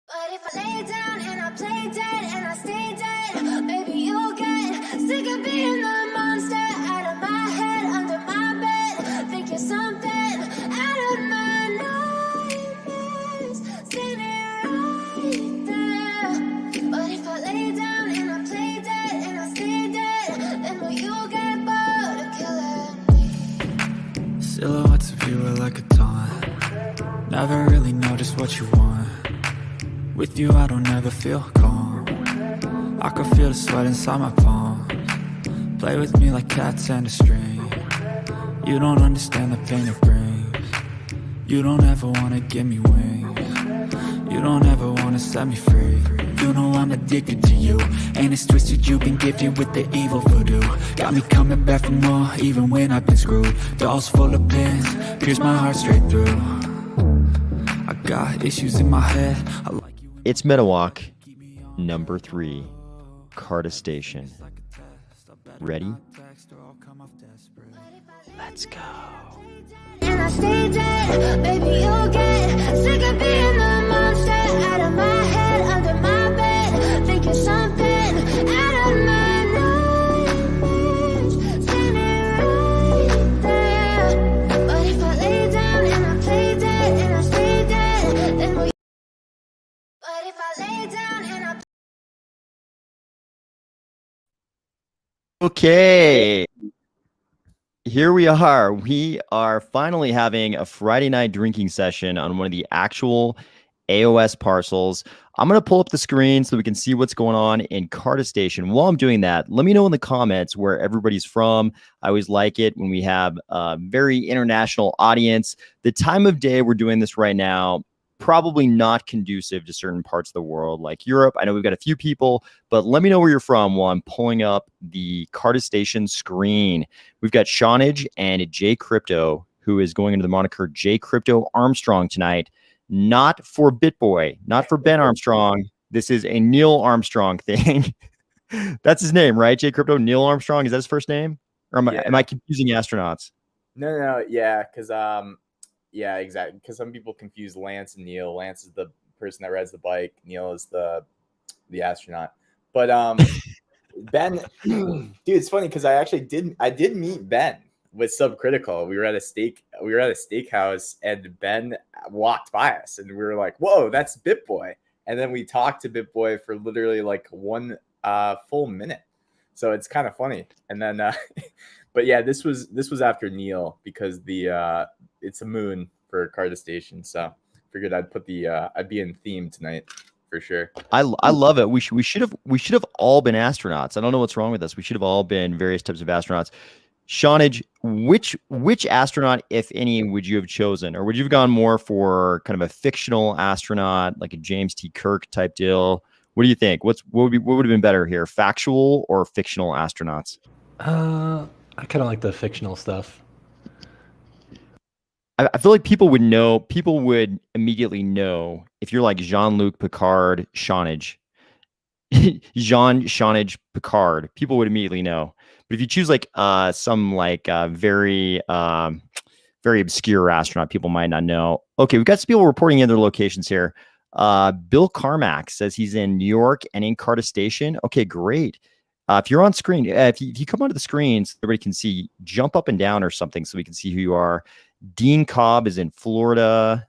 But if I lay down and I play dead and I stay dead, maybe you'll get sick of being the monster out of my head, under my bed. Think you're something out of my nightmares, standing right there. But if I lay down and I play dead and I stay dead, then will you get bored of killing me? Silhouettes of you are like a taunt. Never really know just what you want. With you I don't ever feel calm. I can feel the sweat inside my palms. Play with me like cats and a string. You don't understand the pain it brings. You don't ever wanna give me wings. You don't ever wanna set me free. You know I'm addicted to you, and it's twisted. You've been gifted with the evil voodoo. Got me coming back for more, even when I've been screwed. Dolls full of pins, pierce my heart straight through. I got issues in my head. It's MetaWalk number 3, Carda Station. Ready? Let's go. And I stay dead, baby, you'll get sick of being the monster out of my head, under my bed. Think you're something out of my nightmares, standing right there. But if I lay down and I play dead and I stay dead, then we. But if I lay down and I. Okay. Here we are. We are finally having a Friday night drinking session on one of the actual AOS parcels. I'm going to pull up the screen so we can see what's going on in Carda Station. While I'm doing that, let me know in the comments where everybody's from. I always like it when we have a very international audience. The time of day we're doing this right now, probably not conducive to certain parts of the world like Europe. I know we've got a few people, but let me know where you're from while I'm pulling up the Carda Station screen. We've got Shawnage and J Crypto, who is going into the moniker J Crypto Armstrong tonight. Not for BitBoy, not for Ben Armstrong. This is a Neil Armstrong thing. That's his name, right? J Crypto, Neil Armstrong. Is that his first name? Or am I confusing astronauts? No, yeah, because yeah, exactly. Because some people confuse Lance and Neil. Lance is the person that rides the bike. Neil is the astronaut. But Ben, dude, it's funny because I did meet Ben with Subcritical. We were at a steakhouse, and Ben walked by us, and we were like, "Whoa, that's BitBoy!" And then we talked to BitBoy for literally like one full minute. So it's kind of funny. And then, but yeah, this was after Neil because it's a moon for Carda Station. So figured I'd put I'd be in theme tonight for sure. I love it. We should have all been astronauts. I don't know what's wrong with us. We should have all been various types of astronauts. Shawnage, which astronaut, if any, would you have chosen? Or would you have gone more for kind of a fictional astronaut, like a James T. Kirk type deal? What do you think? What would have been better here, factual or fictional astronauts? I kind of like the fictional stuff. I feel like people would immediately know if you're like Jean-Luc Picard, Shawnage. Shawnage Picard, people would immediately know. But if you choose like some like very obscure astronaut, people might not know. Okay, we've got some people reporting in their locations here. Bill Carmack says he's in New York and in Carda Station. Okay, great. If you're on screen, if you come onto the screen so everybody can see, jump up and down or something so we can see who you are. Dean Cobb is in Florida.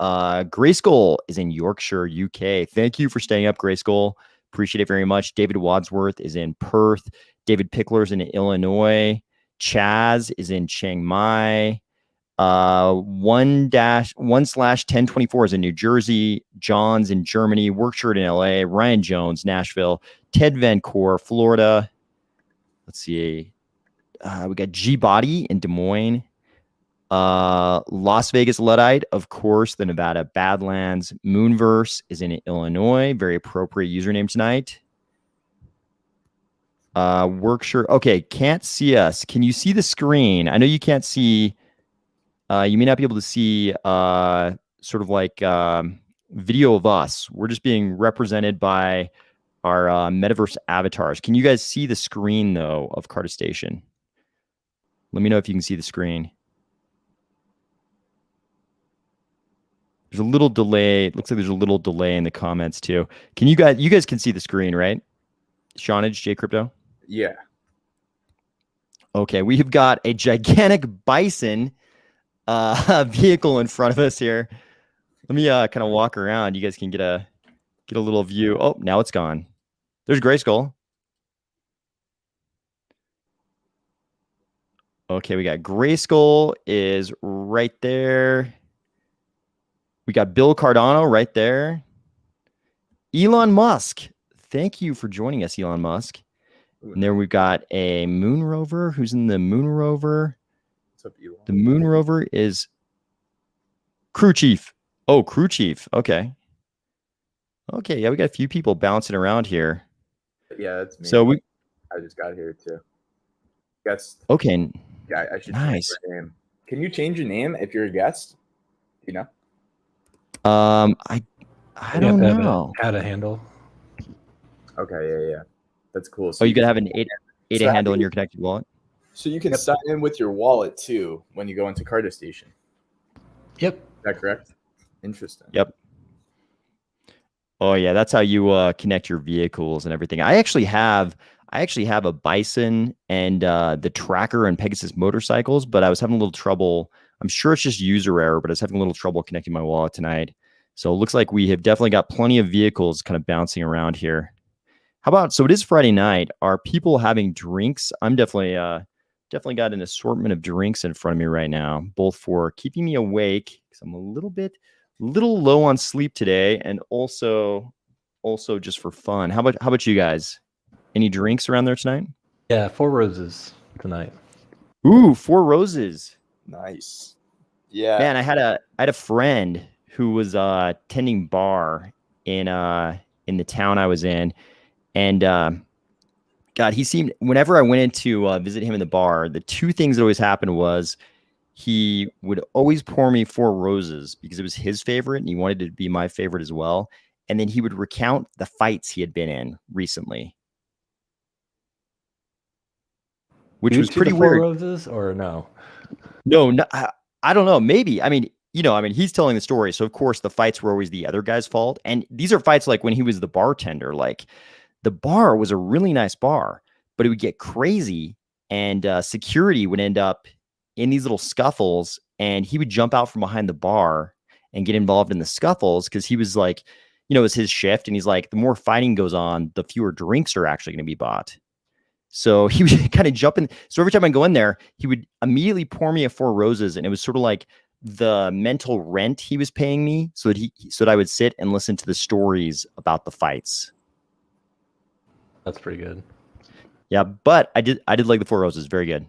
Grayskull is in Yorkshire, UK. Thank you for staying up, Grayskull. Appreciate it very much. David Wadsworth is in Perth. David Pickler is in Illinois. Chaz is in Chiang Mai. 1/1024 is in New Jersey. John's in Germany. Workshirt in LA. Ryan Jones, Nashville. Ted Van Core, Florida. Let's see. We got G Body in Des Moines. Las Vegas Luddite, of course, the Nevada Badlands. Moonverse is in Illinois. Very appropriate username tonight. Workshire. Okay, can't see us. Can you see the screen? I know you can't see. You may not be able to see sort of like video of us. We're just being represented by our metaverse avatars. Can you guys see the screen, though, of Carda Station? Let me know if you can see the screen. There's a little delay. It looks like there's a little delay in the comments too. Can you guys can see the screen, right? Shawnage, J Crypto. Yeah. Okay, we have got a gigantic bison vehicle in front of us here. Let me kind of walk around. You guys can get a little view. Oh, now it's gone. There's Grayskull. Okay, we got Grayskull is right there. We got Bill Cardano right there. Elon Musk. Thank you for joining us, Elon Musk. And there we've got a moon rover. Who's in the moon rover? What's up, Elon? The moon rover is Crew Chief. Oh, Crew Chief. Okay. Okay, yeah, we got a few people bouncing around here. Yeah, that's me. So I just got here too. That's okay. Yeah, I should Nice. change my name. Can you change your name if you're a guest? You know? I don't know. How to handle. Okay, yeah. That's cool. So Oh, you could have an 8 So handle in your connected wallet. So you can sign in with your wallet too when you go into Carda Station. Yep. Is that correct? Interesting. Yep. Oh yeah, that's how you connect your vehicles and everything. I actually have a Bison and the Tracker and Pegasus motorcycles, but I was having a little trouble. I'm sure it's just user error, but I was having a little trouble connecting my wallet tonight. So it looks like we have definitely got plenty of vehicles kind of bouncing around here. How about, so it is Friday night. Are people having drinks? I'm definitely got an assortment of drinks in front of me right now, both for keeping me awake because I'm a little low on sleep today, and also just for fun. How about you guys? Any drinks around there tonight? Yeah, 4 roses tonight. Ooh, 4 roses. Nice. Yeah. Man, I had a friend who was tending bar in the town I was in, and God, he seemed, whenever I went in to visit him in the bar, the 2 things that always happened was he would always pour me 4 roses because it was his favorite and he wanted it to be my favorite as well. And then he would recount the fights he had been in recently, which was pretty weird. 4 roses or no? No, I don't know. Maybe. I mean, he's telling the story. So of course the fights were always the other guy's fault. And these are fights like when he was the bartender, like the bar was a really nice bar, but it would get crazy and security would end up in these little scuffles, and he would jump out from behind the bar and get involved in the scuffles because he was like, it was his shift. And he's like, the more fighting goes on, the fewer drinks are actually going to be bought. So he would kind of jump in. So every time I go in there, he would immediately pour me a 4 roses. And it was sort of like the mental rent he was paying me so that I would sit and listen to the stories about the fights. That's pretty good. Yeah, but I did like the 4 roses. Very good.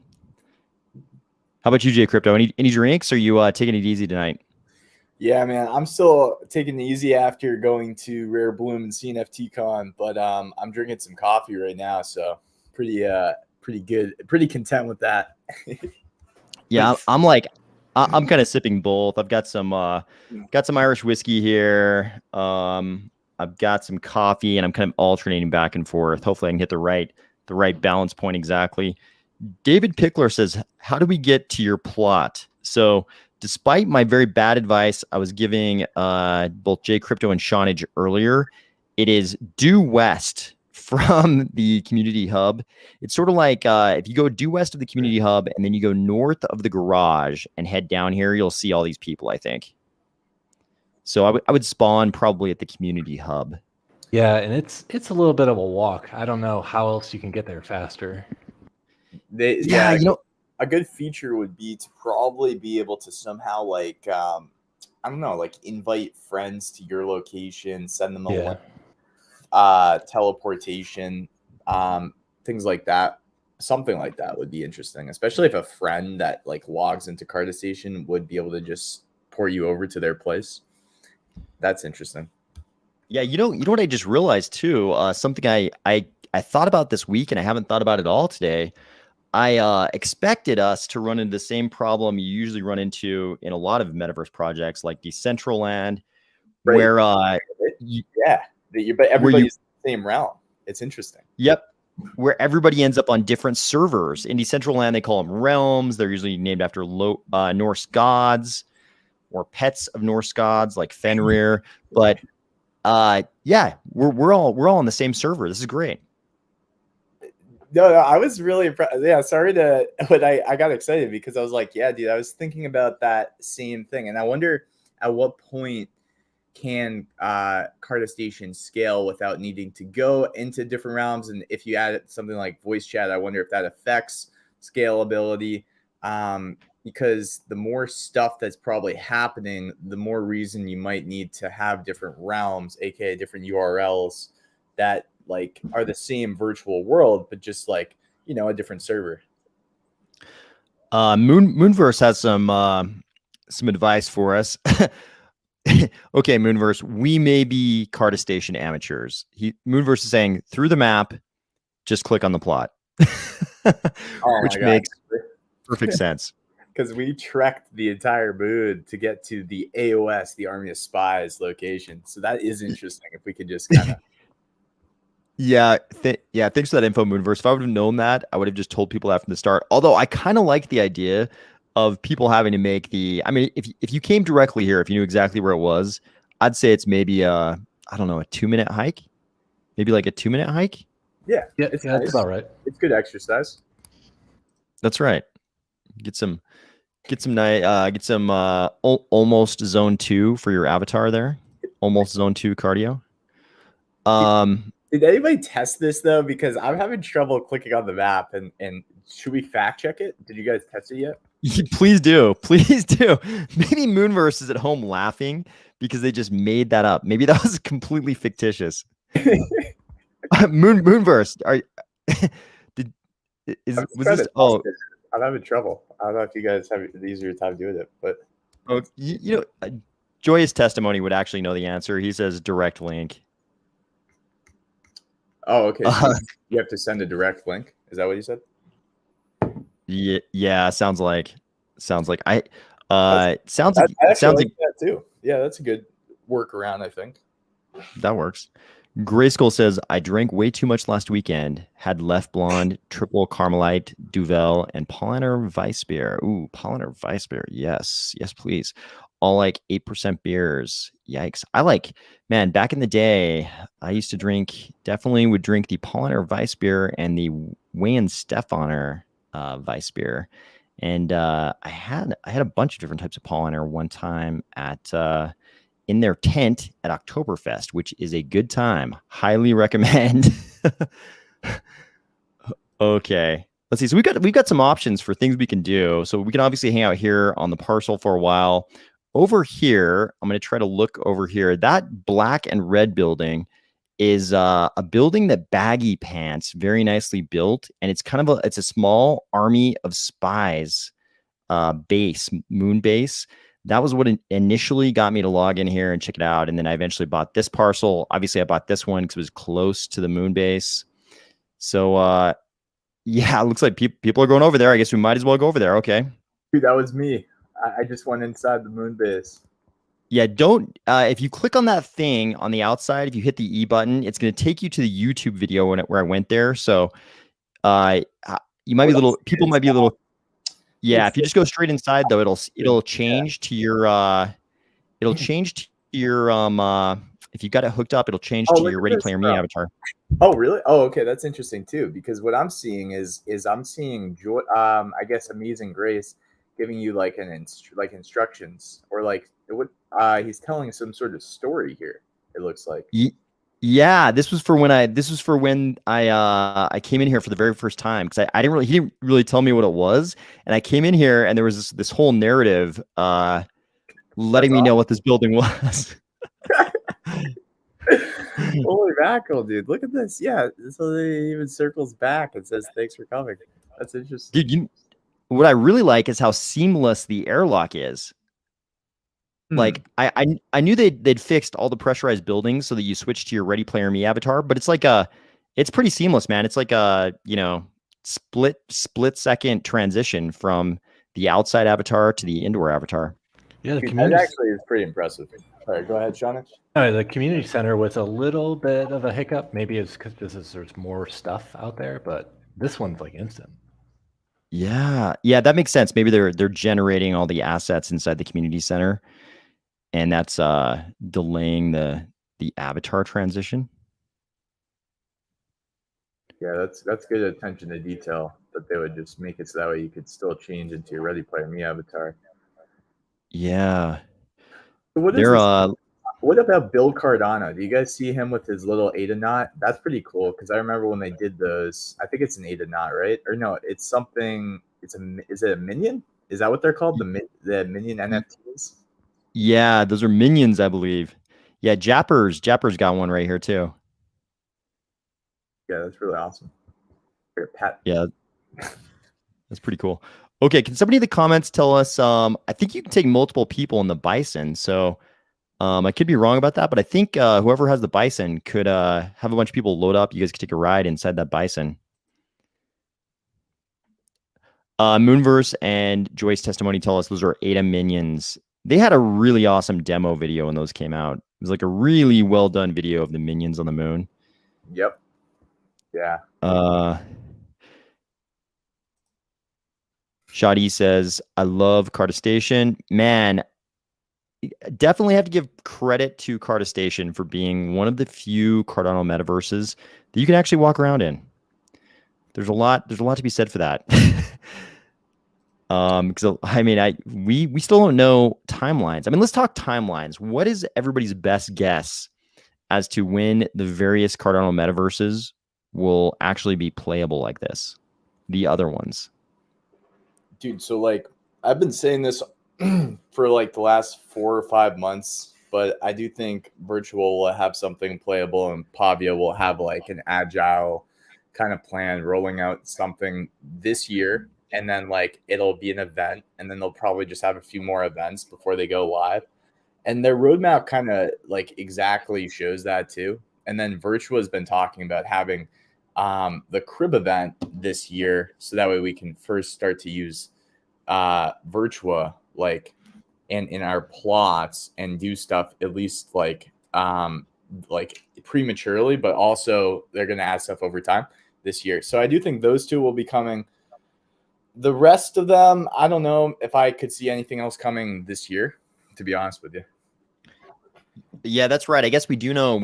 How about you, J Crypto? Any drinks? Or are you taking it easy tonight? Yeah, man, I'm still taking it easy after going to Rare Bloom and CNFT Con, but I'm drinking some coffee right now, so pretty good, pretty content with that. Yeah, I'm kind of sipping both. I've got some Irish whiskey here. I've got some coffee, and I'm kind of alternating back and forth. Hopefully, I can hit the right balance point exactly. David Pickler says, "How do we get to your plot?" So, despite my very bad advice I was giving both J Crypto and Shawnage earlier, it is due west from the community hub. It's sort of like if you go due west of the community hub and then you go north of the garage and head down here, you'll see all these people, I think. So I would spawn probably at the community hub. Yeah, and it's a little bit of a walk. I don't know how else you can get there faster. A good feature would be to probably be able to somehow like I don't know, like invite friends to your location, send them a link, teleportation, things like that. Something like that would be interesting, especially if a friend that like logs into Carda Station would be able to just port you over to their place. That's interesting. Yeah, you know what I just realized too. Something I thought about this week and I haven't thought about it all today. I expected us to run into the same problem you usually run into in a lot of metaverse projects like Decentraland, right, where but everybody's in the same realm. It's interesting. Yep. Where everybody ends up on different servers. In Decentraland, they call them realms. They're usually named after Norse gods. or pets of Norse gods like Fenrir. But yeah, we're all on the same server. This is great. No, I was really impressed. Yeah, sorry but I got excited because I was like, yeah, dude, I was thinking about that same thing. And I wonder at what point can Carda Station scale without needing to go into different realms? And if you add something like voice chat, I wonder if that affects scalability. Because the more stuff that's probably happening, the more reason you might need to have different realms, aka different URLs that like are the same virtual world, but just like, you know, a different server. Moonverse has some advice for us. Okay, Moonverse, we may be Carda Station amateurs. Moonverse is saying through the map, just click on the plot, which makes perfect sense. Because we trekked the entire moon to get to the AOS, the Army of Spies location. So that is interesting if we could just kind of. Yeah, thanks for that info, Moonverse. If I would have known that, I would have just told people that from the start. Although I kind of like the idea of people having to make I mean, if you came directly here, if you knew exactly where it was, I'd say it's maybe I don't know, a 2-minute hike, maybe like a 2-minute hike. Yeah, it's nice. That's about right. It's good exercise. That's right. Get some almost zone 2 for your avatar there. Almost zone 2 cardio. Did anybody test this though? Because I'm having trouble clicking on the map, and should we fact check it? Did you guys test it yet? Please do. Please do. Maybe Moonverse is at home laughing because they just made that up. Maybe that was completely fictitious. Moonverse, was this? Oh, I'm having trouble. I don't know if you guys have an easier time doing it, but you know, Joyous Testimony would actually know the answer. He says direct link. Oh, okay. So you have to send a direct link. Is that what you said? Yeah. Sounds like sounds like that too. Yeah, that's a good workaround, I think. That works. Grayskull says, I drank way too much last weekend. Had Left Blonde, Triple Carmelite, Duvel, and Paulaner Weissbier. Ooh, Paulaner Weissbier. Yes, please. All like 8% beers. Yikes. Man, back in the day, I used to definitely would drink the Paulaner Weissbier and the Wayne Stefaner Weissbier. And I had a bunch of different types of Paulaner one time at in their tent at Oktoberfest, which is a good time. Highly recommend. Okay, let's see. So we've got some options for things we can do. So we can obviously hang out here on the parcel for a while. Over here, I'm going to try to look over here. That black and red building is a building that Baggy Pants very nicely built, and it's kind of it's a small Army of Spies base, moon base. That was what initially got me to log in here and check it out. And then I eventually bought this parcel. Obviously, I bought this one because it was close to the moon base. So, yeah, it looks like people are going over there. I guess we might as well go over there. Okay. Dude, that was me. I just went inside the moon base. Yeah, don't. If you click on that thing on the outside, if you hit the E button, it's going to take you to the YouTube video where I went there. So, you might be a little. People might be a little. Yeah, if you just go straight inside though, it'll change to your if you got it hooked up, it'll change to your Ready Player Me avatar. Oh, really? Oh, okay, that's interesting too, because what I'm seeing is I'm seeing I guess Amazing Grace giving you like instructions, or like what he's telling some sort of story here, it looks like. Yeah, this was for when I came in here for the very first time, because he didn't really tell me what it was, and I came in here and there was this whole narrative letting me know what this building was. Holy mackerel, dude! Look at this. Yeah, so it even circles back and says thanks for coming. That's interesting. Dude, what I really like is how seamless the airlock is. Like I knew they'd fixed all the pressurized buildings so that you switch to your Ready Player Me avatar, but it's pretty seamless, man. It's like a split second transition from the outside avatar to the indoor avatar. Yeah, the community that actually is pretty impressive. All right, go ahead, Sean. The community center was a little bit of a hiccup. Maybe it's because there's more stuff out there, but this one's like instant. Yeah, yeah, that makes sense. Maybe they're generating all the assets inside the community center, and that's delaying the avatar transition. Yeah, that's good attention to detail that they would just make it so that way you could still change into your Ready Player Me avatar. Yeah, So what is they're this? What about Bill Cardano? Do you guys see him with his little Ada knot? That's pretty cool because I remember when they did those. I think it's an Ada knot, right? Or no, it's something. Is it a minion? Is that what they're called? The minion NFTs? yeah, those are minions, I believe. Yeah, Japper's got one right here too. Yeah, that's really awesome. Here, Pat. Yeah, that's pretty cool. Okay, can somebody in the comments tell us? I think you can take multiple people in the bison. So I could be wrong about that, but I think whoever has the bison could have a bunch of people load up. You guys could take a ride inside that bison. Moonverse and Joyce Testimony tell us those are Ada minions. They had a really awesome demo video when those came out. It was like a really well done video of the minions on the moon. Yep. Yeah. Shadi says, I love Carda Station. Man, definitely have to give credit to Carda Station for being one of the few Cardano metaverses that you can actually walk around in. There's a lot to be said for that. Because I mean, we still don't know timelines. I mean, let's talk timelines. What is everybody's best guess as to when the various Cardano metaverses will actually be playable like this? The other ones. Dude, so like I've been saying this for like the last 4 or 5 months, but I do think virtual will have something playable and Pavia will have like an agile kind of plan rolling out something this year, and then like it'll be an event, and then they'll probably just have a few more events before they go live. And their roadmap kind of like exactly shows that too. And then Virtua has been talking about having the crib event this year, so that way we can first start to use Virtua like in our plots and do stuff at least like prematurely, but also they're going to add stuff over time this year. So I do think those two will be coming. The rest of them, I don't know if I could see anything else coming this year, to be honest with you. Yeah, that's right. I guess we do know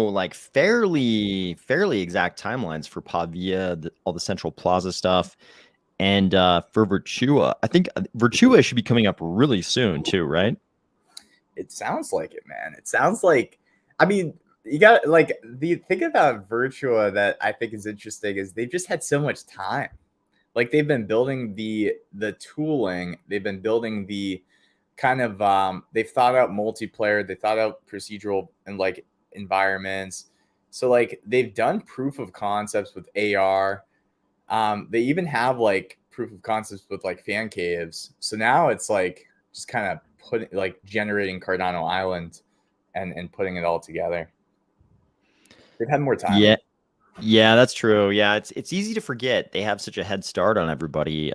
like fairly exact timelines for Pavia, all the Central Plaza stuff, and for Virtua. I think Virtua should be coming up really soon too, right? It sounds like it, man. It sounds like, I mean, you got like the thing about Virtua that I think is interesting is they've just had so much time. Like they've been building the tooling, they've been building the kind of they've thought out multiplayer, they thought out procedural and like environments. So like they've done proof of concepts with AR. They even have like proof of concepts with like fan caves. So now it's like just kind of generating Cardano Island and putting it all together. They've had more time. Yeah. Yeah, that's true. Yeah, it's easy to forget they have such a head start on everybody.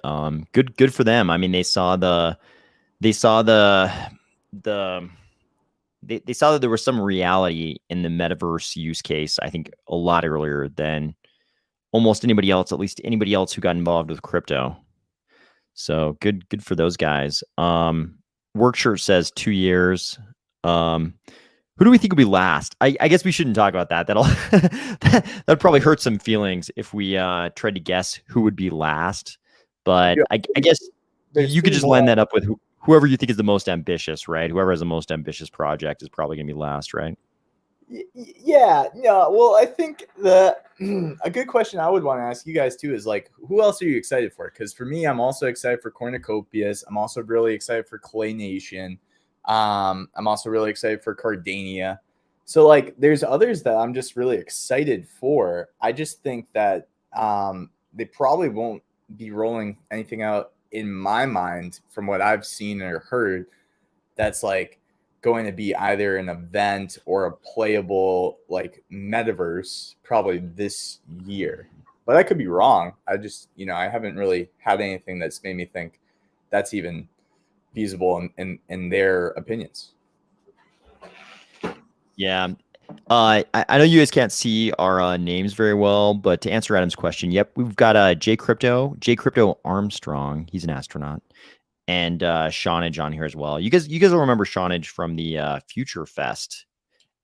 Good for them. I mean, they saw that there was some reality in the metaverse use case, I think, a lot earlier than almost anybody else, at least anybody else who got involved with crypto. So good for those guys. Workshirt says 2 years. Who do we think will be last? I guess we shouldn't talk about that. That'd probably hurt some feelings if we tried to guess who would be last. But I guess you could just line that up with whoever you think is the most ambitious, right? Whoever has the most ambitious project is probably going to be last, right? Yeah. Well, I think a good question I would want to ask you guys too is like, who else are you excited for? Because for me, I'm also excited for Cornucopias. I'm also really excited for Clay Nation. I'm also really excited for Cardania. So like there's others that I'm just really excited for. I just think that they probably won't be rolling anything out in my mind from what I've seen or heard that's like going to be either an event or a playable like metaverse probably this year. But I could be wrong. I just, I haven't really had anything that's made me think that's even feasible in their opinions. Yeah. I know you guys can't see our names very well, but to answer Adam's question, yep, we've got J Crypto Armstrong. He's an astronaut, and Shawnage on here as well. You guys will remember Shawnage from the Future Fest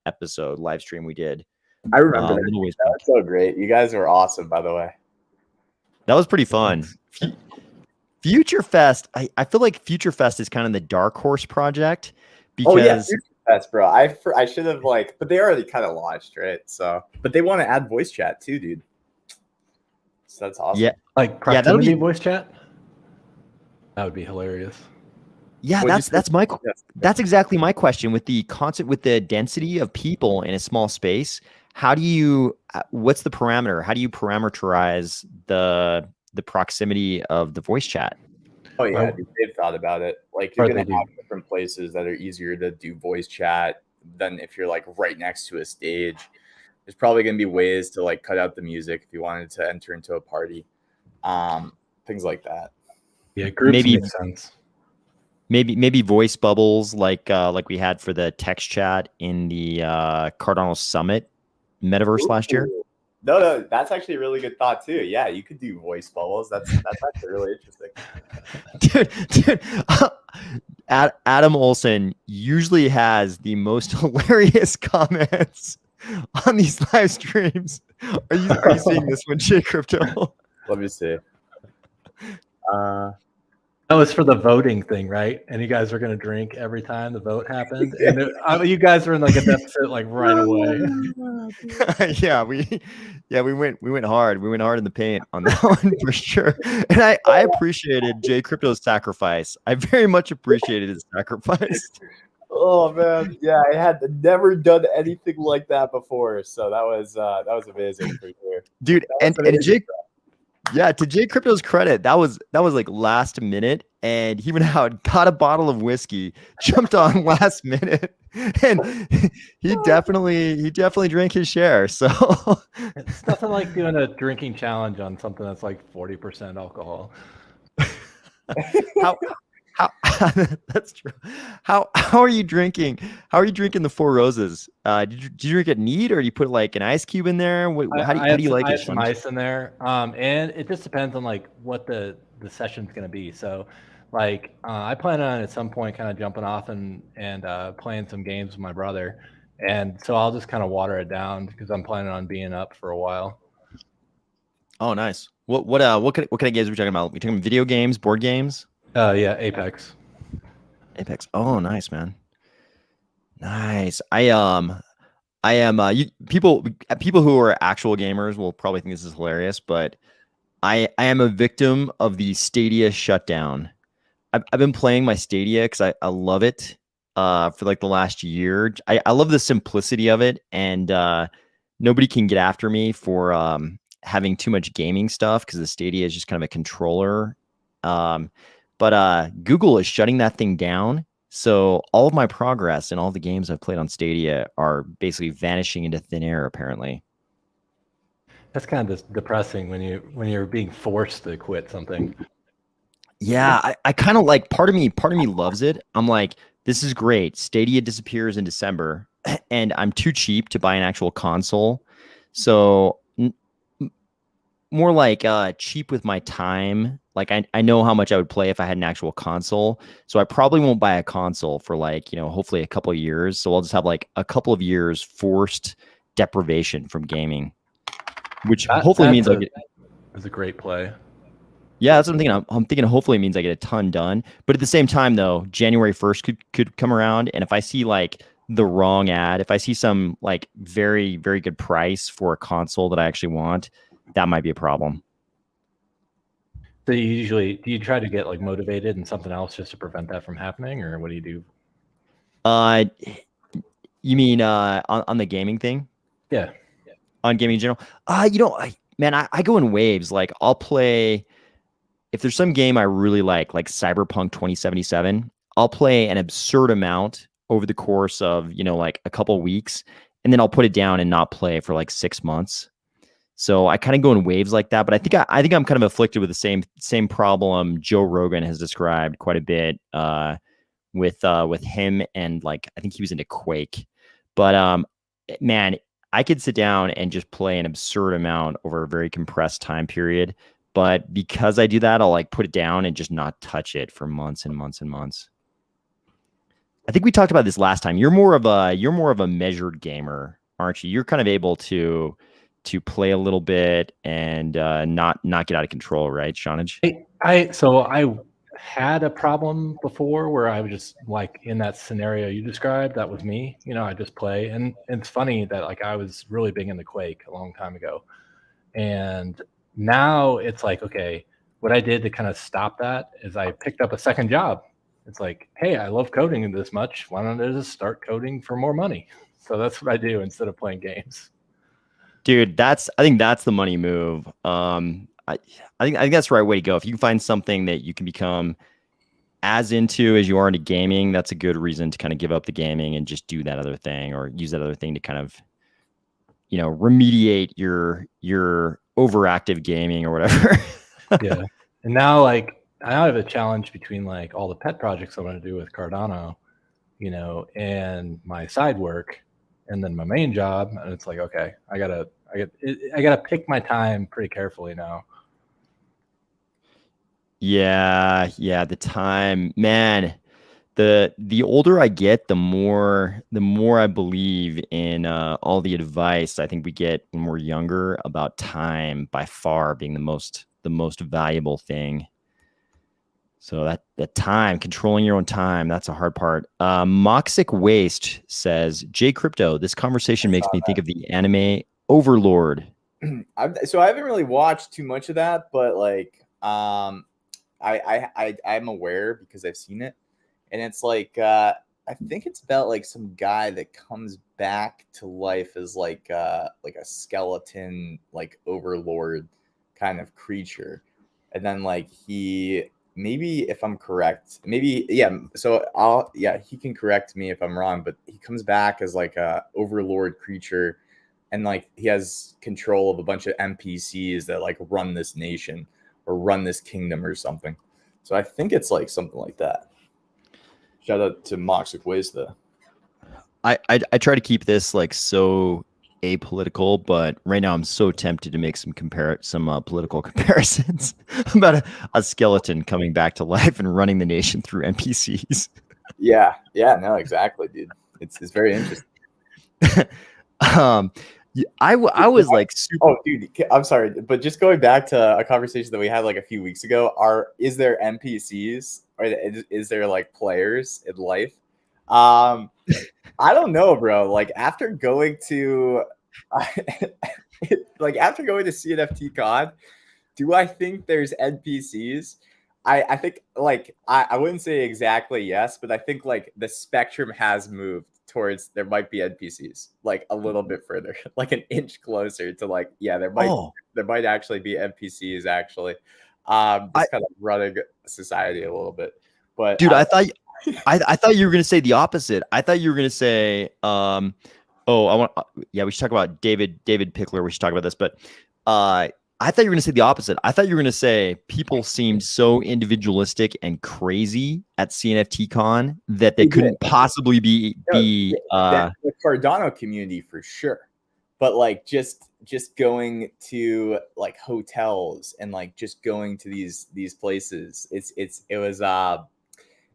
episode live stream we did. I remember a that. little ways That back. was so great. You guys were awesome, by the way. That was pretty fun. Future Fest, I feel like Future Fest is kind of the dark horse project because Future Fest, bro. I should have but they already kind of launched, right? So, but they want to add voice chat too, dude. So that's awesome. yeah, Like proximity voice chat. That would be hilarious. Yeah, that's exactly my question with the concept, with the density of people in a small space. How do you what's the parameter? How do you parameterize the proximity of the voice chat? Oh yeah, dude, they've thought about it. Like you're gonna have different places that are easier to do voice chat than if you're like right next to a stage. There's probably gonna be ways to like cut out the music if you wanted to enter into a party. Things like that. Yeah, groups make sense. Maybe voice bubbles like we had for the text chat in the Cardano Summit Metaverse last year. No, that's actually a really good thought too. Yeah, you could do voice bubbles. That's actually really interesting. Dude, Adam Olson usually has the most hilarious comments on these live streams. Are you seeing this one, J Crypto? Let me see. That was for the voting thing, right? And you guys were going to drink every time the vote happened, and you guys were in like a deficit like right away. Yeah, we went hard. We went hard in the paint on that one for sure. And I appreciated J Crypto's sacrifice. I very much appreciated his sacrifice. Oh man, yeah, I had never done anything like that before, so that was amazing for sure, dude. And Jake. Yeah, to J Crypto's credit, that was like last minute, and he went out, got a bottle of whiskey, jumped on last minute, and he definitely drank his share. So it's nothing like doing a drinking challenge on something that's like 40% alcohol. How that's true. How are you drinking? How are you drinking the Four Roses? Did you drink it neat, or do you put like an ice cube in there? How do you like it? I have some ice in there, and it just depends on like what the session's going to be. So, like I plan on at some point kind of jumping off and playing some games with my brother, and so I'll just kind of water it down because I'm planning on being up for a while. Oh, nice. What kind of games are we talking about? We talking video games, board games? Yeah, Apex. Oh, nice, man. Nice. I am people who are actual gamers will probably think this is hilarious, but I am a victim of the Stadia shutdown. I've been playing my Stadia because I love it for like the last year. I love the simplicity of it, and nobody can get after me for having too much gaming stuff because the Stadia is just kind of a controller. But Google is shutting that thing down. So all of my progress and all the games I've played on Stadia are basically vanishing into thin air, apparently. That's kind of depressing when you're being forced to quit something. Yeah, I kind of like, part of me loves it. I'm like, this is great. Stadia disappears in December, and I'm too cheap to buy an actual console. So more like cheap with my time. Like I know how much I would play if I had an actual console. So I probably won't buy a console for like, hopefully a couple of years. So I'll just have like a couple of years forced deprivation from gaming, which hopefully means I get. That's a great play. Yeah, that's what I'm thinking. I'm thinking hopefully it means I get a ton done. But at the same time, though, January 1st could come around, and if I see like the wrong ad, if I see some like very, very good price for a console that I actually want, that might be a problem. So do you try to get like motivated in something else just to prevent that from happening, or what do you do? You mean on the gaming thing? Yeah. On gaming in general? I go in waves. Like I'll play, if there's some game I really like Cyberpunk 2077, I'll play an absurd amount over the course of, like a couple of weeks, and then I'll put it down and not play for like 6 months. So I kind of go in waves like that, but I think I'm kind of afflicted with the same problem Joe Rogan has described quite a bit with him, and like I think he was into Quake. But man, I could sit down and just play an absurd amount over a very compressed time period. But because I do that, I'll like put it down and just not touch it for months and months and months. I think we talked about this last time. You're more of a measured gamer, aren't you? You're kind of able to play a little bit and not get out of control, right, Shawnage? So I had a problem before where I was just like in that scenario you described. That was me. I just play, and it's funny that like I was really big into Quake a long time ago, and now it's like, okay, what I did to kind of stop that is I picked up a second job. It's like, hey, I love coding this much. Why don't I just start coding for more money? So that's what I do instead of playing games. Dude, I think that's the money move. I think that's the right way to go. If you can find something that you can become as into as you are into gaming, that's a good reason to kind of give up the gaming and just do that other thing, or use that other thing to kind of, remediate your overactive gaming or whatever. Yeah. And now like I have a challenge between like all the pet projects I want to do with Cardano, and my side work, and then my main job. And it's like, okay, I gotta pick my time pretty carefully now. Yeah, the time, man. The older I get, the more I believe in all the advice I think we get when we're younger about time by far being the most valuable thing. So that time, controlling your own time, that's a hard part. Moxic Waste says, J Crypto, this conversation makes me think of the anime Overlord. So I haven't really watched too much of that, but like I'm aware because I've seen it, and it's like I think it's about like some guy that comes back to life as like a skeleton, like overlord kind of creature, and then like he, maybe if I'm correct, maybe so he can correct me if I'm wrong, but he comes back as like a overlord creature, and like he has control of a bunch of NPCs that like run this nation or run this kingdom or something. So I think it's like something like that. Shout out to Moxic Waste though. I try to keep this like so apolitical, but right now I'm so tempted to make some political comparisons about a skeleton coming back to life and running the nation through NPCs. Yeah, no, exactly, dude. It's very interesting. I was like super. Oh, dude, I'm sorry, but just going back to a conversation that we had like a few weeks ago, is there NPCs or is there like players in life? I don't know, bro. Like after going to CNFT Con, do I think there's NPCs? I think like I wouldn't say exactly yes, but I think like the spectrum has moved towards there might be NPCs like a little bit further, like an inch closer to like, yeah, there might actually be NPCs actually. Just kind of running society a little bit. But dude, I thought you were gonna say the opposite. I thought you were gonna say we should talk about David Pickler. We should talk about this, but I thought you were going to say the opposite. I thought you were going to say people seemed so individualistic and crazy at CNFT Con that they couldn't possibly be the Cardano community for sure. But like just going to like hotels and like just going to these places,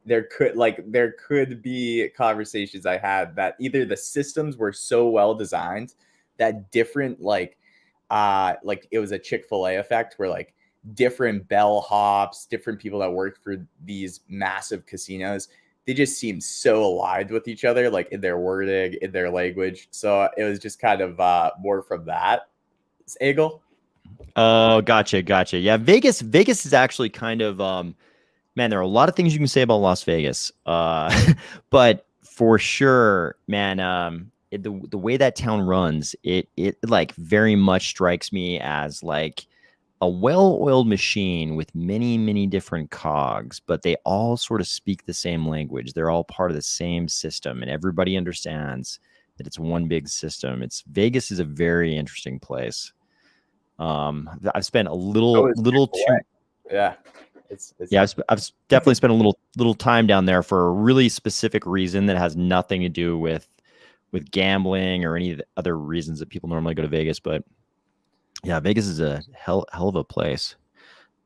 there could be conversations I had that either the systems were so well designed that different like it was a Chick-fil-A effect where like different bellhops, different people that worked for these massive casinos, they just seemed so aligned with each other, like in their wording, in their language. So it was just kind of more from that angle. Oh, gotcha. Yeah, Vegas is actually kind of man, there are a lot of things you can say about Las Vegas, but for sure, man, the way that town runs, it like very much strikes me as like a well-oiled machine with many different cogs, but they all sort of speak the same language. They're all part of the same system, and everybody understands that it's one big system. Vegas is a very interesting place. I've spent a little too. Yeah. I've definitely spent a little time down there for a really specific reason that has nothing to do with with gambling or any other reasons that people normally go to Vegas. But yeah, Vegas is a hell of a place.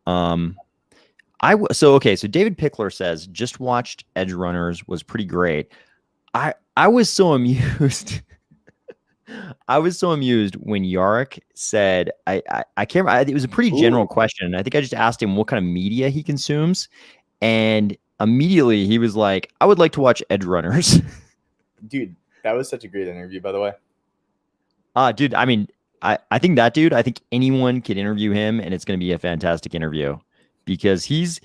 So David Pickler says just watched Edge Runners, was pretty great. I was so amused. I was so amused when Yarrick said, I can't remember, it was a pretty general question. I think I just asked him what kind of media he consumes. And immediately he was like, I would like to watch Edge Runners. Dude, that was such a great interview, by the way. Dude, I mean, I think that dude, I think anyone could interview him and it's going to be a fantastic interview because he's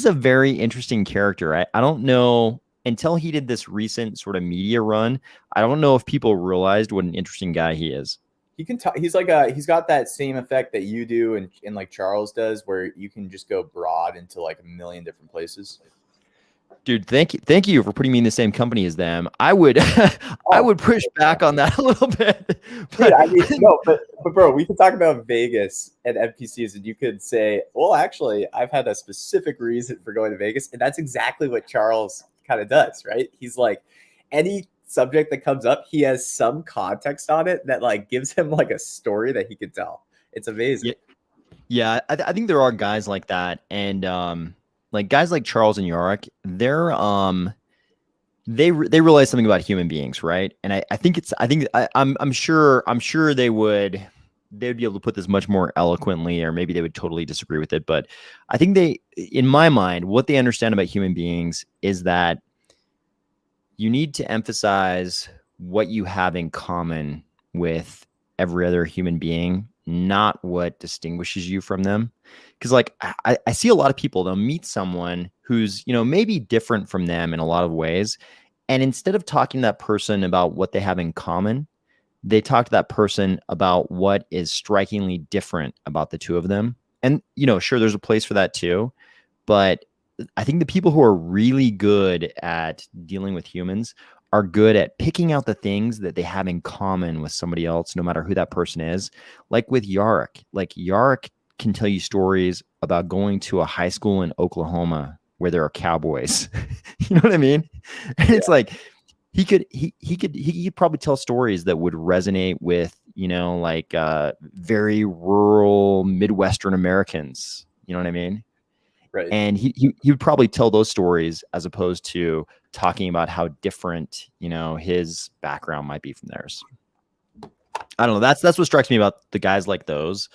a very interesting character. I don't know, until he did this recent sort of media run, I don't know if people realized what an interesting guy he is. He can talk. He's got that same effect that you do and like Charles does, where you can just go broad into like a million different places. Dude, thank you for putting me in the same company as them. I would I would push back on that a little bit. But dude, I mean, no, but bro, we could talk about Vegas and NPCs, and you could say, well, actually, I've had a specific reason for going to Vegas, and that's exactly what Charles kind of does, right? He's like, any subject that comes up, he has some context on it that like gives him like a story that he could tell. It's amazing. Yeah, I think there are guys like that, and like guys like Charles and Yarrick, they realize something about human beings, right? And I'm sure they would be able to put this much more eloquently, or maybe they would totally disagree with it. But I think in my mind, what they understand about human beings is that you need to emphasize what you have in common with every other human being, not what distinguishes you from them. Because like I see a lot of people, they'll meet someone who's, maybe different from them in a lot of ways. And instead of talking to that person about what they have in common, they talk to that person about what is strikingly different about the two of them. And, sure, there's a place for that too. But I think the people who are really good at dealing with humans are good at picking out the things that they have in common with somebody else, no matter who that person is. Like with Yarrick, Yarrick can tell you stories about going to a high school in Oklahoma where there are cowboys. You know what I mean? And it's like he could probably tell stories that would resonate with, very rural Midwestern Americans. You know what I mean? Right. And he would probably tell those stories as opposed to talking about how different, his background might be from theirs. I don't know. That's what strikes me about the guys like those.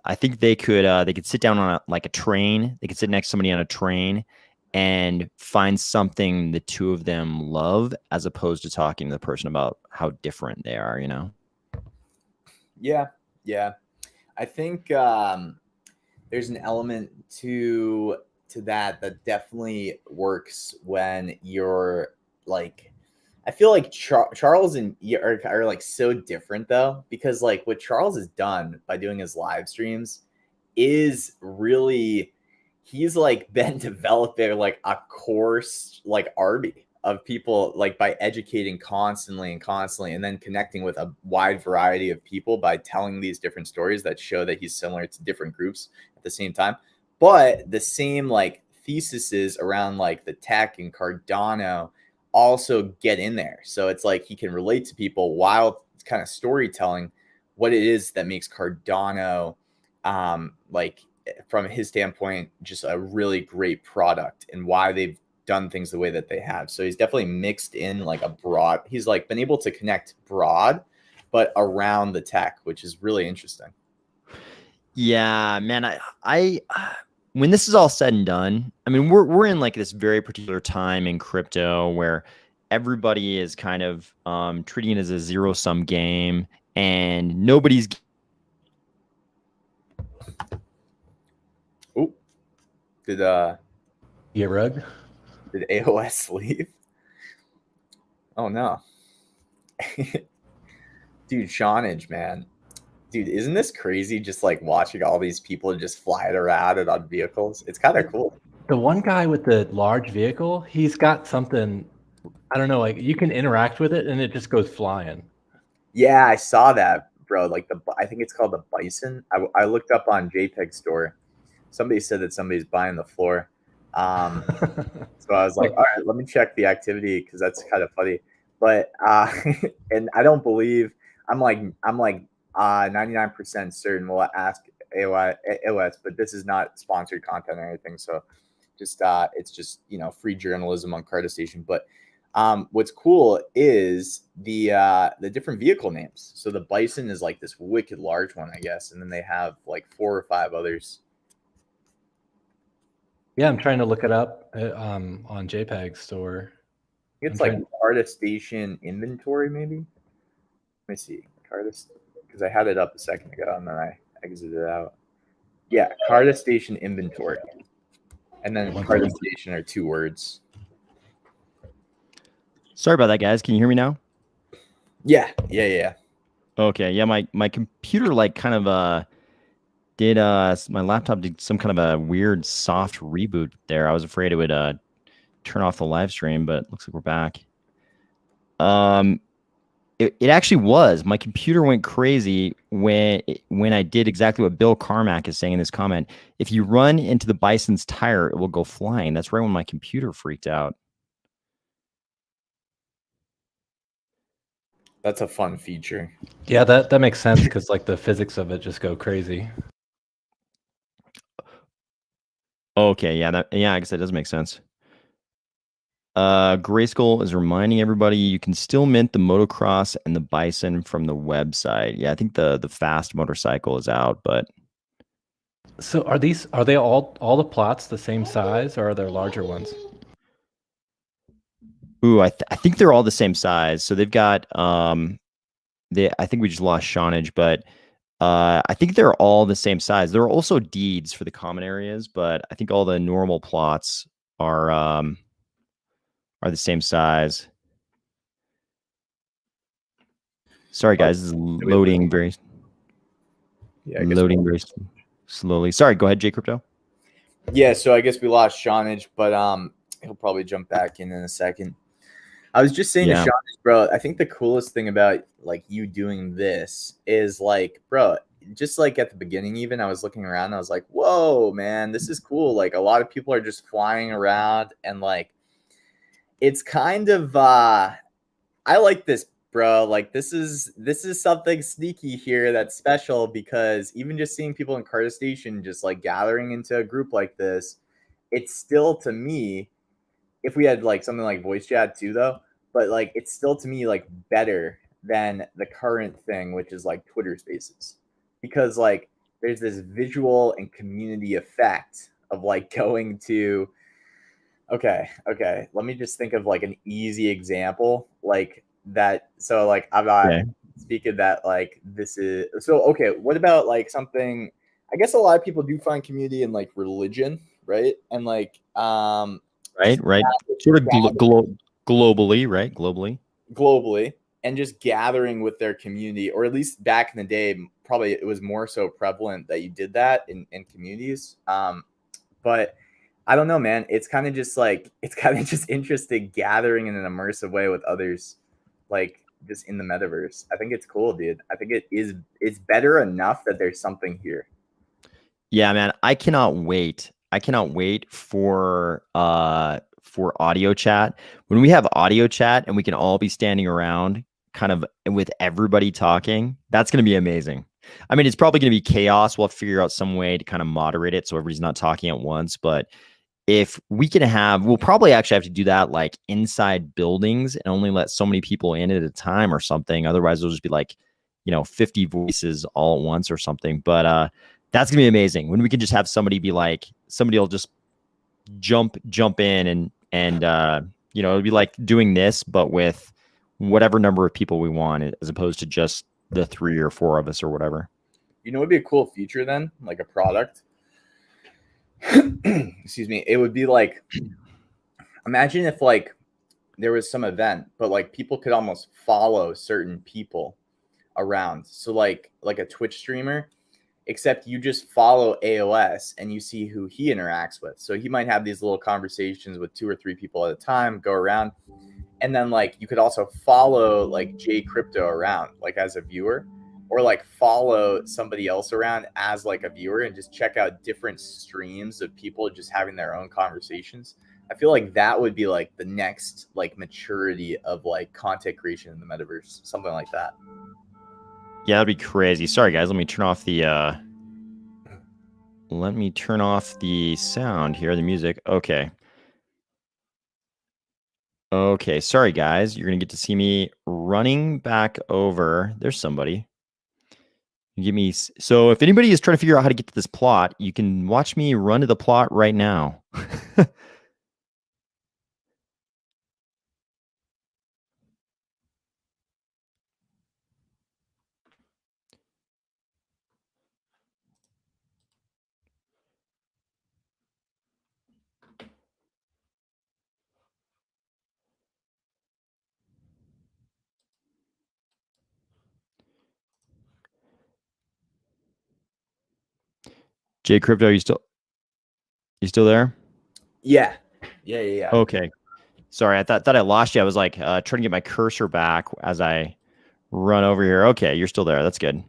I think they could sit down on a train. They could sit next to somebody on a train and find something the two of them love, as opposed to talking to the person about how different they are, Yeah. I think there's an element to that definitely works when you're like, I feel like Charles and are like so different though, because like what Charles has done by doing his live streams is really, he's like been developing like a course like army of people, like by educating constantly and then connecting with a wide variety of people by telling these different stories that show that he's similar to different groups at the same time. But the same like theses around like the tech and Cardano also get in there. So it's like he can relate to people while kind of storytelling what it is that makes Cardano like from his standpoint just a really great product and why they've done things the way that they have. So he's definitely mixed in like a broad, he's like been able to connect broad but around the tech, which is really interesting. Yeah, man, I when this is all said and done, I mean, we're in like this very particular time in crypto where everybody is kind of treating it as a zero-sum game, and nobody's. Oh, did get rugged? Did AOS leave? Oh no, dude, Shawnage, man. Dude, isn't this crazy? Just like watching all these people just fly it around and on vehicles. It's kind of cool. The one guy with the large vehicle, he's got something, I don't know, like you can interact with it and it just goes flying. Yeah, I saw that, bro. Like I think it's called the Bison. I looked up on JPEG Store. Somebody said that somebody's buying the floor. So I was like, all right, let me check the activity because that's kind of funny. But and I don't believe I'm like 99% certain we'll ask AOS, but this is not sponsored content or anything. So just it's just, you know, free journalism on Carda Station. But what's cool is the different vehicle names. So the Bison is like this wicked large one, I guess, and then they have like 4 or 5 others. Yeah, I'm trying to look it up on JPEG store. It's like Carda Station inventory, maybe. Let me see. Carda, because I had it up a second ago and then I exited it out. Yeah, Carda Station inventory. And then Carda Station are 2 words. Sorry about that, guys. Can you hear me now? Yeah. Okay. Yeah, my computer like kind of did my laptop did some kind of a weird soft reboot there. I was afraid it would turn off the live stream, but it looks like we're back. It actually was. My computer went crazy when I did exactly what Bill Carmack is saying in this comment. If you run into the Bison's tire, it will go flying. That's right when my computer freaked out. That's a fun feature. Yeah, that makes sense because like the physics of it just go crazy. Okay, yeah, I guess that does make sense. Grayskull is reminding everybody you can still mint the motocross and the Bison from the website. Yeah, I think the fast motorcycle is out, but so are they all the plots the same size, or are there larger ones? ooh, I think they're all the same size. So they've got I think we just lost Shawnage, but I think they're all the same size. There are also deeds for the common areas, but I think all the normal plots are the same size. Sorry, guys, this is loading very slowly. Sorry, go ahead, J Crypto. Yeah, so I guess we lost Shawnage, but he'll probably jump back in a second. I was just saying to Shawnage, bro, I think the coolest thing about like you doing this is like, bro, just like at the beginning, even I was looking around, and I was like, whoa, man, this is cool. Like a lot of people are just flying around, and like it's kind of I like this, bro. Like this is something sneaky here that's special, because even just seeing people in Carda Station just like gathering into a group like this, it's still, to me, if we had like something like voice chat too, though, but like it's still to me like better than the current thing, which is like Twitter Spaces, because like there's this visual and community effect of like going to okay, let me just think of like an easy example like that. So like I'm not speaking that like this is so okay. What about like something? I guess a lot of people do find community in like religion, right? And like right, sort of globally, right? Globally, and just gathering with their community, or at least back in the day, probably it was more so prevalent that you did that in communities. But I don't know, man. It's kind of just interesting gathering in an immersive way with others, like just in the metaverse. I think it's cool, dude. I think it's better enough that there's something here. Yeah, man. I cannot wait for audio chat. When we have audio chat and we can all be standing around kind of with everybody talking, that's going to be amazing. I mean, it's probably going to be chaos. We'll have to figure out some way to kind of moderate it so everybody's not talking at once. But if we can we'll probably actually have to do that like inside buildings and only let so many people in at a time or something. Otherwise, it'll just be like, 50 voices all at once or something. But that's gonna be amazing when we can just have somebody be like, somebody will just jump in and it'll be like doing this, but with whatever number of people we want, as opposed to just the 3 or 4 of us or whatever. It'd be a cool feature then, like a product. Excuse me. It would be like, imagine if like there was some event, but like people could almost follow certain people around. So like a Twitch streamer, except you just follow AOS and you see who he interacts with. So he might have these little conversations with 2 or 3 people at a time, go around. And then like you could also follow like J Crypto around, like as a viewer, or like follow somebody else around as like a viewer and just check out different streams of people just having their own conversations. I feel like that would be like the next like maturity of like content creation in the metaverse, something like that. Yeah, that'd be crazy. Sorry guys, let me turn off the sound here, the music. Okay. Okay, sorry guys. You're gonna get to see me running back over. There's somebody. Give me so if anybody is trying to figure out how to get to this plot, you can watch me run to the plot right now. Jay Crypto, you still there? Yeah. Okay. Sorry, I thought I lost you. I was like trying to get my cursor back as I run over here. Okay, you're still there. That's good.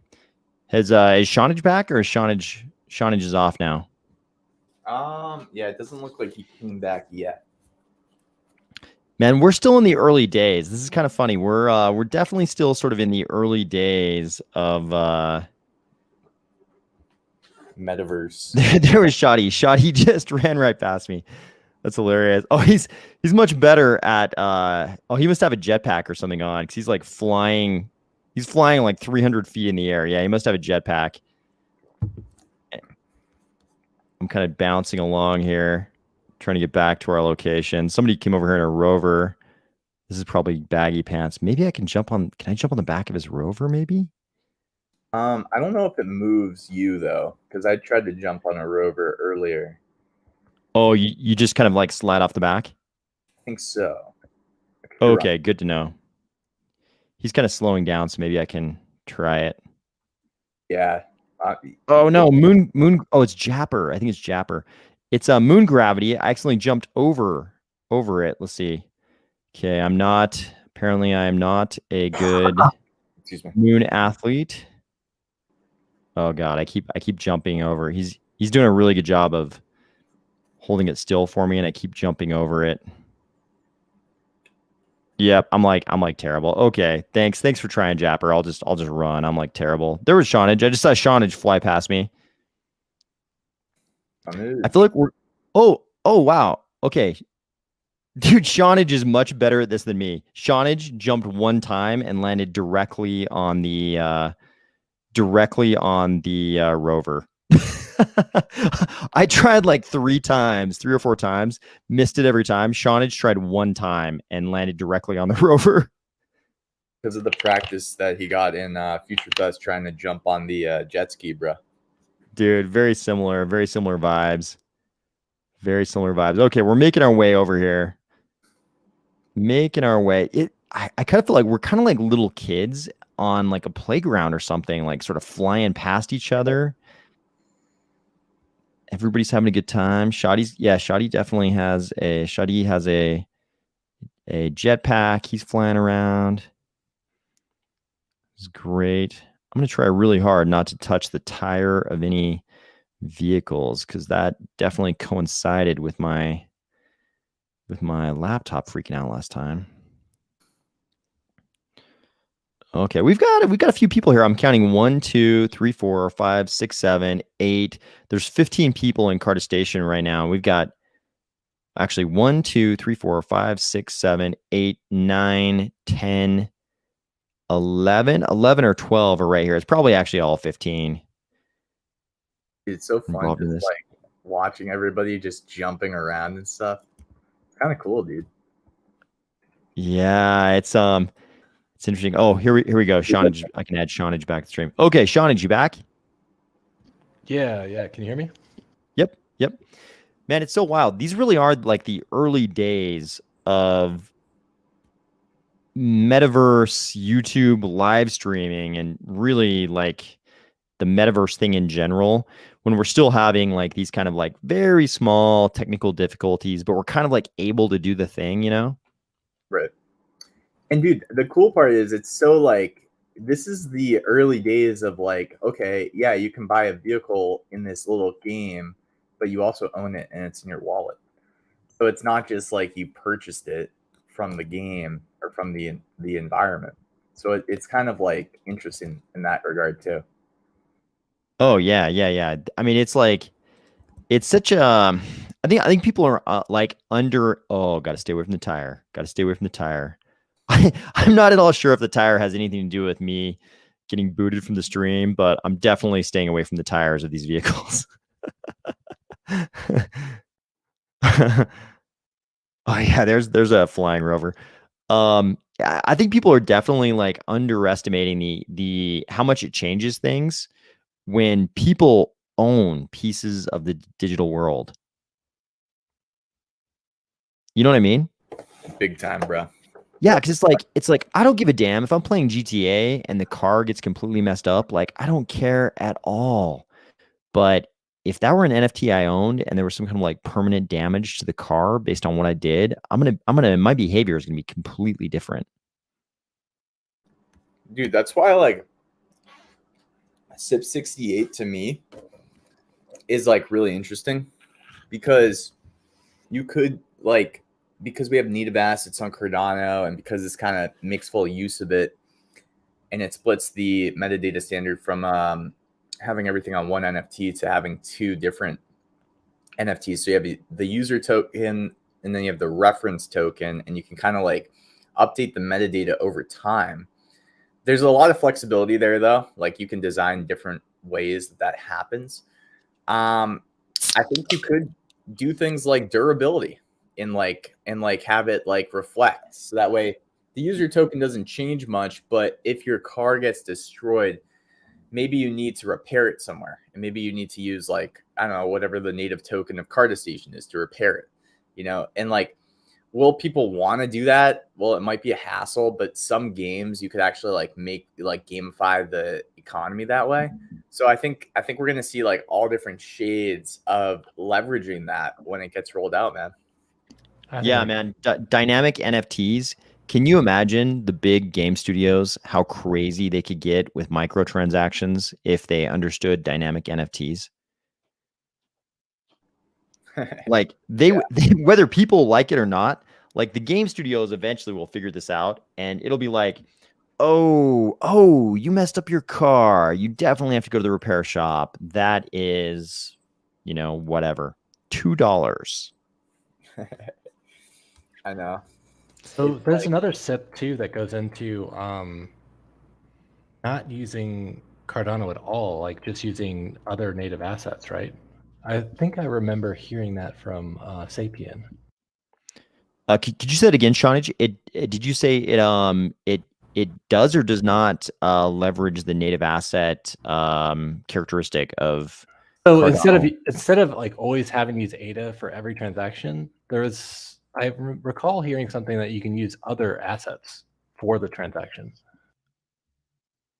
Is Shawnage back or is Shawnage is off now? Yeah, it doesn't look like he came back yet. Man, we're still in the early days. This is kind of funny. We're definitely still sort of in the early days of Metaverse. There was Shoddy. Shoddy just ran right past me. That's hilarious. Oh, he's much better at he must have a jetpack or something on because he's like flying. He's flying like 300 feet in the air. Yeah, he must have a jetpack. I'm kind of bouncing along here, trying to get back to our location. Somebody came over here in a rover. This is probably baggy pants. Maybe I can jump on. Can I jump on the back of his rover? Maybe. I don't know if it moves you though, because I tried to jump on a rover earlier. Oh, you just kind of like slide off the back? I think so. Okay, good to know. He's kind of slowing down, so maybe I can try it. Yeah. Oh no, moon. Oh, it's Japper. I think it's Japper. It's a moon gravity. I accidentally jumped over it. Let's see. Okay, apparently I am not a good Excuse me. moon athlete. Oh god, I keep jumping over. He's doing a really good job of holding it still for me, and I keep jumping over it. Yep, I'm like terrible. Okay, thanks for trying, Japper. I'll just run. I'm like terrible. There was Shawnage. I just saw Shawnage fly past me. I feel like we're. Oh wow. Okay, dude, Shawnage is much better at this than me. Shawnage jumped one time and landed directly on the rover. I tried like 3 or 4 times, missed it every time. Shawnage tried one time and landed directly on the rover. Because of the practice that he got in Future Fest trying to jump on the jet ski, bro. Dude, very similar vibes. Very similar vibes. Okay, we're making our way over here. I kind of feel like we're kind of like little kids on like a playground or something, like sort of flying past each other. Everybody's having a good time. Shoddy definitely has a jetpack. He's flying around. It's great. I'm going to try really hard not to touch the tire of any vehicles because that definitely coincided with my laptop freaking out last time. Okay, we've got a few people here. I'm counting 1, 2, 3, 4, 5, 6, 7, 8. There's 15 people in Carda Station right now. We've got actually 1, 2, 3, 4, 5, 6, 7, 8, 9, 10, 11 or 12 are right here. It's probably actually all 15. It's so fun just like watching everybody just jumping around and stuff. It's kind of cool, dude. Yeah, it's interesting. Oh, here we go. Shawnage, I can add Shawnage back to the stream. Okay, Shawnage, you back? Yeah. Can you hear me? Yep. Man, it's so wild. These really are like the early days of metaverse, YouTube live streaming, and really like the metaverse thing in general, when we're still having like these kind of like very small technical difficulties, but we're kind of like able to do the thing, you know? Right. And dude, the cool part is it's so like this is the early days of like, okay, yeah, you can buy a vehicle in this little game, but you also own it and it's in your wallet. So it's not just like you purchased it from the game or from the environment. So it's kind of like interesting in that regard too. Oh yeah. I mean, it's like it's such a. I think people are like under. Oh, got to stay away from the tire. Got to stay away from the tire. I'm not at all sure if the tire has anything to do with me getting booted from the stream, but I'm definitely staying away from the tires of these vehicles. Oh yeah, there's a flying rover. I think people are definitely like underestimating the how much it changes things when people own pieces of the digital world. You know what I mean? Big time, bro. Yeah, because it's like I don't give a damn if I'm playing GTA and the car gets completely messed up. Like I don't care at all. But if that were an NFT I owned and there was some kind of like permanent damage to the car based on what I did, my behavior is gonna be completely different. Dude, that's why like SIP 68 to me is like really interesting, because you could like, because we have native assets on Cardano and because this kind of makes full use of it, and it splits the metadata standard from having everything on one NFT to having two different NFTs. So you have the user token and then you have the reference token, and you can kind of like update the metadata over time. There's a lot of flexibility there though. Like you can design different ways that happens. I think you could do things like durability and like have it like reflect. So that way the user token doesn't change much, but if your car gets destroyed, maybe you need to repair it somewhere. And maybe you need to use like, I don't know, whatever the native token of Carda Station is to repair it, you know? And like, will people want to do that? Well, it might be a hassle, but some games you could actually like make like gamify the economy that way. So I think we're going to see like all different shades of leveraging that when it gets rolled out, man. Yeah, man. Dynamic NFTs. Can you imagine the big game studios, how crazy they could get with microtransactions if they understood dynamic NFTs? Like they whether people like it or not, like the game studios eventually will figure this out, and it'll be like, oh, you messed up your car. You definitely have to go to the repair shop. That is, whatever, $2. I know. So there's another SIP too that goes into not using Cardano at all, like just using other native assets, right? I think I remember hearing that from Sapien. Could you say it again, Shawnage? Did you say it does or does not leverage the native asset characteristic of? So Cardano? instead of like always having to use ADA for every transaction, I recall hearing something that you can use other assets for the transactions.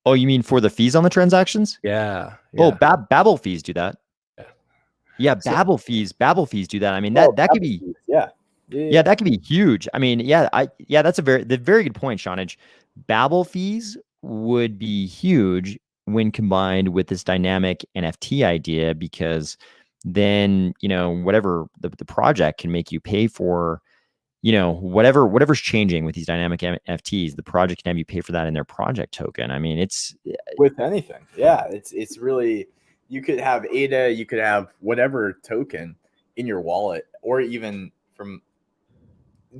Oh, you mean for the fees on the transactions? Yeah. Oh, Babel fees do that. Yeah, Babel fees do that. I mean, that could be fees, yeah, that could be huge. I mean, that's a very good point, Shawnage. Babel fees would be huge when combined with this dynamic NFT idea, because then whatever the project can make you pay for, whatever's changing with these dynamic NFTs, the project can have you pay for that in their project token. I mean, it's with anything. Yeah, it's really, you could have ADA, you could have whatever token in your wallet, or even from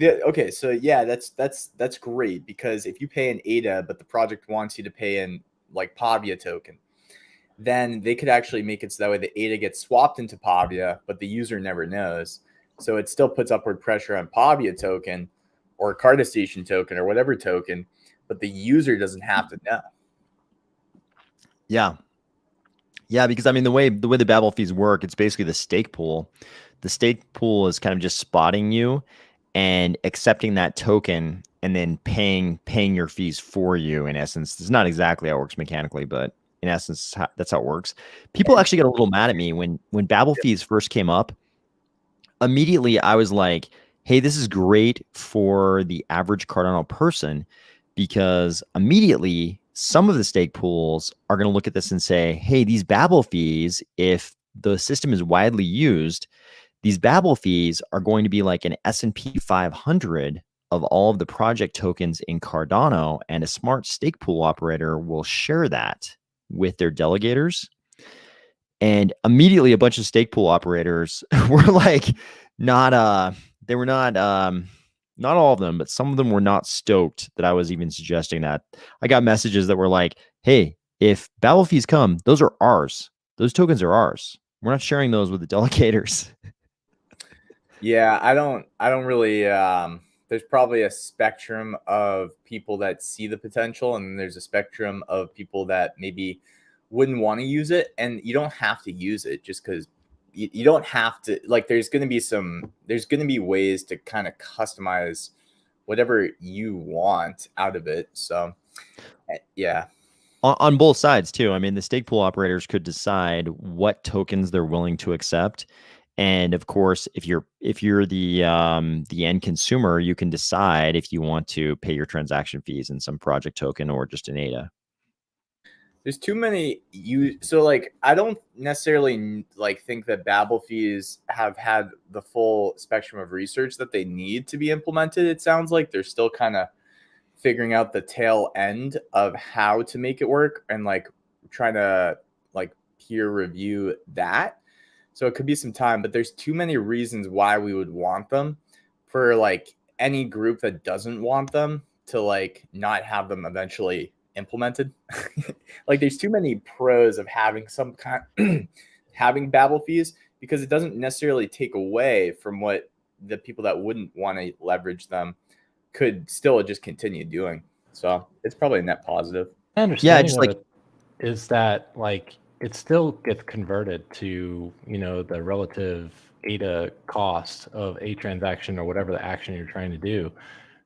okay, so yeah, that's great, because if you pay in ADA but the project wants you to pay in like Pavia token, then they could actually make it so that way the ADA gets swapped into Pavia, but the user never knows. So it still puts upward pressure on Pavia token or Carda Station token or whatever token, but the user doesn't have to know. Yeah, because I mean the way the Babel fees work, it's basically the stake pool. The stake pool is kind of just spotting you and accepting that token and then paying your fees for you, in essence. It's not exactly how it works mechanically, but in essence, that's how it works. People actually got a little mad at me when Babel fees first came up. Immediately, I was like, hey, this is great for the average Cardano person, because immediately some of the stake pools are going to look at this and say, hey, these Babel fees, if the system is widely used, these Babel fees are going to be like an S&P 500 of all of the project tokens in Cardano, and a smart stake pool operator will share that with their delegators. And immediately a bunch of stake pool operators were like, they were not all of them, but some of them were not stoked that I was even suggesting that. I got messages that were like, hey, if Babel fees come, those are ours. Those tokens are ours. We're not sharing those with the delegators. Yeah, I don't really there's probably a spectrum of people that see the potential, and there's a spectrum of people that maybe wouldn't want to use it. And you don't have to use it just because you don't have to, like, there's going to be ways to kind of customize whatever you want out of it. So yeah. On both sides too. I mean, the stake pool operators could decide what tokens they're willing to accept. And of course, if you're the end consumer, you can decide if you want to pay your transaction fees in some project token or just an ADA. There's too many so like I don't necessarily like think that Babel fees have had the full spectrum of research that they need to be implemented. It sounds like they're still kind of figuring out the tail end of how to make it work, and like trying to like peer review that. So it could be some time, but there's too many reasons why we would want them for like any group that doesn't want them to like not have them eventually implemented. Like there's too many pros of having some kind having Babel fees, because it doesn't necessarily take away from what the people that wouldn't want to leverage them could still just continue doing. So it's probably a net positive. My understanding of it is that like it still gets converted to, you know, the relative ADA cost of a transaction or whatever the action you're trying to do.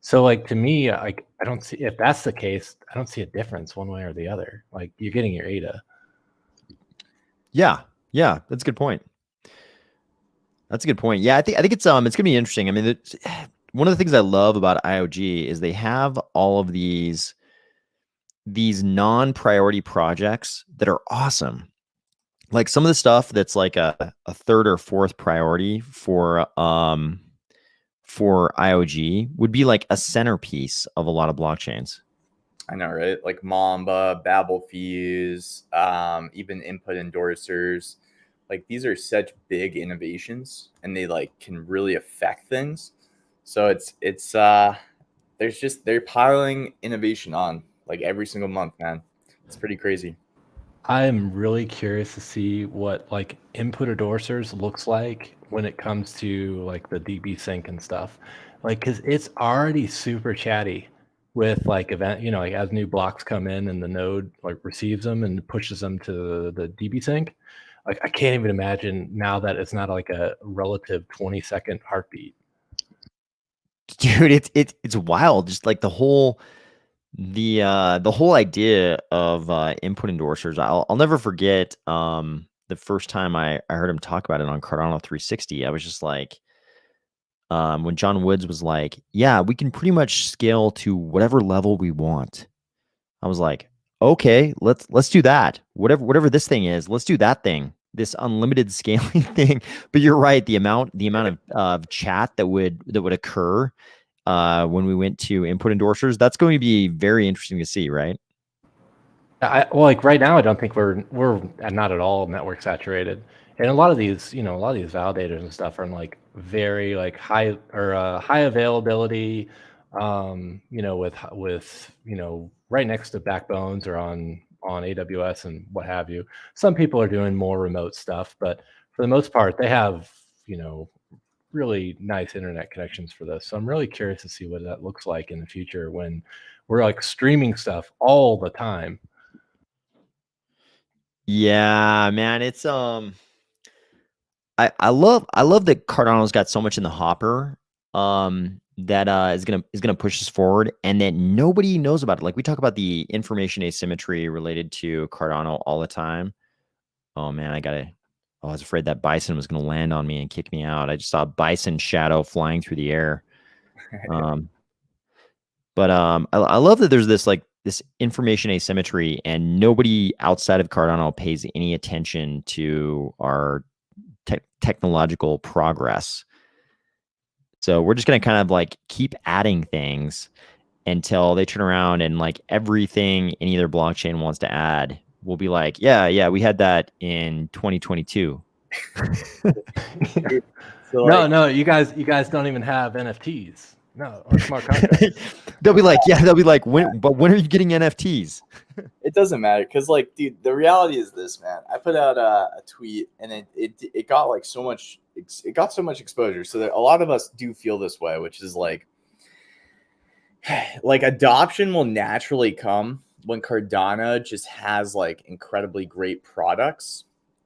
So like to me, like I don't see, if that's the case, I don't see a difference one way or the other. Like you're getting your ADA. Yeah, that's a good point. Yeah, I think it's gonna be interesting. I mean, one of the things I love about IOG is they have all of these non-priority projects that are awesome. Like some of the stuff that's like a third or fourth priority for IOG would be like a centerpiece of a lot of blockchains. I know, right? Like Mamba, Babel fees, even input endorsers. Like these are such big innovations, and they like can really affect things. So they're piling innovation on like every single month, man. It's pretty crazy. I'm really curious to see what like input endorsers looks like when it comes to like the DB sync and stuff. Like, cause it's already super chatty with like event, you know, like as new blocks come in and the node like receives them and pushes them to the DB sync. Like I can't even imagine now that it's not like a relative 20-second heartbeat. Dude, it's wild. Just like the whole idea of input endorsers. I'll never forget the first time I heard him talk about it on Cardano 360. I was just like, when John Woods was like, yeah, we can pretty much scale to whatever level we want. I was like, okay, let's do that. Whatever this thing is, let's do that thing. This unlimited scaling thing. But you're right, the amount of chat that would occur when we went to input endorsers, that's going to be very interesting to see, right? Well, like right now, I don't think we're not at all network saturated, and a lot of these, you know, a lot of these validators and stuff are in like very like high availability, you know, with you know right next to backbones or on AWS and what have you. Some people are doing more remote stuff, but for the most part, they have, you know, really nice internet connections for this. So I'm really curious to see what that looks like in the future when we're like streaming stuff all the time. Yeah, man, it's I love that Cardano's got so much in the hopper that is gonna push us forward, and that nobody knows about it. Like we talk about the information asymmetry related to Cardano all the time. Oh man, I was afraid that bison was gonna land on me and kick me out. I just saw a bison shadow flying through the air. But I love that there's this information asymmetry, and nobody outside of Cardano pays any attention to our technological progress. So we're just going to kind of like keep adding things until they turn around and like everything any other blockchain wants to add will be like, yeah, we had that in 2022. So like, No, you guys don't even have NFTs. No, or smart contracts. they'll be like, when are you getting NFTs? it doesn't matter because, like, dude, the reality is this, man. I put out a tweet and it got like so much exposure, so that a lot of us do feel this way, which is like adoption will naturally come when Cardano just has like incredibly great products,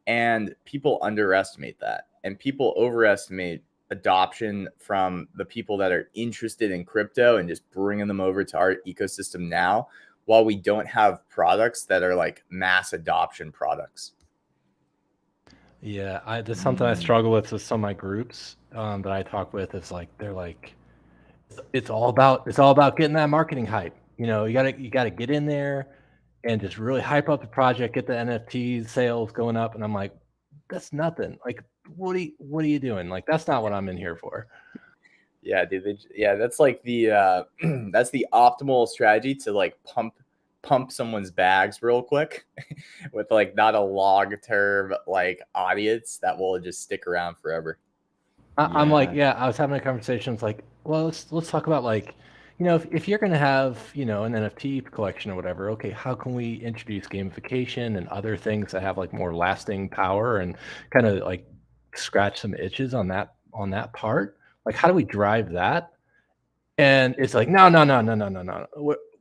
and people underestimate that, and people overestimate adoption from the people that are interested in crypto and just bringing them over to our ecosystem now, while we don't have products that are like mass adoption products. Yeah, that's something I struggle with some of my groups that I talk with. Is like they're like, it's all about getting that marketing hype. You know, you gotta get in there and just really hype up the project, get the NFT sales going up. And I'm like, that's nothing. Like, what are you doing? Like, that's not what I'm in here for. Yeah, dude. That's like the that's the optimal strategy to like pump someone's bags real quick with like not a long-term like audience that will just stick around forever. I'm like, I was having a conversation. It's like, well, let's talk about like, you know, if you're gonna have, you know, an NFT collection or whatever, okay, how can we introduce gamification and other things that have like more lasting power and kind of like scratch some itches on that part? Like, how do we drive that? And it's like, no.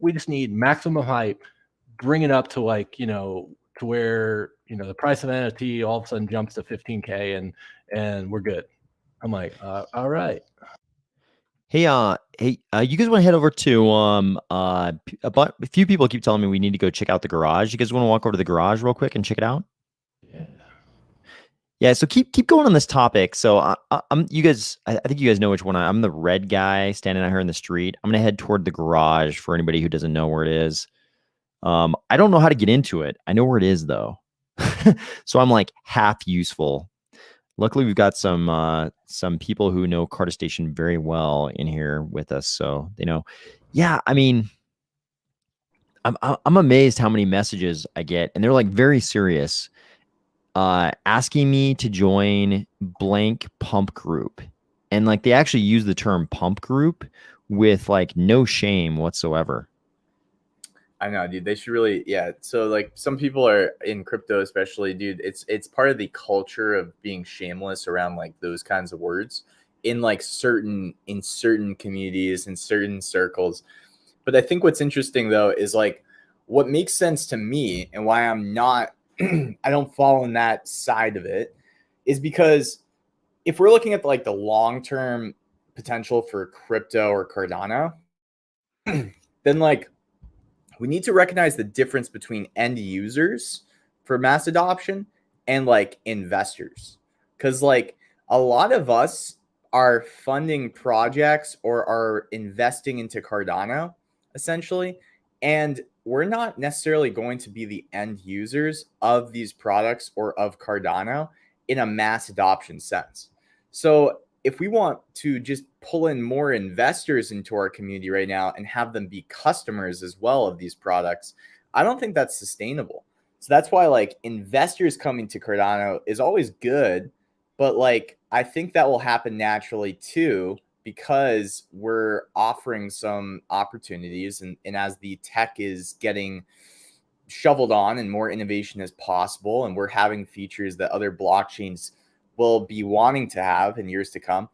We just need maximum hype, bring it up to like, you know, to where, you know, the price of an NFT all of a sudden jumps to 15K and we're good. I'm like, all right. Hey, you guys want to head over to a few people keep telling me we need to go check out the garage. You guys want to walk over to the garage real quick and check it out? Yeah. So keep going on this topic. So I'm you guys. I think you guys know which one. I'm the red guy standing out here in the street. I'm gonna head toward the garage for anybody who doesn't know where it is. I don't know how to get into it. I know where it is though, so I'm like half useful. Luckily, we've got some people who know Carda Station very well in here with us, so they know. Yeah, I mean, I'm amazed how many messages I get, and they're like very serious, asking me to join blank pump group, and like they actually use the term pump group with like no shame whatsoever. I know, dude. They should really, yeah. So like some people are in crypto, especially, dude. It's part of the culture of being shameless around like those kinds of words in like certain communities in certain circles. But I think what's interesting though is like what makes sense to me and why I'm not, I don't fall in that side of it, is because if we're looking at like the long term potential for crypto or Cardano, then like we need to recognize the difference between end users for mass adoption and like investors. Because like a lot of us are funding projects or are investing into Cardano essentially, and we're not necessarily going to be the end users of these products or of Cardano in a mass adoption sense. So if we want to just pull in more investors into our community right now and have them be customers as well of these products, I don't think that's sustainable. So that's why like investors coming to Cardano is always good, but like I think that will happen naturally too, because we're offering some opportunities, and as the tech is getting shoveled on and more innovation is possible, and we're having features that other blockchains will be wanting to have in years to come,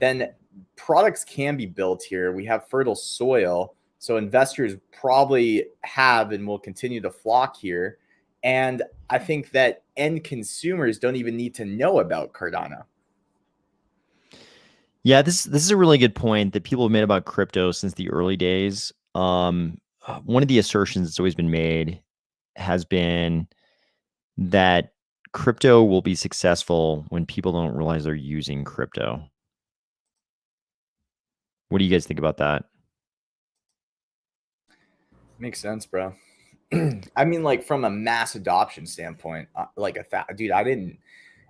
then products can be built here. We have fertile soil, so investors probably have and will continue to flock here. And I think that end consumers don't even need to know about Cardano. Yeah, this is a really good point that people have made about crypto since the early days. One of the assertions that's always been made has been that crypto will be successful when people don't realize they're using crypto. What do you guys think about that? Makes sense, bro. I mean, like from a mass adoption standpoint, like dude, I didn't.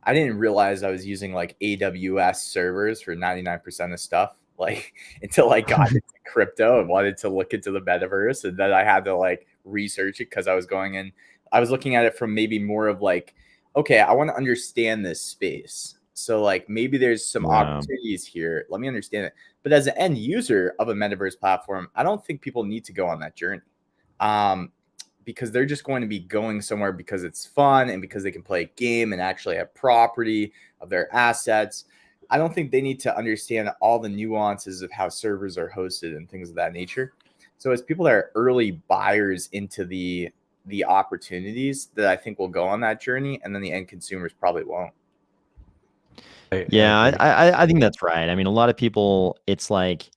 I didn't realize I was using like AWS servers for 99% of stuff. Like until I got into crypto and wanted to look into the metaverse, and then I had to like research it because I was going in. I was looking at it from maybe more of like, okay, I want to understand this space. So like maybe there's some opportunities here. Let me understand it. But as an end user of a metaverse platform, I don't think people need to go on that journey. Because they're just going to be going somewhere because it's fun and because they can play a game and actually have property of their assets. I don't think they need to understand all the nuances of how servers are hosted and things of that nature. So as people that are early buyers into the opportunities, that I think will go on that journey, and then the end consumers probably won't. Yeah, I think that's right. I mean, a lot of people, it's like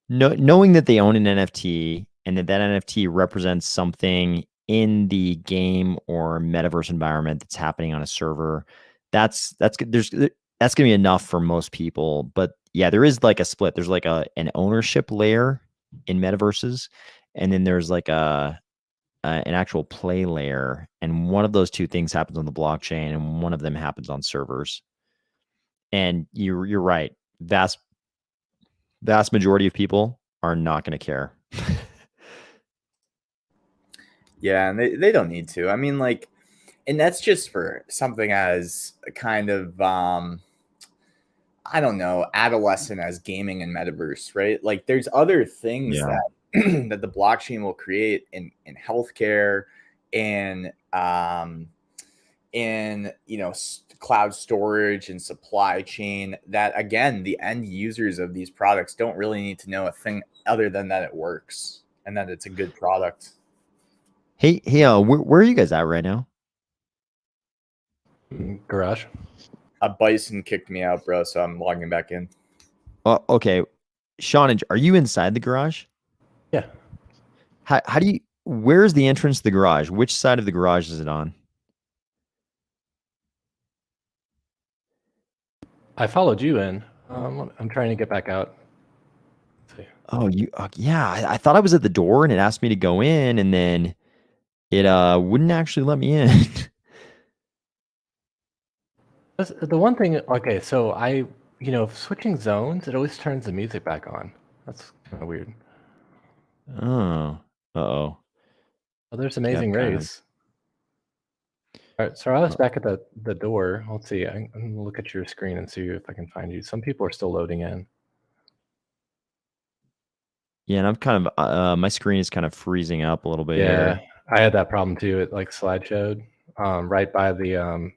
knowing that they own an NFT and that NFT represents something in the game or metaverse environment that's happening on a server. That's good. That's gonna be enough for most people. But yeah, there is like a split. There's like an ownership layer in metaverses, and then there's like an actual play layer, and one of those two things happens on the blockchain, and one of them happens on servers. And you're right. Vast majority of people are not going to care. Yeah, and they don't need to. I mean, like, and that's just for something as a kind of I don't know, adolescent as gaming and metaverse, right? Like there's other things that that the blockchain will create in healthcare and in cloud storage and supply chain, that again the end users of these products don't really need to know a thing other than that it works and that it's a good product. Hey, where are you guys at right now? Garage. A bison kicked me out, bro, so I'm logging back in. Oh, okay. Sean, are you inside the garage? Yeah. How do you? Where's the entrance to the garage? Which side of the garage is it on? I followed you in. I'm trying to get back out. Let's see. Oh, yeah. I thought I was at the door and it asked me to go in, and then it wouldn't actually let me in. The one thing, okay, so switching zones, it always turns the music back on. That's kind of weird. Oh, oh, there's Amazing Race. All right, so I was back at the door. Let's see. I'm gonna look at your screen and see if I can find you. Some people are still loading in. Yeah, and I'm kind of my screen is kind of freezing up a little bit. Yeah, here. I had that problem too. It like slideshowed right by the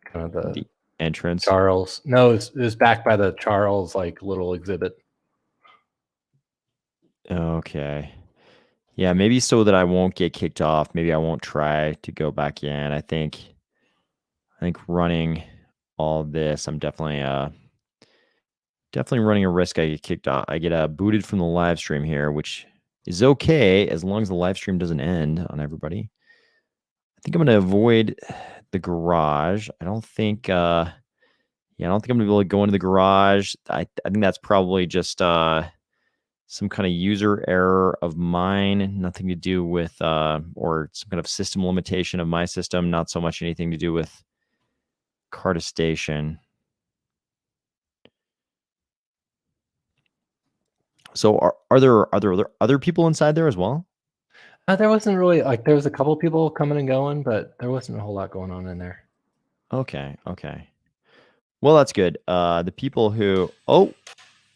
kind of the entrance. Charles. No, it was back by the Charles like little exhibit. Okay. Yeah, maybe so that I won't get kicked off. Maybe I won't try to go back in. I think running all this, I'm definitely running a risk I get kicked off. I get booted from the live stream here, which is okay as long as the live stream doesn't end on everybody. I think I'm going to avoid the garage. I don't think I'm going to be able to go into the garage. I think that's probably just some kind of user error of mine, nothing to do with or some kind of system limitation of my system, not so much anything to do with Carda Station. So are there other people inside there as well? There wasn't really there was a couple people coming and going, but there wasn't a whole lot going on in there. Okay. Well, that's good. The people who oh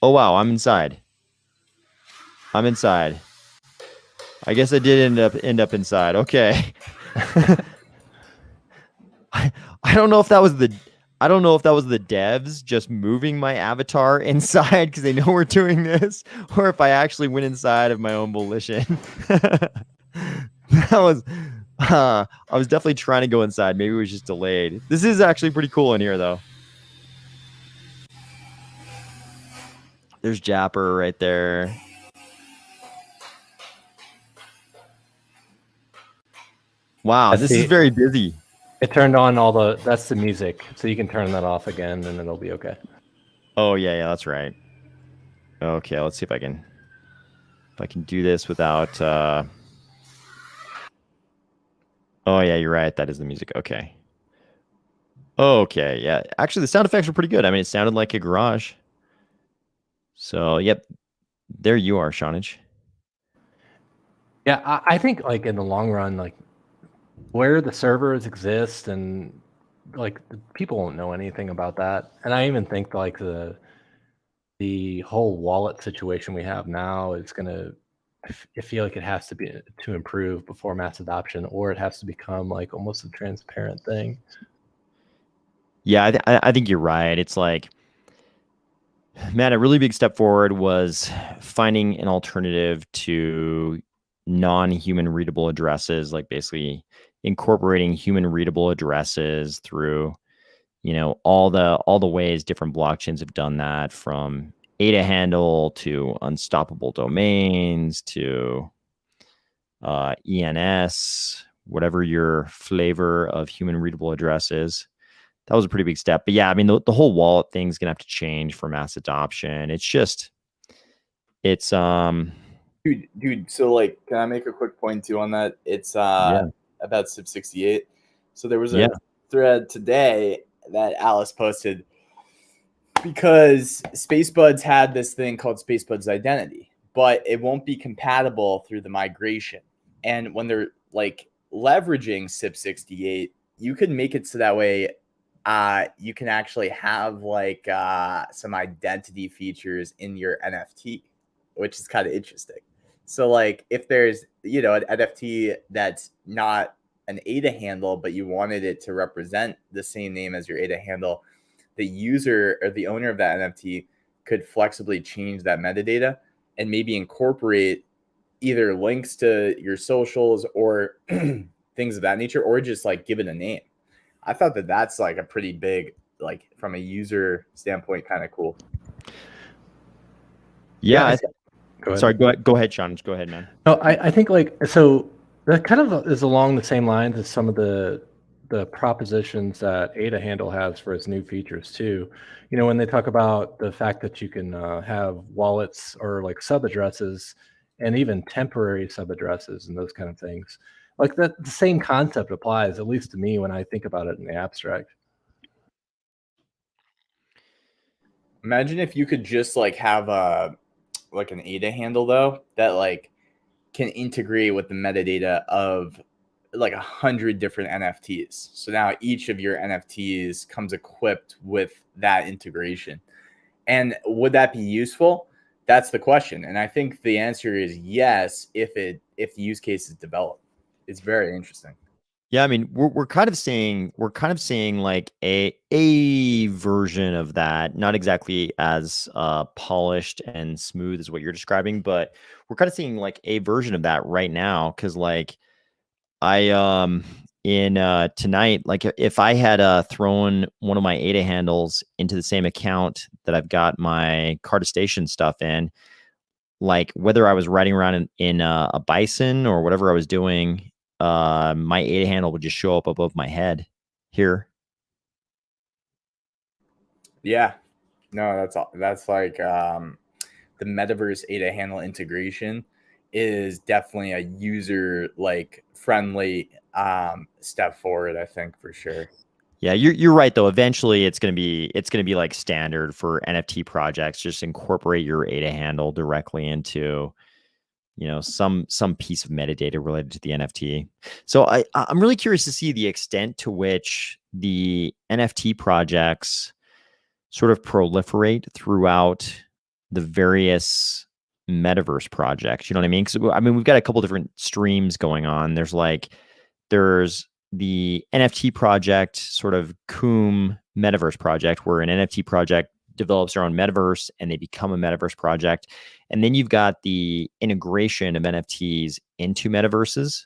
wow, I'm inside. I guess I did end up inside. Okay. I don't know if that was the devs just moving my avatar inside because they know we're doing this, or if I actually went inside of my own volition. I was definitely trying to go inside. Maybe it was just delayed. This is actually pretty cool in here, though. There's Japper right there. Wow, this is very busy. It turned on that's the music, so you can turn that off again and it'll be okay. Oh yeah, that's right. Okay, let's see if I can do this without oh yeah, you're right. That is the music. Okay. Okay, yeah. Actually, the sound effects were pretty good. I mean, it sounded like a garage. So, yep, there you are, Shawnage. Yeah, I think like in the long run, like where the servers exist and like people won't know anything about that. And I even think like the whole wallet situation we have now is gonna. I feel like it has to be to improve before mass adoption, or it has to become like almost a transparent thing. Yeah, I think you're right. It's like, man, a really big step forward was finding an alternative to non-human readable addresses, like basically incorporating human readable addresses through, all the ways different blockchains have done that, from ADA handle to unstoppable domains to ENS, whatever your flavor of human readable address is. That was a pretty big step. But yeah, I mean, the whole wallet thing's gonna have to change for mass adoption. It's Dude, so like, can I make a quick point too on that? It's yeah, about SIP 68. So there was yeah, a thread today that Alice posted because SpaceBuds had this thing called SpaceBuds Identity, but it won't be compatible through the migration. And when they're like leveraging SIP 68, you can make it so that way you can actually have like some identity features in your NFT, which is kind of interesting. So like if there's, an NFT that's not an ADA handle, but you wanted it to represent the same name as your ADA handle, the user or the owner of that NFT could flexibly change that metadata and maybe incorporate either links to your socials or things of that nature, or just like give it a name. I thought that that's like a pretty big, like from a user standpoint, kind of cool. yeah. Go ahead. Sorry, go ahead, Sean. Go ahead, man. No, I think like so that kind of is along the same lines as some of the propositions that Ada Handle has for its new features too. When they talk about the fact that you can have wallets or like sub addresses and even temporary sub addresses and those kind of things. Like that, the same concept applies, at least to me, when I think about it in the abstract. Imagine if you could just like have like an ADA handle though that like can integrate with the metadata of like 100 different NFTs. So now each of your NFTs comes equipped with that integration. And would that be useful? That's the question. And I think the answer is yes, if the use case is developed. It's very interesting. Yeah, I mean, we're kind of saying like a version of that, not exactly as polished and smooth as what you're describing, but we're kind of seeing like a version of that right now. Because like I in tonight, like if I had thrown one of my ADA handles into the same account that I've got my Carda Station stuff in, like whether I was riding around in a bison or whatever I was doing, my ADA handle would just show up above my head here. Yeah. No, that's like the metaverse ADA handle integration is definitely a user like friendly step forward, I think, for sure. Yeah, you're right though. Eventually it's gonna be like standard for NFT projects. Just incorporate your ADA handle directly into some piece of metadata related to the NFT. So I'm really curious to see the extent to which the NFT projects sort of proliferate throughout the various metaverse projects. You know what I mean? Because I mean, we've got a couple different streams going on. There's the NFT project, sort of Coom metaverse project, where an NFT project develops their own metaverse and they become a metaverse project. And then you've got the integration of NFTs into metaverses.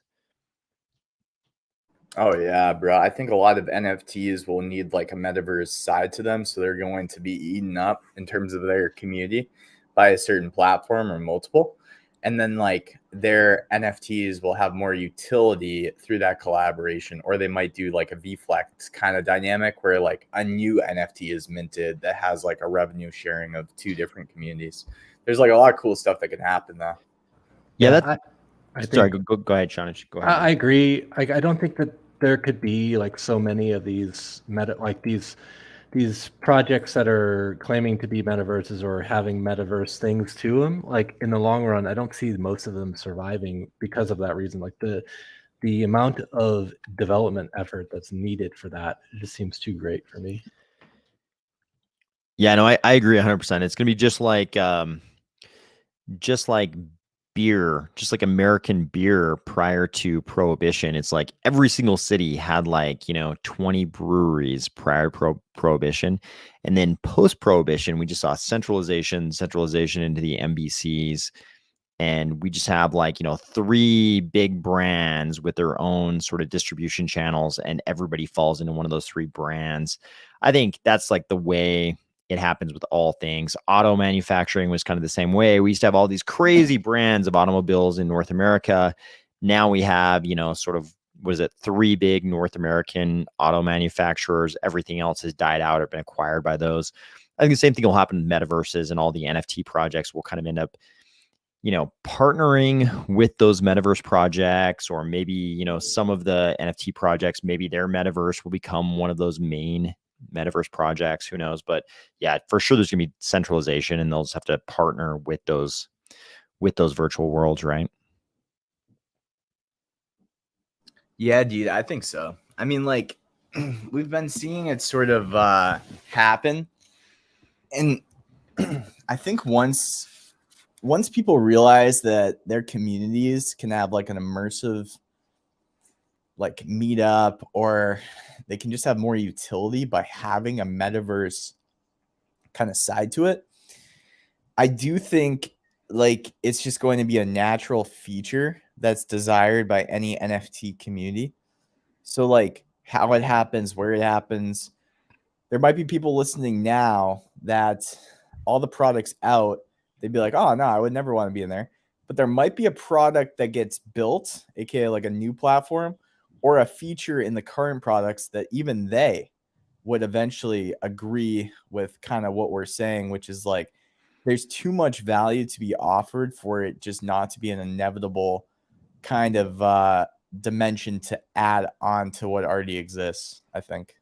Oh yeah, bro. I think a lot of NFTs will need like a metaverse side to them, so they're going to be eaten up in terms of their community by a certain platform or multiple. And then like their NFTs will have more utility through that collaboration, or they might do like a VFlex kind of dynamic where like a new NFT is minted that has like a revenue sharing of two different communities. There's like a lot of cool stuff that can happen though. Yeah, Yeah, that's I think sorry. Go ahead, Sean. Go ahead. I agree. I don't think that there could be like so many of these these projects that are claiming to be metaverses or having metaverse things to them. Like in the long run, I don't see most of them surviving because of that reason. Like the amount of development effort that's needed for that, it just seems too great for me. Yeah, no, I agree 100%. It's going to be just like beer, just like American beer prior to Prohibition. It's like every single city had like, 20 breweries prior to Prohibition. And then post Prohibition, we just saw centralization into the NBCs. And we just have like, 3 big brands with their own sort of distribution channels, and everybody falls into one of those 3 brands. I think that's like the way it happens with all things. Auto manufacturing was kind of the same way. We used to have all these crazy brands of automobiles in North America. Now we have, sort of, was it 3 big North American auto manufacturers? Everything else has died out or been acquired by those. I think the same thing will happen with metaverses, and all the NFT projects will kind of end up, partnering with those metaverse projects, or maybe, some of the NFT projects, maybe their metaverse will become one of those main metaverse projects. Who knows? But yeah, for sure there's gonna be centralization, and they'll just have to partner with those virtual worlds, right? Yeah, dude, I think so. I mean, like, we've been seeing it sort of happen, and I think once people realize that their communities can have like an immersive like meetup, or they can just have more utility by having a metaverse kind of side to it, I do think like it's just going to be a natural feature that's desired by any NFT community. So like how it happens, where it happens, there might be people listening now that all the products out, they'd be like, oh no, I would never want to be in there. But there might be a product that gets built, aka like a new platform, or a feature in the current products that even they would eventually agree with kind of what we're saying, which is like there's too much value to be offered for it just not to be an inevitable kind of dimension to add on to what already exists, I think.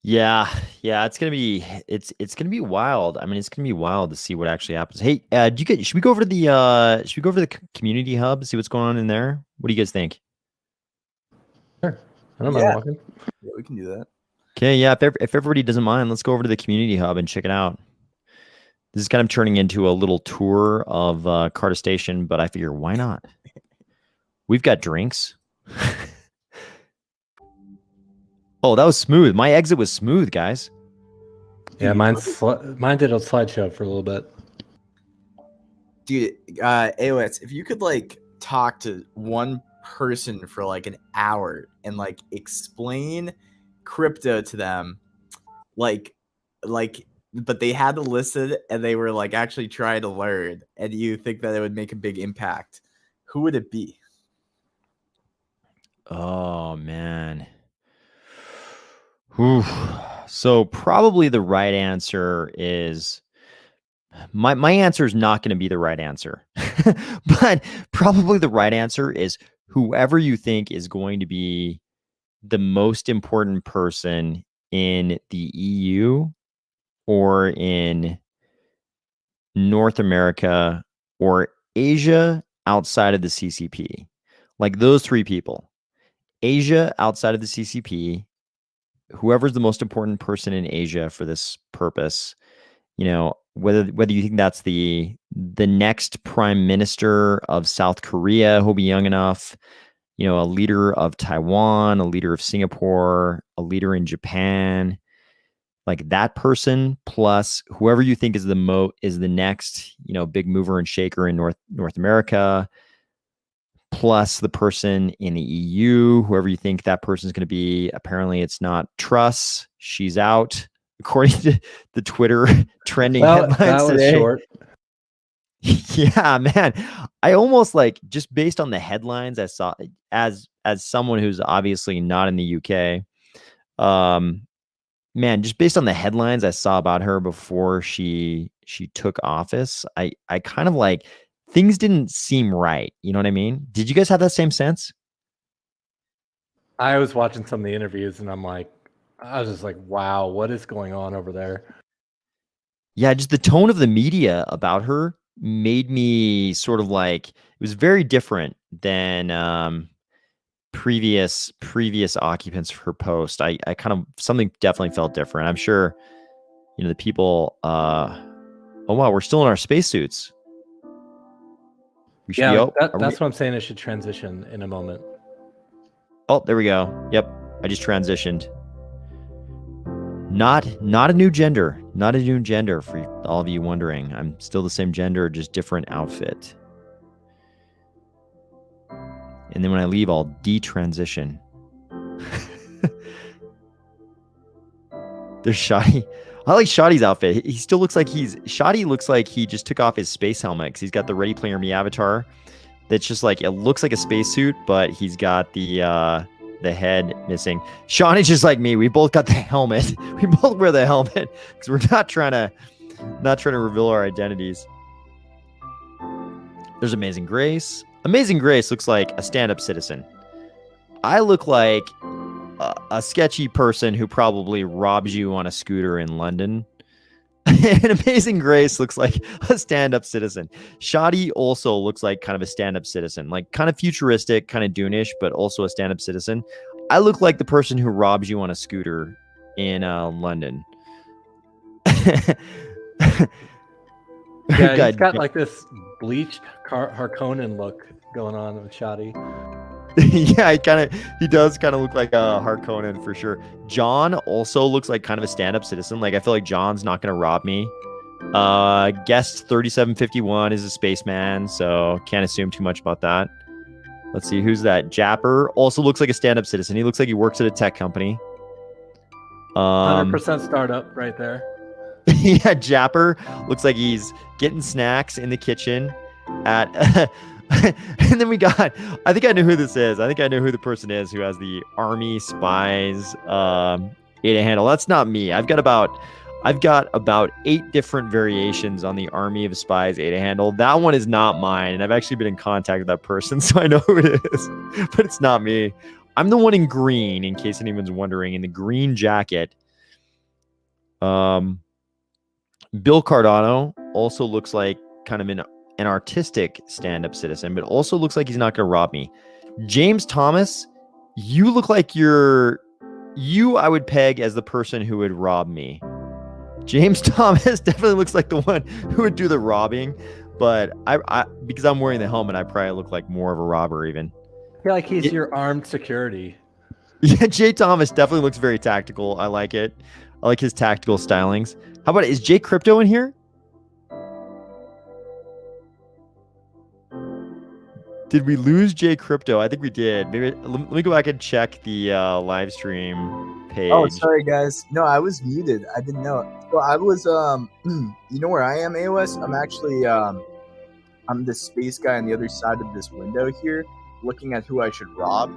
Yeah, it's gonna be gonna be wild. I mean, it's gonna be wild to see what actually happens. Hey, should we go over to the community hub, see what's going on in there? What do you guys think? Sure. I don't mind walking. Yeah, we can do that. Okay, yeah, if everybody doesn't mind, let's go over to the community hub and check it out. This is kind of turning into a little tour of Carda Station, but I figure why not? We've got drinks. Oh, that was smooth. My exit was smooth, guys. Yeah, mine did a slideshow for a little bit. Dude, AOS, if you could like talk to one person for like an hour and like explain crypto to them, like but they had to listen and they were like actually trying to learn, and you think that it would make a big impact, who would it be? Oh man. Whew. So probably the right answer is my answer is not going to be the right answer, but probably the right answer is whoever you think is going to be the most important person in the EU or in North America or Asia outside of the CCP. Like those 3 people. Asia outside of the CCP, whoever's the most important person in Asia for this purpose, whether you think that's the next prime minister of South Korea who'll be young enough, a leader of Taiwan, a leader of Singapore, a leader in Japan, like that person, plus whoever you think is the next, big mover and shaker in North America, plus the person in the EU, whoever you think that person is going to be. Apparently it's not Truss. She's out, according to the Twitter trending headlines that was today. Short. Yeah, man. I almost like, just based on the headlines I saw, as someone who's obviously not in the UK, man, just based on the headlines I saw about her before she took office, I kind of like, things didn't seem right. You know what I mean? Did you guys have that same sense? I was watching some of the interviews and I was just like, wow, what is going on over there? Yeah, just the tone of the media about her made me sort of like, it was very different than previous occupants of her post. I kind of, something definitely felt different. I'm sure, you know, the people, oh wow, we're still in our spacesuits. We should be, That's what I'm saying. It should transition in a moment. Oh, there we go. Yep, I just transitioned. Not a new gender. Not a new gender for all of you wondering. I'm still the same gender, just different outfit. And then when I leave, I'll detransition. There's Shoddy. I like Shoddy's outfit. He still looks like Shoddy looks like he just took off his space helmet because he's got the Ready Player Me avatar. That's just like, it looks like a spacesuit, but he's got the head missing. Sean is just like me. We both got the helmet. We both wear the helmet because we're not trying to reveal our identities. There's Amazing Grace. Amazing Grace looks like a stand-up citizen. I look like a sketchy person who probably robs you on a scooter in London. And Amazing Grace looks like a stand-up citizen. Shoddy also looks like kind of a stand-up citizen, like kind of futuristic, kind of Dune-ish, but also a stand-up citizen. I look like the person who robs you on a scooter in London. Yeah, he's got like this bleached Harkonnen look going on with Shoddy. Yeah, he does kind of look like a Harkonnen for sure. John also looks like kind of a stand-up citizen. Like, I feel like John's not going to rob me. Guest 3751 is a spaceman, so can't assume too much about that. Let's see, who's that? Japper also looks like a stand-up citizen. He looks like he works at a tech company. 100% startup right there. Yeah, Japper looks like he's getting snacks in the kitchen at... And then we got, I think I know who this is. I think I know who the person is who has the Army Spies ADA handle. That's not me. I've got about 8 different variations on the Army of Spies ADA handle. That one is not mine, and I've actually been in contact with that person, so I know who it is. But it's not me. I'm the one in green, in case anyone's wondering, in the green jacket. Bill Cardano also looks like kind of an artistic stand-up citizen, but also looks like he's not going to rob me. James Thomas, you look like I would peg as the person who would rob me. James Thomas definitely looks like the one who would do the robbing, but I because I'm wearing the helmet, I probably look like more of a robber even. I feel like he's your armed security. Yeah, Jay Thomas definitely looks very tactical. I like it. I like his tactical stylings. How about, is Jay Crypto in here? Did we lose Jay Crypto? I think we did. Maybe let me go back and check the live stream page. Oh, sorry guys. No, I was muted. I didn't know it. So I was you know where I am, AOS? I'm actually I'm the space guy on the other side of this window here, looking at who I should rob.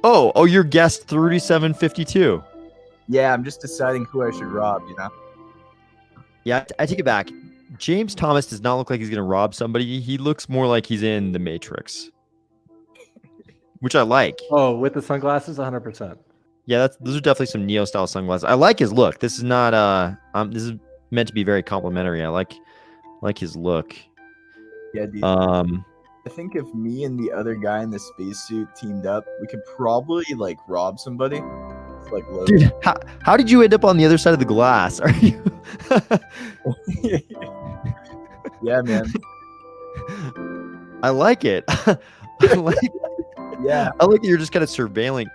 Oh, you're guest 3752. Yeah, I'm just deciding who I should rob, you know? Yeah, I take it back. James Thomas does not look like he's going to rob somebody. He looks more like he's in The Matrix, which I like. Oh, with the sunglasses, 100%. Yeah, those are definitely some Neo-style sunglasses. I like his look. This is not this is meant to be very complimentary. I like his look. Yeah, dude. I think if me and the other guy in the spacesuit teamed up, we could probably like rob somebody. Like, dude, how did you end up on the other side of the glass? Are you? Yeah, man. I like it. Yeah. I like that you're just kind of surveilling.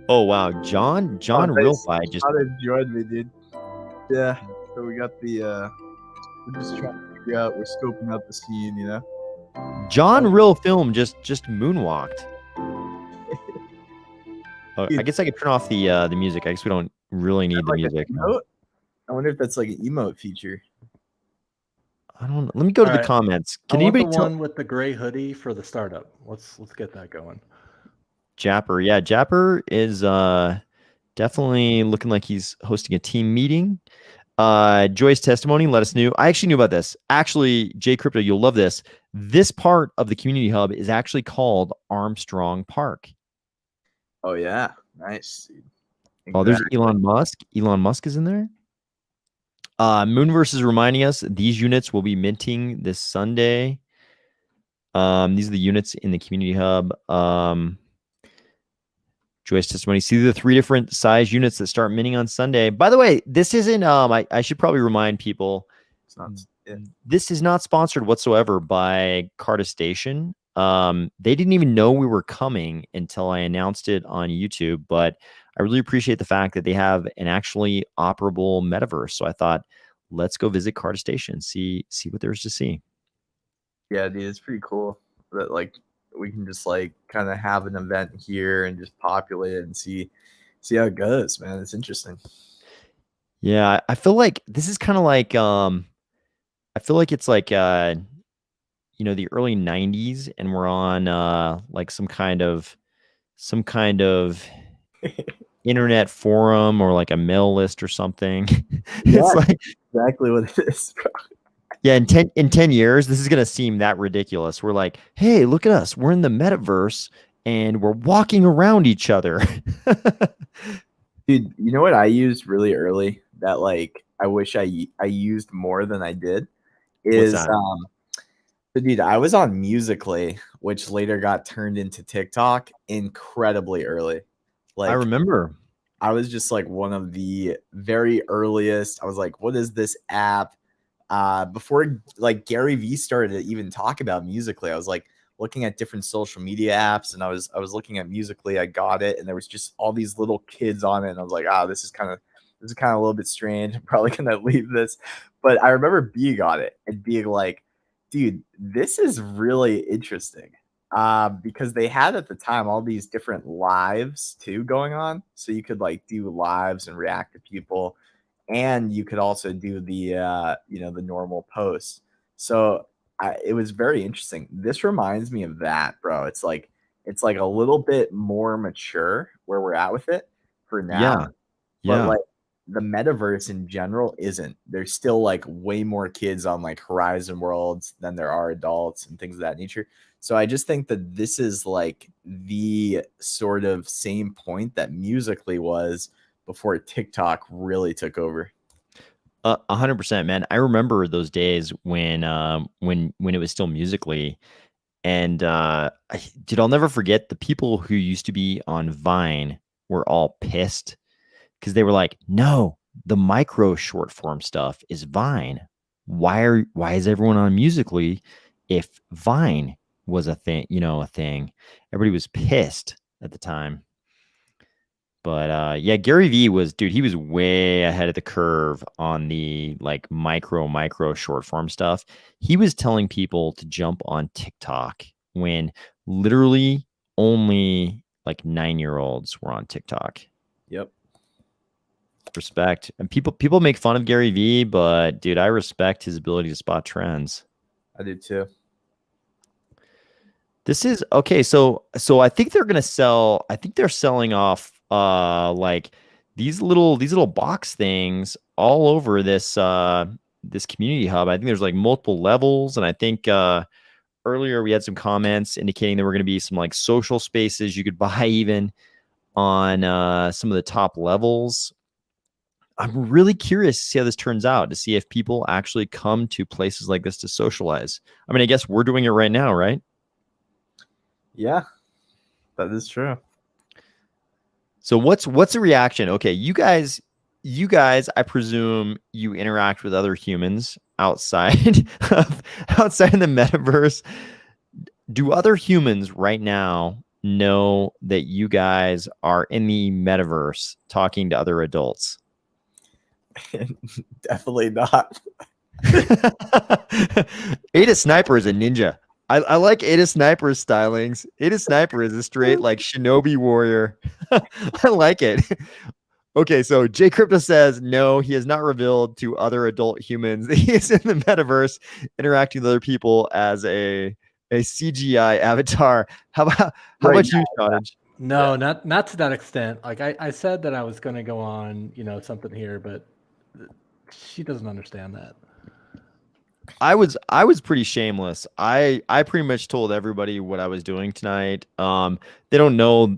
Oh wow, John Realfi just joined me, dude. Yeah. So we got the we're just trying to figure out, we're scoping out the scene, you know. John Real Film just moonwalked. Oh, I guess I could turn off the music. I guess we don't really need the music. I wonder if that's like an emote feature. I don't know. Let me go to the comments. Can anybody tell? One with the gray hoodie for the startup? Let's get that going. Japper, yeah, Japper is definitely looking like he's hosting a team meeting. Joy's testimony, let us know. I actually knew about this. Actually, J Crypto, you'll love this. This part of the community hub is actually called Armstrong Park. Oh yeah, nice. Dude. Oh, there's Elon Musk. Elon Musk is in there. Moonverse is reminding us these units will be minting this Sunday. These are the units in the community hub. Joyce testimony. See the 3 different size units that start minting on Sunday. By the way, this isn't. I should probably remind people. It's not, This is not sponsored whatsoever by Carda Station. They didn't even know we were coming until I announced it on YouTube. But I really appreciate the fact that they have an actually operable metaverse. So I thought, let's go visit Carda Station, see what there's to see. Yeah, dude, it's pretty cool that like we can just like kind of have an event here and just populate it and see how it goes, man. It's interesting. Yeah, I feel like this is kind of like I feel like it's like the early 90s and we're on like some kind of internet forum or like a mail list or something. It's like exactly what it is, bro. Yeah, in 10 years, this is gonna seem that ridiculous. We're like, hey, look at us. We're in the metaverse and we're walking around each other. Dude, you know what I used really early that like I wish I used more than I did is so dude, I was on Musical.ly, which later got turned into TikTok incredibly early. Like I remember. I was just like one of the very earliest. I was like, what is this app? Before like Gary Vee started to even talk about Musical.ly, I was like looking at different social media apps and I was looking at Musical.ly. I got it and there was just all these little kids on it and I was like, this is kind of a little bit strange. I'm probably gonna leave this. But I remember being on it and being like, dude, this is really interesting. Because they had at the time all these different lives too going on. So you could like do lives and react to people. And you could also do the the normal posts. So it was very interesting. This reminds me of that, bro. It's like a little bit more mature where we're at with it for now. But like the metaverse in general isn't. There's still like way more kids on like Horizon Worlds than there are adults and things of that nature. So I just think that this is like the sort of same point that Musical.ly was before TikTok really took over. 100%, man. I remember those days when it was still Musical.ly, and I'll never forget the people who used to be on Vine were all pissed because they were like, "No, the micro short form stuff is Vine. Why is everyone on Musical.ly if Vine was a thing? A thing." Everybody was pissed at the time. But yeah, Gary Vee he was way ahead of the curve on the like micro short form stuff. He was telling people to jump on TikTok when literally only like 9-year-olds were on TikTok. Yep. Respect. And people make fun of Gary Vee, but dude, I respect his ability to spot trends. I do too. This is okay. So I think they're gonna sell. I think they're selling off like these little box things all over this this community hub. I think there's like multiple levels, and I think earlier we had some comments indicating there were going to be some like social spaces you could buy even on some of the top levels. I'm really curious to see how this turns out, to see if people actually come to places like this to socialize. I mean, I guess we're doing it right now, right? Yeah, that is true. So what's the reaction? Okay, you guys, I presume you interact with other humans outside outside of the metaverse. Do other humans right now know that you guys are in the metaverse talking to other adults? Definitely not. Ada Sniper is a ninja. I like Ada Sniper's stylings. Ada Sniper is a straight like shinobi warrior. I like it. Okay, so J Crypto says no, he has not revealed to other adult humans that he is in the metaverse interacting with other people as a CGI avatar. How about you, Sean? No, not to that extent. Like I said that I was going to go on, something here, but She doesn't understand that. I was pretty shameless. I pretty much told everybody what I was doing tonight. They don't know,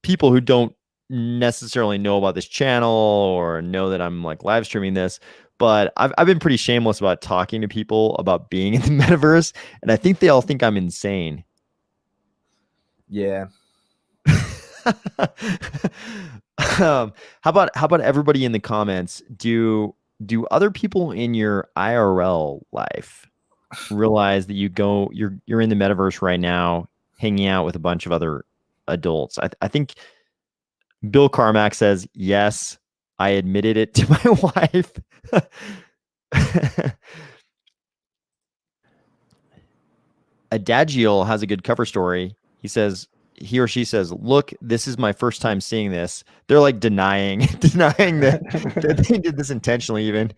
people who don't necessarily know about this channel or know that I'm like live streaming this, but I've been pretty shameless about talking to people about being in the metaverse, and I think they all think I'm insane. Yeah. How about everybody in the comments? Do other people in your IRL life realize that you're in the metaverse right now, hanging out with a bunch of other adults? I think Bill Carmack says, yes, I admitted it to my wife. Adagiel has a good cover story. He or she says, look, this is my first time seeing this. They're like denying that they did this intentionally even.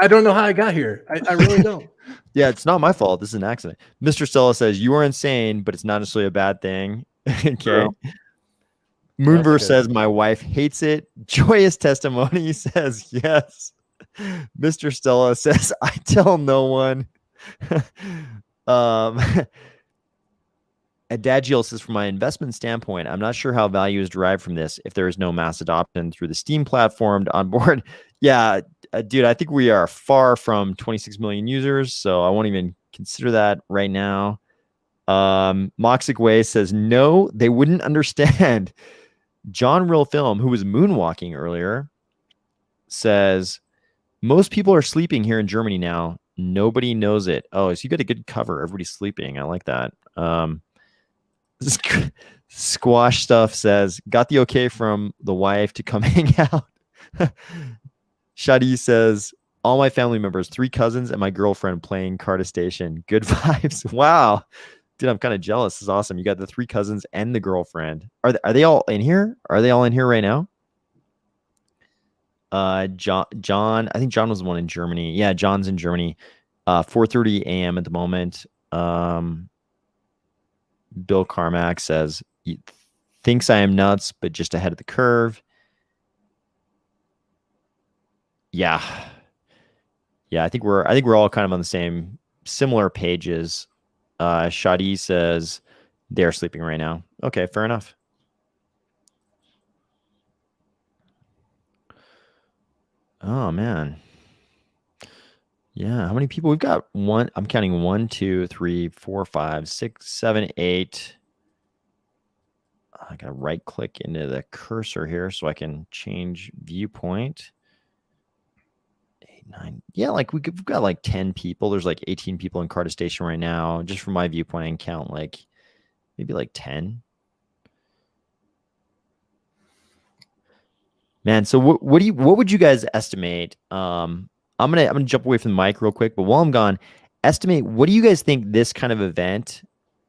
I don't know how I got here. I really don't. Yeah, it's not my fault. This is an accident. Mr. Stella says, you are insane, but it's not necessarily a bad thing. Okay. True. Moonverse says, my wife hates it. Joyous Testimony says, yes. Mr. Stella says, I tell no one. Adagiel says, from my investment standpoint, I'm not sure how value is derived from this if there is no mass adoption through the Steam platform to onboard. Yeah, dude, I think we are far from 26 million users, so I won't even consider that right now. Moxic Way says, no, they wouldn't understand. John Real Film, who was moonwalking earlier, says, most people are sleeping here in Germany now. Nobody knows it. Oh, so you got a good cover. Everybody's sleeping. I like that. Squash Stuff says, got the okay from the wife to come hang out. Shadi says, all my family members, 3 cousins and my girlfriend playing Carda Station. Good vibes. Wow. Dude, I'm kind of jealous. This is awesome. You got the 3 cousins and the girlfriend. Are they all in here? Are they all in here right now? John, I think John was the one in Germany. Yeah, John's in Germany. 4:30 a.m. at the moment. Bill Carmack says, he thinks I am nuts, but just ahead of the curve. Yeah. I think we're all kind of on the same similar pages. Shadi says they're sleeping right now. Okay, fair enough. Oh man. Yeah, how many people? We've got one. I'm counting 1, 2, 3, 4, 5, 6, 7, 8. I gotta right click into the cursor here so I can change viewpoint. 8, 9. Yeah, like we've got like 10 people. There's like 18 people in Carda Station right now. Just from my viewpoint, I can count like maybe like 10. Man, so what would you guys estimate? I'm gonna jump away from the mic real quick, but while I'm gone, estimate, what do you guys think this kind of event,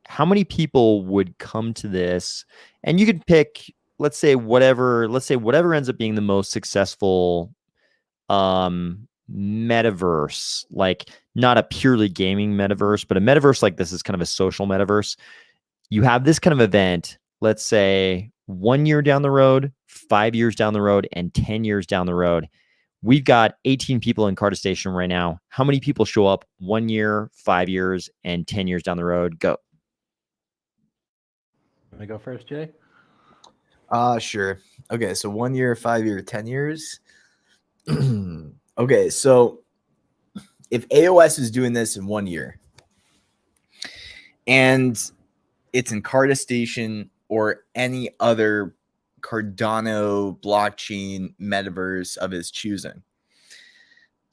how many people would come to this? And you could pick, let's say whatever ends up being the most successful metaverse, like not a purely gaming metaverse, but a metaverse like this is kind of a social metaverse. You have this kind of event, let's say 1 year down the road, 5 years down the road, and 10 years down the road. We've got 18 people in Carda Station right now. How many people show up 1 year, 5 years, and 10 years down the road? Go. Let me go first, Jay. Sure. Okay, so 1 year, 5 year, 10 years. Okay, so if AOS is doing this in 1 year and it's in Carda Station or any other Cardano blockchain metaverse of his choosing,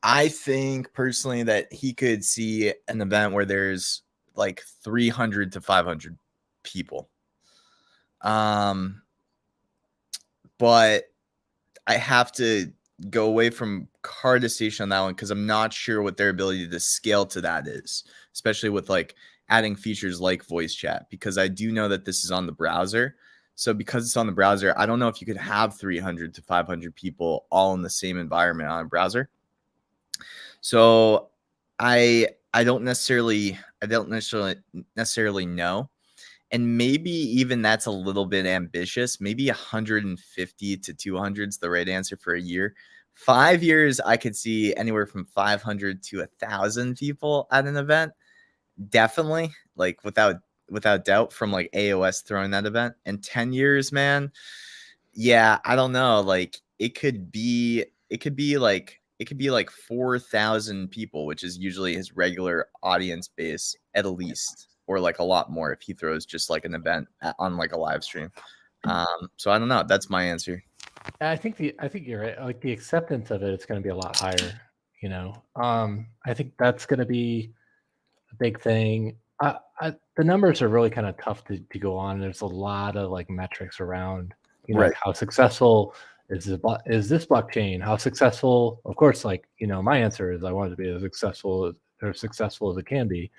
I think personally that he could see an event where there's like 300 to 500 people. But I have to go away from Carda Station on that one because I'm not sure what their ability to scale to that is, especially with like adding features like voice chat, because I do know that this is on the browser. So because it's on the browser, I don't know if you could have 300 to 500 people all in the same environment on a browser. So I don't necessarily know. And maybe even that's a little bit ambitious. Maybe 150 to 200 is the right answer for a year. 5 years, I could see anywhere from 500 to 1,000 people at an event. Definitely, like without doubt, from like AOS throwing that event. And 10 years, man, yeah, I don't know. Like it could be like 4,000 people, which is usually his regular audience base at least, or like a lot more if he throws just like an event on like a live stream. So I don't know. That's my answer. I think you're right. Like the acceptance of it's going to be a lot higher. You know, I think that's going to be a big thing. The numbers are really kind of tough to go on. There's a lot of like metrics around, you know, Right. like how successful is this blockchain? How successful? Of course, like, you know, my answer is I want it to be as successful as it can be.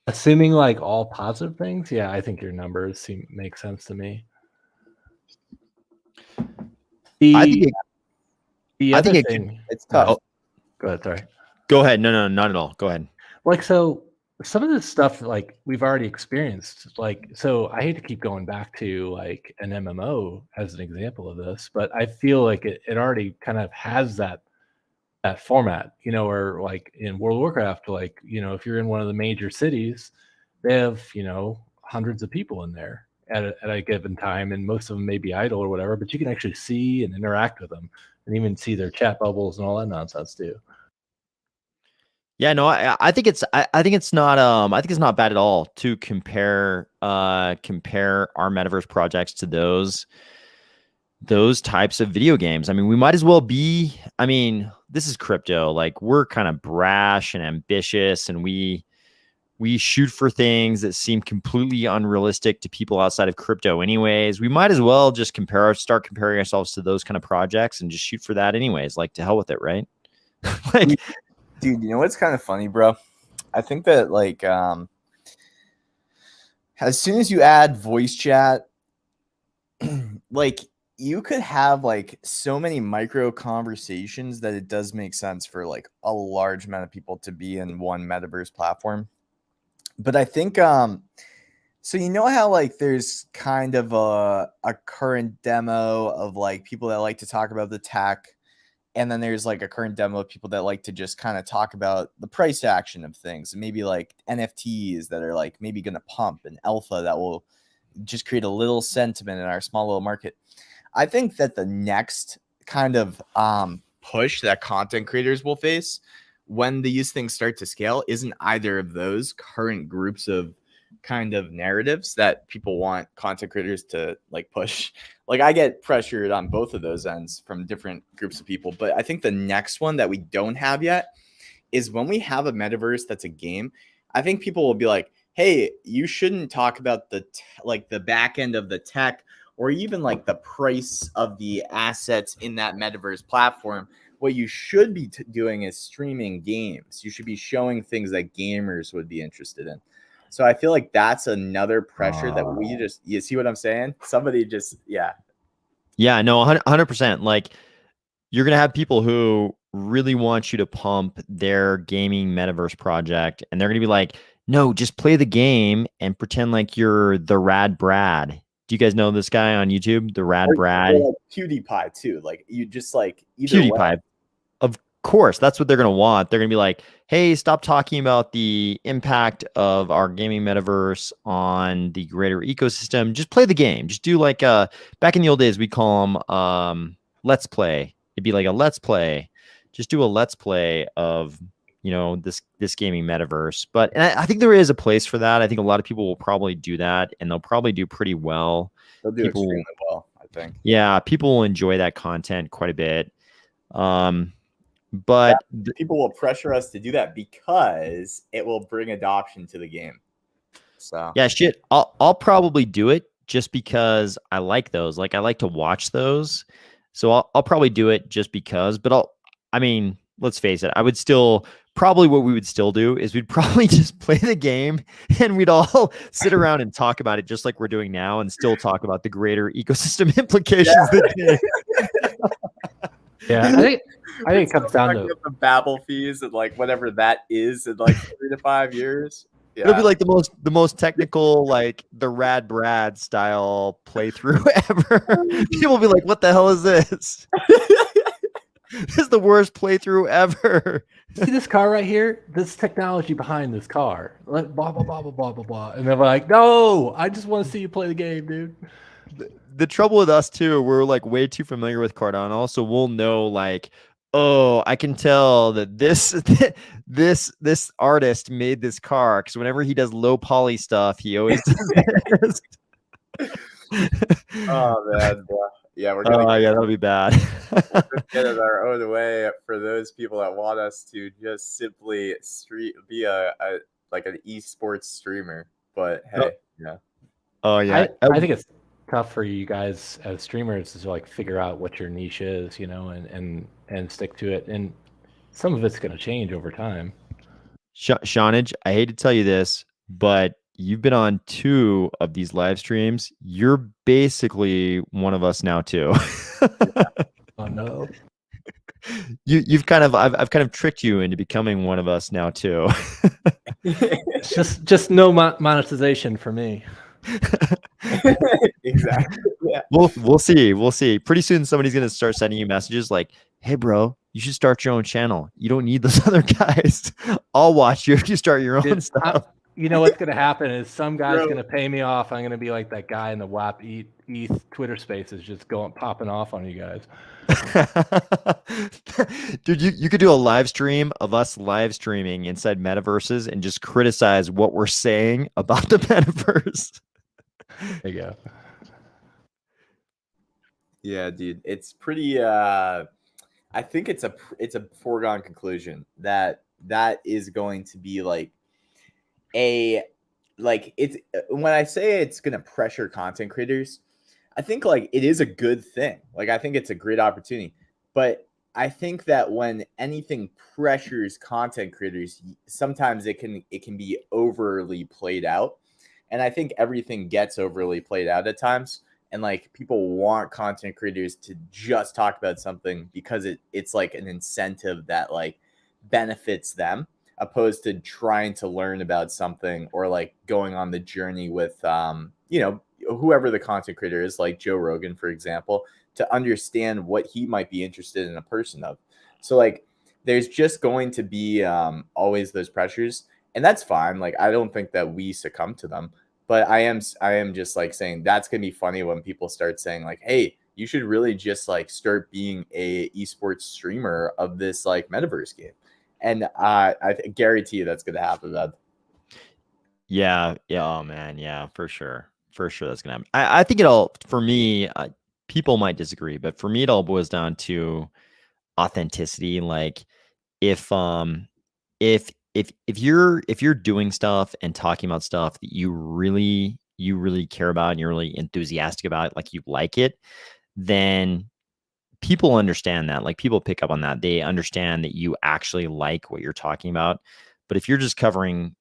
Assuming like all positive things, yeah, I think your numbers make sense to me. I think The I other think thing, It's tough. go ahead. Sorry. Go ahead. No, not at all. Go ahead. Like, so some of this stuff, like we've already experienced, like, so I hate to keep going back to like an MMO as an example of this, but I feel like it already kind of has that format, you know, or like in World of Warcraft, like, you know, if you're in one of the major cities, they have, you know, hundreds of people in there at a given time, and most of them may be idle or whatever, but you can actually see and interact with them and even see their chat bubbles and all that nonsense too. Yeah, no, I think it's I think it's not bad at all to compare our metaverse projects to those types of video games. I mean, we might as well be, I mean, this is crypto. Like we're kind of brash and ambitious, and we shoot for things that seem completely unrealistic to people outside of crypto anyways. We might as well just start comparing ourselves to those kind of projects and just shoot for that anyways. Like, to hell with it, right? Like, dude, you know what's kind of funny, bro? I think that like as soon as you add voice chat, like you could have like so many micro conversations that it does make sense for like a large amount of people to be in one metaverse platform. But I think so you know how like there's kind of a current demo of like people that like to talk about the tech, and then there's like a current demo of people that like to just kind of talk about the price action of things, and maybe like NFTs that are like maybe going to pump an alpha that will just create a little sentiment in our small little market. I think that the next kind of push that content creators will face when these things start to scale isn't either of those current groups of kind of narratives that people want content creators to like push. Like I get pressured on both of those ends from different groups of people, but I think the next one that we don't have yet is when we have a metaverse that's a game. I think people will be like, hey, you shouldn't talk about the back end of the tech or even like the price of the assets in that metaverse platform. What you should be doing is streaming games. You should be showing things that gamers would be interested in. So I feel like that's another pressure that we just, you see what I'm saying? Somebody just, yeah. Yeah, no, 100%. Like you're going to have people who really want you to pump their gaming metaverse project, and they're going to be like, no, just play the game and pretend like you're the Rad Brad. Do you guys know this guy on YouTube, the Rad Brad? Like PewDiePie too. Like you just like either PewDiePie. Of course, that's what they're going to want. They're going to be like, hey, stop talking about the impact of our gaming metaverse on the greater ecosystem. Just play the game. Just do like back in the old days, we call them let's play. It'd be like a let's play. Just do a let's play of, you know, this gaming metaverse. But and I think there is a place for that. I think a lot of people will probably do that, and they'll probably do pretty well. They'll do extremely well, I think. Yeah, people will enjoy that content quite a bit. But people will pressure us to do that because it will bring adoption to the game. So yeah, shit, I'll probably do it just because I like those. Like I like to watch those, so I'll probably do it just because. But I mean, let's face it, I would still probably what we would still do is we'd probably just play the game and we'd all sit around and talk about it just like we're doing now, and still talk about the greater ecosystem implications. Yeah, I think it comes down to the Babel fees and like whatever that is in like 3 to 5 years. It'll be Yeah. like the most technical, like the Rad Brad style playthrough ever. People will be like, "What the hell is this? This is the worst playthrough ever." See this car right here? This technology behind this car. Blah blah blah blah blah blah blah. And they're like, no, I just want to see you play the game, dude. The trouble with us too, we're like way too familiar with Cardano, so we'll know like, oh, I can tell that this this artist made this car because whenever he does low poly stuff, he always does this. Oh man, bro. Yeah, we're Oh gonna yeah, that'll be bad. get it our own way for those people that want us to just simply be a like an esports streamer. But No. hey, yeah. Oh yeah, I think it's tough for you guys as streamers to like figure out what your niche is, you know, and stick to it. And some of it's going to change over time. Shawnage, I hate to tell you this, but you've been on 2 of these live streams. You're basically one of us now too. Oh no. You've kind of I've kind of tricked you into becoming one of us now too. It's just no monetization for me. Exactly. Yeah. We'll see. Pretty soon somebody's gonna start sending you messages like, "Hey, bro, you should start your own channel. You don't need those other guys. I'll watch you if you start your own Dude, stuff." You know what's gonna happen is some guy's Bro. gonna pay me off. I'm gonna be like that guy in the WAP ETH Twitter Spaces, just going popping off on you guys. Dude, you could do a live stream of us live streaming inside metaverses and just criticize what we're saying about the metaverse. There you go. Yeah, dude. It's pretty I think it's a foregone conclusion that is going to be like it's when I say it's going to pressure content creators, I think like it is a good thing. Like I think it's a great opportunity. But I think that when anything pressures content creators, sometimes it can be overly played out. And I think everything gets overly played out at times. And like people want content creators to just talk about something because it's like an incentive that like benefits them, opposed to trying to learn about something or like going on the journey with you know, whoever the content creator is, like Joe Rogan, for example, to understand what he might be interested in a person of. So like there's just going to be always those pressures, and that's fine. Like I don't think that we succumb to them, but I am just like saying that's gonna be funny when people start saying like, hey, you should really just like start being a esports streamer of this like metaverse game. And I guarantee you that's gonna happen, man. Yeah. Oh man. Yeah, for sure. That's gonna happen. I think for me, people might disagree, but for me, it all boils down to authenticity. Like if you're doing stuff and talking about stuff that you really care about and you're really enthusiastic about, like you like it, then people understand that. Like people pick up on that. They understand that you actually like what you're talking about. But if you're just talking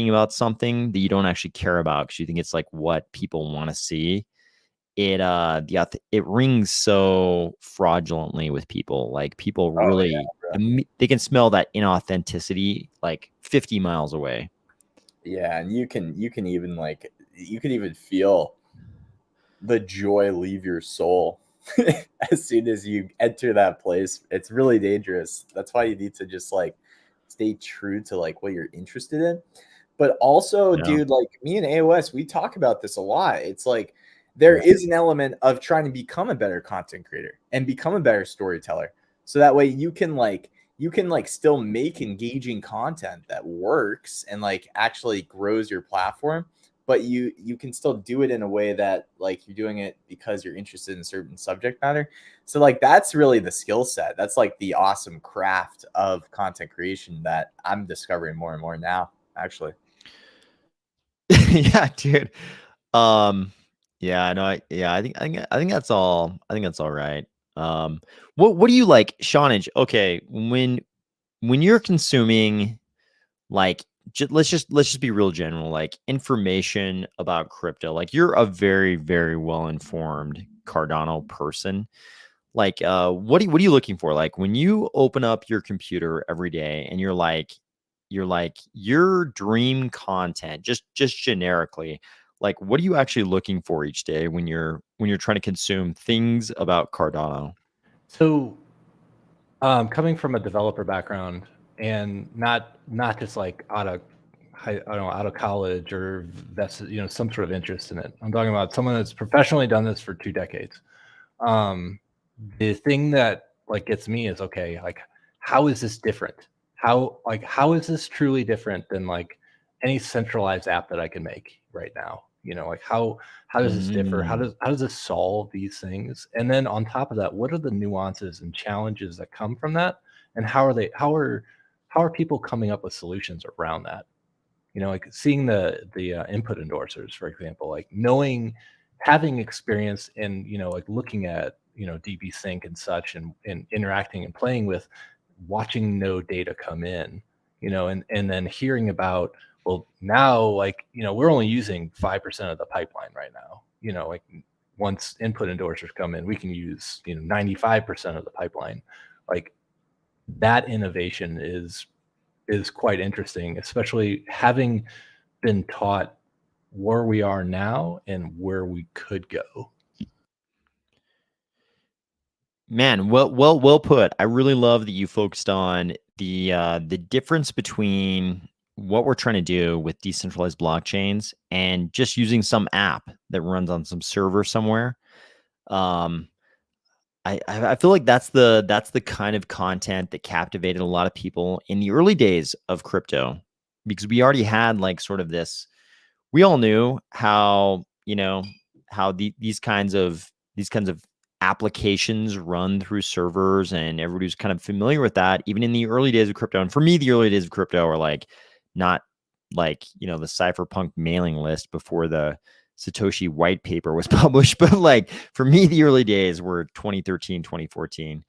about something that you don't actually care about because you think it's like what people want to see, it rings so fraudulently with people. Like people really, they can smell that inauthenticity like 50 miles away. Yeah, and you can even feel the joy leave your soul as soon as you enter that place. It's really dangerous. That's why you need to just like stay true to like what you're interested in. But also, dude, like me and AOS, we talk about this a lot. It's like there is an element of trying to become a better content creator and become a better storyteller. So that way you can still make engaging content that works and like actually grows your platform, but you can still do it in a way that like you're doing it because you're interested in a certain subject matter. So like that's really the skill set. That's like the awesome craft of content creation that I'm discovering more and more now, actually. Yeah, dude. Yeah, no, I think that's all. I think that's all right. What do you like, Shawnage? Okay, when you're consuming like let's just be real general, like information about crypto, like you're a very, very well informed Cardano person. Like what are you looking for? Like when you open up your computer every day and you're like, you're like your dream content, just generically, like what are you actually looking for each day when you're trying to consume things about Cardano? So, coming from a developer background and not just like I don't know, out of college or that's some sort of interest in it. I'm talking about someone that's professionally done this for 2 decades. Um, the thing that like gets me is okay, like how is this different? How is this truly different than like any centralized app that I can make right now? Like how does this differ? How does this solve these things? And then on top of that, what are the nuances and challenges that come from that? And how are people coming up with solutions around that? Like seeing the input endorsers, for example, like having experience in, like looking at, DB Sync and such and interacting and playing with watching no data come in, and then hearing about, well, now, like, we're only using 5% of the pipeline right now, like once input endorsers come in, we can use, 95% of the pipeline. Like that innovation is quite interesting, especially having been taught where we are now and where we could go. Man, well put. I really love that you focused on the difference between what we're trying to do with decentralized blockchains and just using some app that runs on some server somewhere. I feel like that's the kind of content that captivated a lot of people in the early days of crypto, because we already had like sort of this. We all knew how these kinds of applications run through servers, and everybody was kind of familiar with that even in the early days of crypto. And for me, the early days of crypto are like not like the cypherpunk mailing list before the Satoshi white paper was published, but like for me, the early days were 2013, 2014,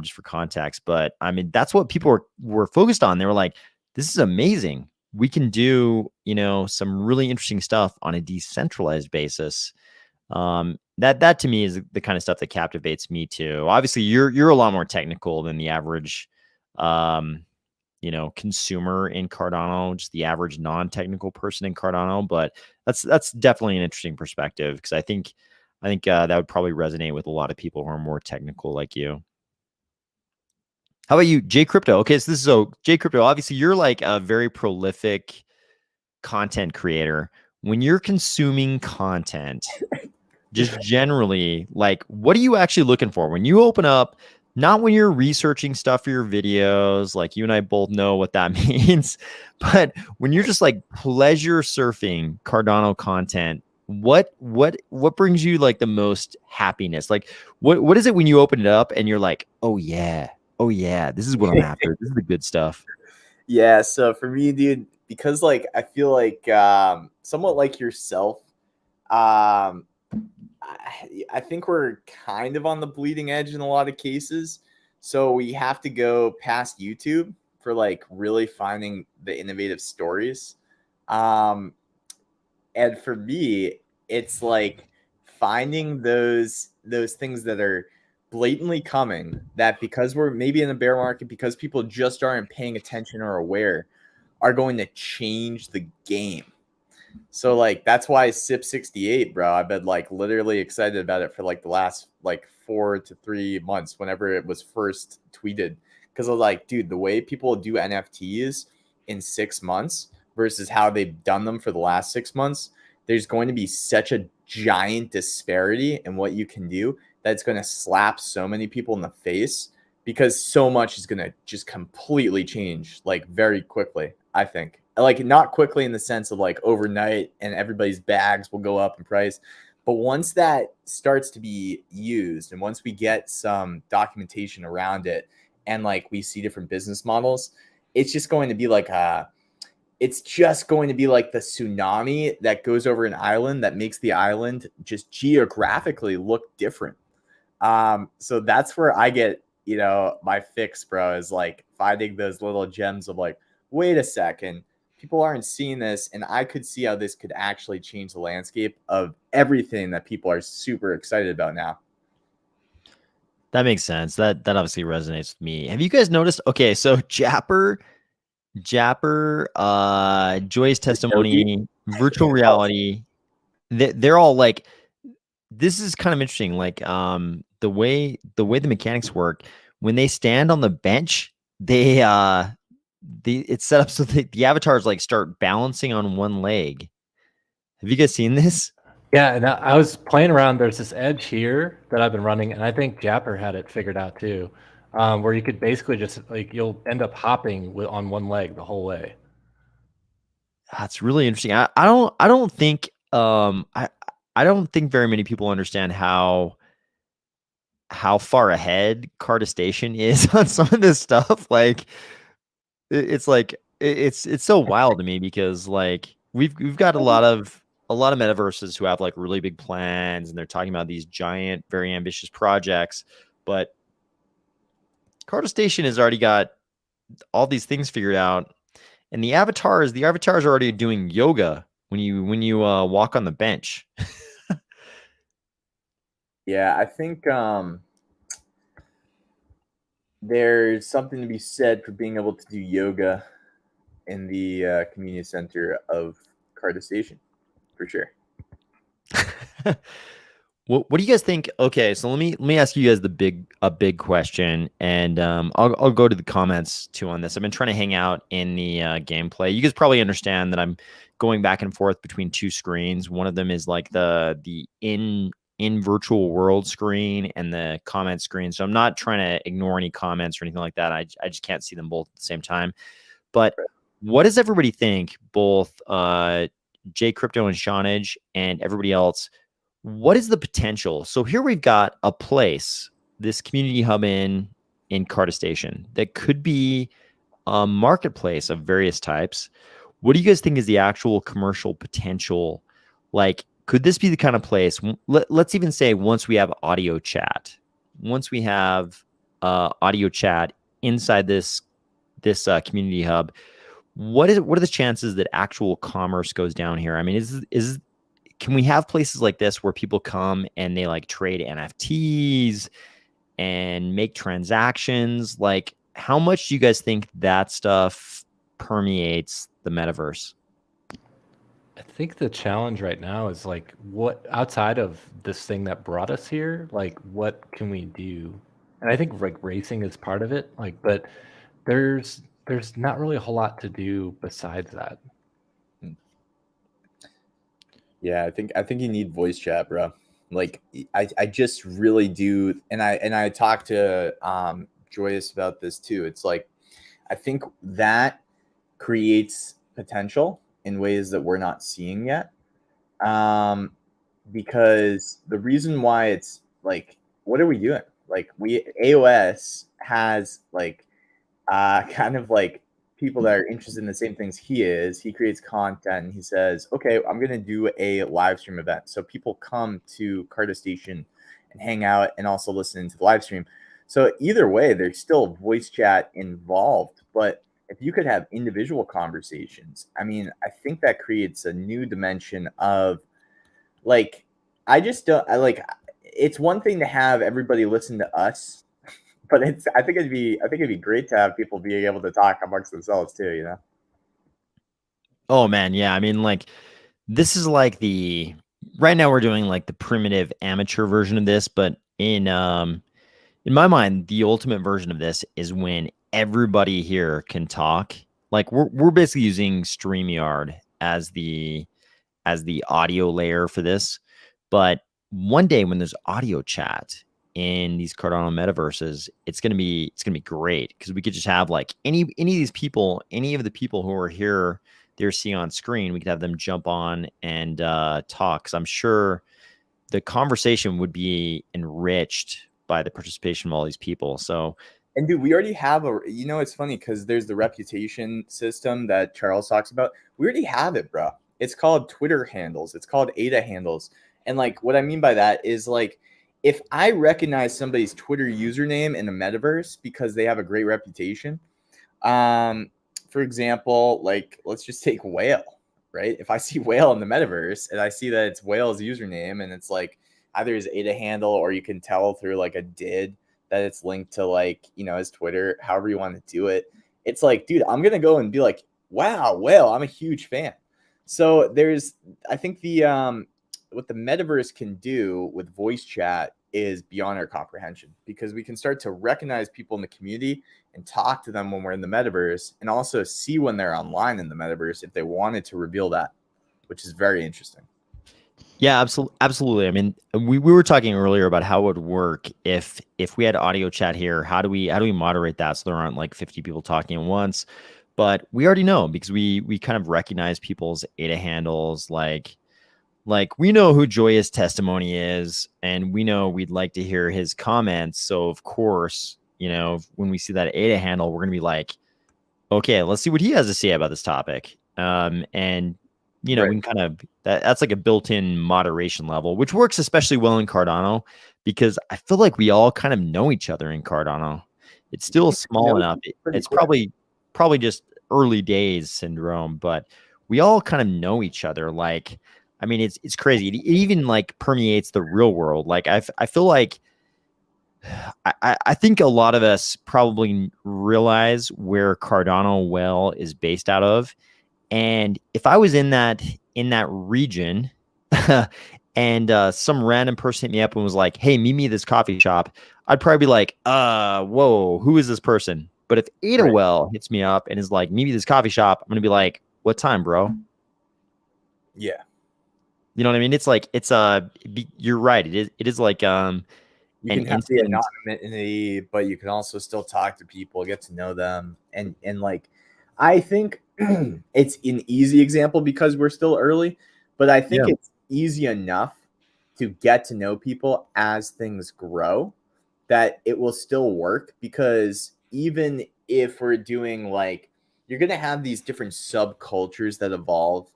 just for context. But I mean, that's what people were focused on. They were like, this is amazing. We can do, some really interesting stuff on a decentralized basis. That to me is the kind of stuff that captivates me too. Obviously, you're a lot more technical than the average, consumer in Cardano, just the average non-technical person in Cardano. But that's definitely an interesting perspective, because I think that would probably resonate with a lot of people who are more technical like you. How about you, J Crypto? Okay, so J Crypto, obviously you're like a very prolific content creator. When you're consuming content, just generally, like, what are you actually looking for when you open up? Not when you're researching stuff for your videos, like you and I both know what that means, but when you're just like pleasure surfing Cardano content, what brings you like the most happiness? Like, what is it when you open it up and you're like, oh yeah, this is what I'm after. This is the good stuff. Yeah, so for me, dude, because like I feel like somewhat like yourself, I think we're kind of on the bleeding edge in a lot of cases. So we have to go past YouTube for like really finding the innovative stories. And for me, it's like finding those things that are blatantly coming, that because we're maybe in a bear market, because people just aren't paying attention or aware, are going to change the game. So like that's why SIP 68, bro, I've been like literally excited about it for like the last like 4 to 3 months whenever it was first tweeted, because I was like, dude, the way people do NFTs in 6 months versus how they've done them for the last 6 months, there's going to be such a giant disparity in what you can do that's going to slap so many people in the face, because so much is going to just completely change like very quickly. I think, like, not quickly in the sense of like overnight and everybody's bags will go up in price, but once that starts to be used and once we get some documentation around it and like we see different business models, it's just going to be like the tsunami that goes over an island that makes the island just geographically look different. So that's where I get, my fix, bro, is like finding those little gems of like, wait a second, people aren't seeing this, and I could see how this could actually change the landscape of everything that people are super excited about now. That makes sense. That obviously resonates with me. Have you guys noticed? Okay, so Japper Japper, Joy's Testimony, virtual reality. They're all like, this is kind of interesting. Like the mechanics work, when they stand on the bench, it's set up so the avatars like start balancing on one leg. Have you guys seen this? Yeah, and I was playing around. There's this edge here that I've been running, and I think Japper had it figured out too, where you could basically just like you'll end up hopping on one leg the whole way. That's really interesting. I don't think I don't think very many people understand how far ahead Carda Station is on some of this stuff. Like it's like it's so wild to me because like we've got a lot of metaverses who have like really big plans and they're talking about these giant, very ambitious projects, but Carda Station has already got all these things figured out. And the avatars are already doing yoga when you walk on the bench. Yeah, I think there's something to be said for being able to do yoga in the community center of Carda Station, for sure. What do you guys think? Okay, so let me ask you guys a big question, and I'll go to the comments too on this. I've been trying to hang out in the gameplay. You guys probably understand that I'm going back and forth between two screens. One of them is like the in virtual world screen and the comment screen. So I'm not trying to ignore any comments or anything like that. I just can't see them both at the same time. But what does everybody think? Both Jay Crypto and Shawnage and everybody else. What is the potential? So here we've got a place, this community hub in Carda Station that could be a marketplace of various types. What do you guys think is the actual commercial potential? Like, could this be the kind of place? Let's even say once we have audio chat, once we have audio chat inside this community hub, what are the chances that actual commerce goes down here? I mean, can we have places like this where people come and they like trade NFTs and make transactions? Like, how much do you guys think that stuff permeates the metaverse? I think the challenge right now is like, what outside of this thing that brought us here, like what can we do? And I think like racing is part of it, like, but there's not really a whole lot to do besides that. Yeah, I think you need voice chat, bro. Like I just really do, and I talked to Joyous about this too. It's like I think that creates potential in ways that we're not seeing yet. Because the reason why it's like, what are we doing? Like AOS has like kind of like people that are interested in the same things he is. He creates content and he says, okay, I'm going to do a live stream event. So people come to Carda Station and hang out and also listen to the live stream. So either way, there's still voice chat involved. But if you could have individual conversations, I mean, I think that creates a new dimension of like, I like, it's one thing to have everybody listen to us, but I think it'd be great to have people being able to talk amongst themselves too, you know? Oh man, yeah. I mean, like, this is like right now we're doing like the primitive amateur version of this, but in my mind, the ultimate version of this is when everybody here can talk. Like we're basically using StreamYard as the audio layer for this. But one day when there's audio chat in these Cardano metaverses, it's gonna be great because we could just have like any of these people, any of the people who are here, they're seeing on screen, we could have them jump on and talk. Because I'm sure the conversation would be enriched by the participation of all these people. So, and dude, we already have it's funny because there's the reputation system that Charles talks about. We already have it, bro. It's called Twitter handles. It's called ADA handles. And like, what I mean by that is like, if I recognize somebody's Twitter username in the metaverse because they have a great reputation, for example, like let's just take Whale, right? If I see Whale in the metaverse and I see that it's Whale's username and it's like either his ADA handle or you can tell through like a did that it's linked to like, his Twitter, however you want to do it. it's like, dude, I'm gonna go and be like, wow, well, I'm a huge fan. So I think what the metaverse can do with voice chat is beyond our comprehension, because we can start to recognize people in the community and talk to them when we're in the metaverse, and also see when they're online in the metaverse if they wanted to reveal that, which is very interesting. Yeah, absolutely. I mean, we were talking earlier about how it would work if we had audio chat here. How do we moderate that so there aren't like 50 people talking at once? But we already know, because we kind of recognize people's ADA handles. Like we know who Joyous Testimony is, and we know we'd like to hear his comments. So of course, you know, when we see that ADA handle, we're gonna be like, okay, let's see what he has to say about this topic. And you know, Right. we can kind of that's like a built-in moderation level, which works especially well in Cardano, because I feel like we all kind of know each other in Cardano. It's still small enough. It's quick. probably just early days syndrome, but we all kind of know each other. Like, I mean, it's crazy. It even like permeates the real world. Like I feel like I think a lot of us probably realize where Cardano well is based out of. And if I was in that region and some random person hit me up and was like, hey, meet me at this coffee shop, I'd probably be like, whoa, who is this person? But if Ada Well hits me up and is like, meet me at this coffee shop, I'm gonna be like, what time, bro? Yeah. You know what I mean? It's like, you're right. It is like you can have the anonymity, but you can also still talk to people, get to know them, and like, I think it's an easy example because we're still early, but I think it's easy enough to get to know people as things grow that it will still work. Because even if we're doing like, you're going to have these different subcultures that evolve.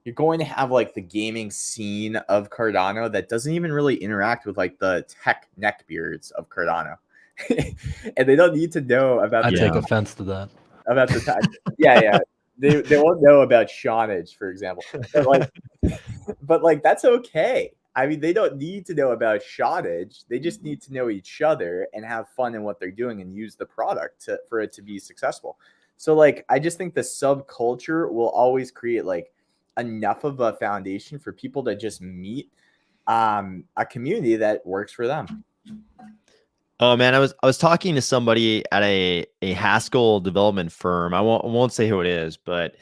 You're going to have like the gaming scene of Cardano that doesn't even really interact with like the tech neckbeards of Cardano. And they don't need to know about I take offense to that. About the time. Yeah. They won't know about Shawnage, for example. But like that's okay. I mean, they don't need to know about Shawnage. They just need to know each other and have fun in what they're doing and use the product for it to be successful. So like, I just think the subculture will always create like enough of a foundation for people to just meet a community that works for them. Oh man, I was talking to somebody at a Haskell development firm. I won't say who it is, but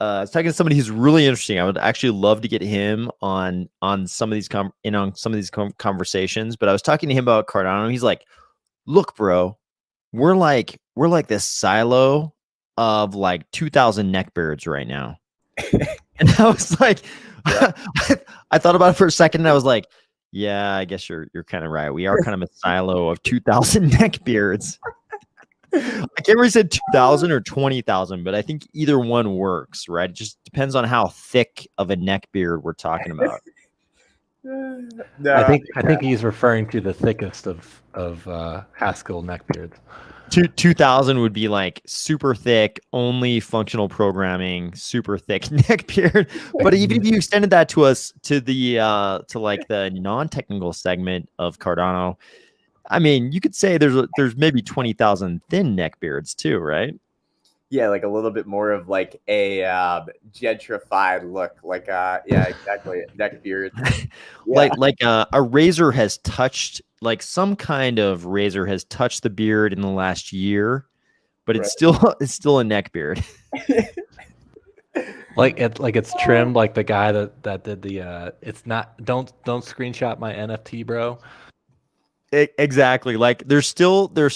I was talking to somebody who's really interesting. I would actually love to get him on some of these conversations. But I was talking to him about Cardano. He's like, "Look, bro, we're like this silo of like 2,000 neckbeards right now." And I was like, I thought about it for a second, and I was like, yeah, I guess you're kind of right. We are kind of a silo of 2,000 neckbeards. I can't remember if he said 2,000 or 20,000, but I think either one works, right? It just depends on how thick of a neckbeard we're talking about. No, I think he's referring to the thickest of Haskell neckbeards. 2,000 would be like super thick, only functional programming, super thick neckbeard. But even if you extended that to like the non-technical segment of Cardano, I mean, you could say there's maybe 20,000 thin neckbeards too, right? Yeah, like a little bit more of like a gentrified look, like yeah, exactly, neckbeard. Yeah. Like a razor has touched, like some kind of razor has touched the beard in the last year, but it's still a neckbeard. Like it's trimmed like the guy that did the it's not don't screenshot my NFT, bro. Exactly. Like there's still beard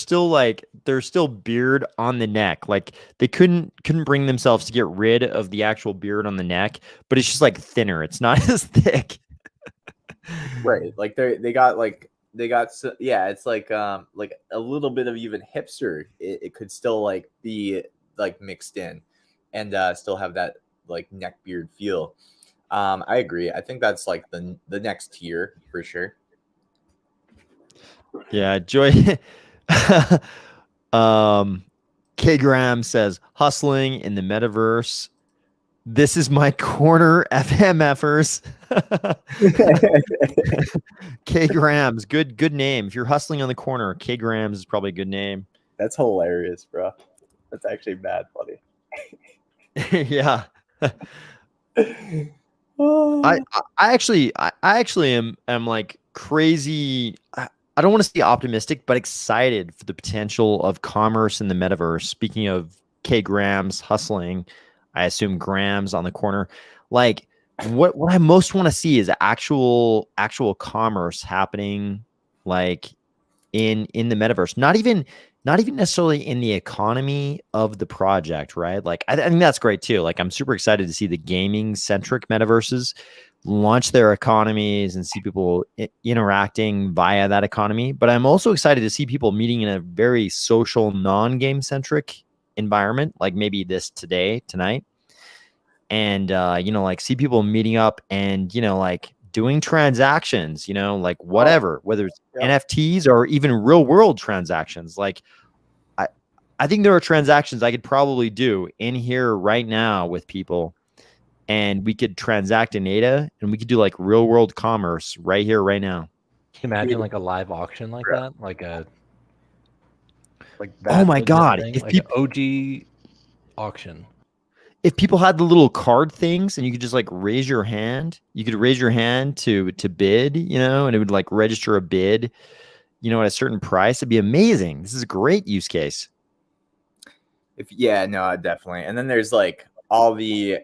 on the neck. Like they couldn't bring themselves to get rid of the actual beard on the neck, but it's just like thinner. It's not as thick. Right. Like they got yeah, it's like a little bit of even hipster. It could still like be like mixed in and still have that like neck beard feel. I agree. I think that's like the next tier for sure. Yeah, Joy. K Graham says hustling in the metaverse. This is my corner, FMFers. K Grams, good name. If you're hustling on the corner, K Grams is probably a good name. That's hilarious, bro. That's actually bad funny. Yeah. Oh. I actually am like crazy. I don't want to say optimistic, but excited for the potential of commerce in the metaverse. Speaking of K Grams hustling, I assume Grams on the corner. Like what I most want to see is actual commerce happening, like in the metaverse. Not even necessarily in the economy of the project, right? Like I think that's great too. Like I'm super excited to see the gaming centric metaverses launch their economies and see people interacting via that economy. But I'm also excited to see people meeting in a very social, non-game centric environment, like maybe this tonight. And like see people meeting up and like doing transactions, like whatever, whether it's NFTs or even real world transactions. Like I think there are transactions I could probably do in here right now with people, and we could transact in ADA and we could do like real world commerce right here, right now. Can you imagine like a live auction like that? Like that Oh my legit God. thing? If Like an people OG auction. if people had the little card things and you could just like raise your hand, you could raise your hand to bid, and it would like register a bid, at a certain price. It'd be amazing. This is a great use case. No, definitely. And then there's like all the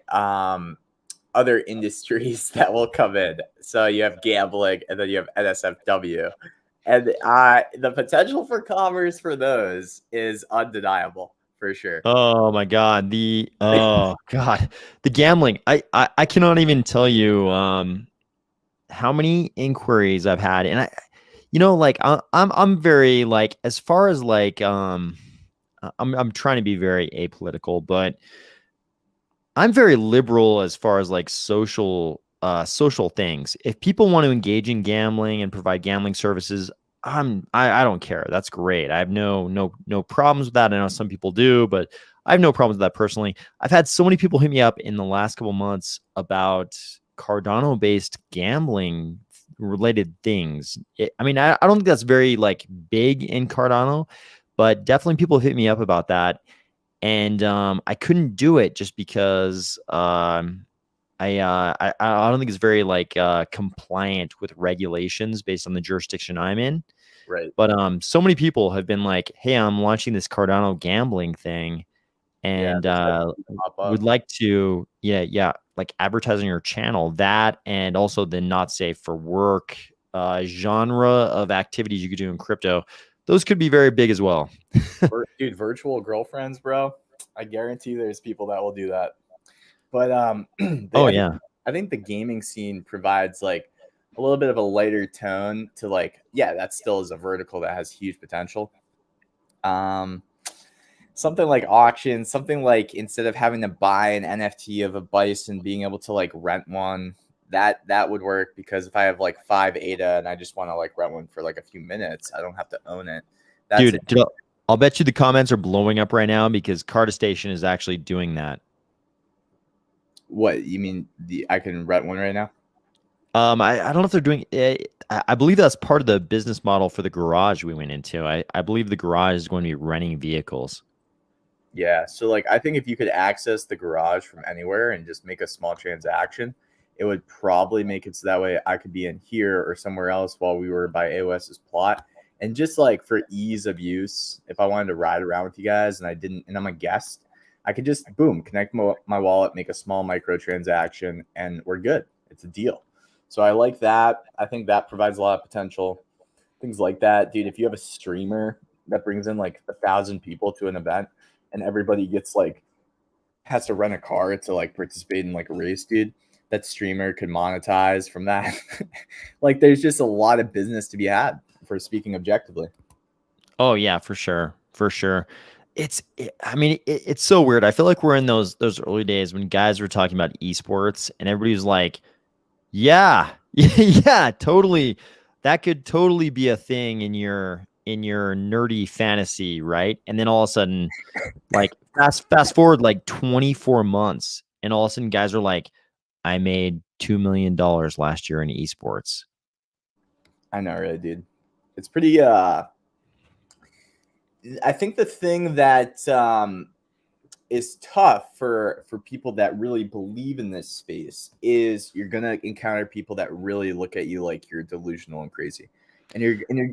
other industries that will come in. So you have gambling, and then you have NSFW, and the potential for commerce for those is undeniable for sure. Oh my God. The gambling. I cannot even tell you how many inquiries I've had. And like I'm very like, as far as like I'm trying to be very apolitical, but I'm very liberal as far as like social things. If people want to engage in gambling and provide gambling services, I don't care. That's great. I have no problems with that. I know some people do, but I have no problems with that personally. I've had so many people hit me up in the last couple months about Cardano based gambling related things. I mean, I don't think that's very like big in Cardano, but definitely people hit me up about that. And I couldn't do it just because I don't think it's very like compliant with regulations based on the jurisdiction I'm in. Right. But so many people have been like, "Hey, I'm launching this Cardano gambling thing, and would like to, like advertise on your channel." That, and also the not safe for work genre of activities you could do in crypto. Those could be very big as well. Dude, virtual girlfriends, bro. I guarantee there's people that will do that. But I think the gaming scene provides like a little bit of a lighter tone to like, that still is a vertical that has huge potential. Something like auctions, something like instead of having to buy an NFT of a bison, being able to like rent one, that would work, because if I have like 5 ADA and I just want to like rent one for like a few minutes, I don't have to own it. Dude, I'll bet you the comments are blowing up right now because Carda Station is actually doing that. What you mean? I can rent one right now? I don't know if they're doing it. I believe that's part of the business model for the garage we went into. I believe the garage is going to be renting vehicles. Yeah. So like, I think if you could access the garage from anywhere and just make a small transaction, it would probably make it so that way I could be in here or somewhere else while we were by AOS's plot. And just like for ease of use, if I wanted to ride around with you guys and I'm a guest, I could just boom, connect my wallet, make a small micro transaction, and we're good. It's a deal. So I like that. I think that provides a lot of potential. Things like that, dude. If you have a streamer that brings in like 1,000 people to an event and everybody gets like has to rent a car to like participate in like a race, dude, that streamer could monetize from that. Like there's just a lot of business to be had, for speaking objectively. Oh yeah, for sure. For sure. It's so weird. I feel like we're in those early days when guys were talking about esports and everybody was like, yeah, yeah, totally. That could totally be a thing in your nerdy fantasy, right? And then all of a sudden, like fast forward like 24 months, and all of a sudden guys are like, I made $2 million last year in esports. I know, really, dude. It's pretty I think the thing that is tough for people that really believe in this space is you're gonna encounter people that really look at you like you're delusional and crazy, and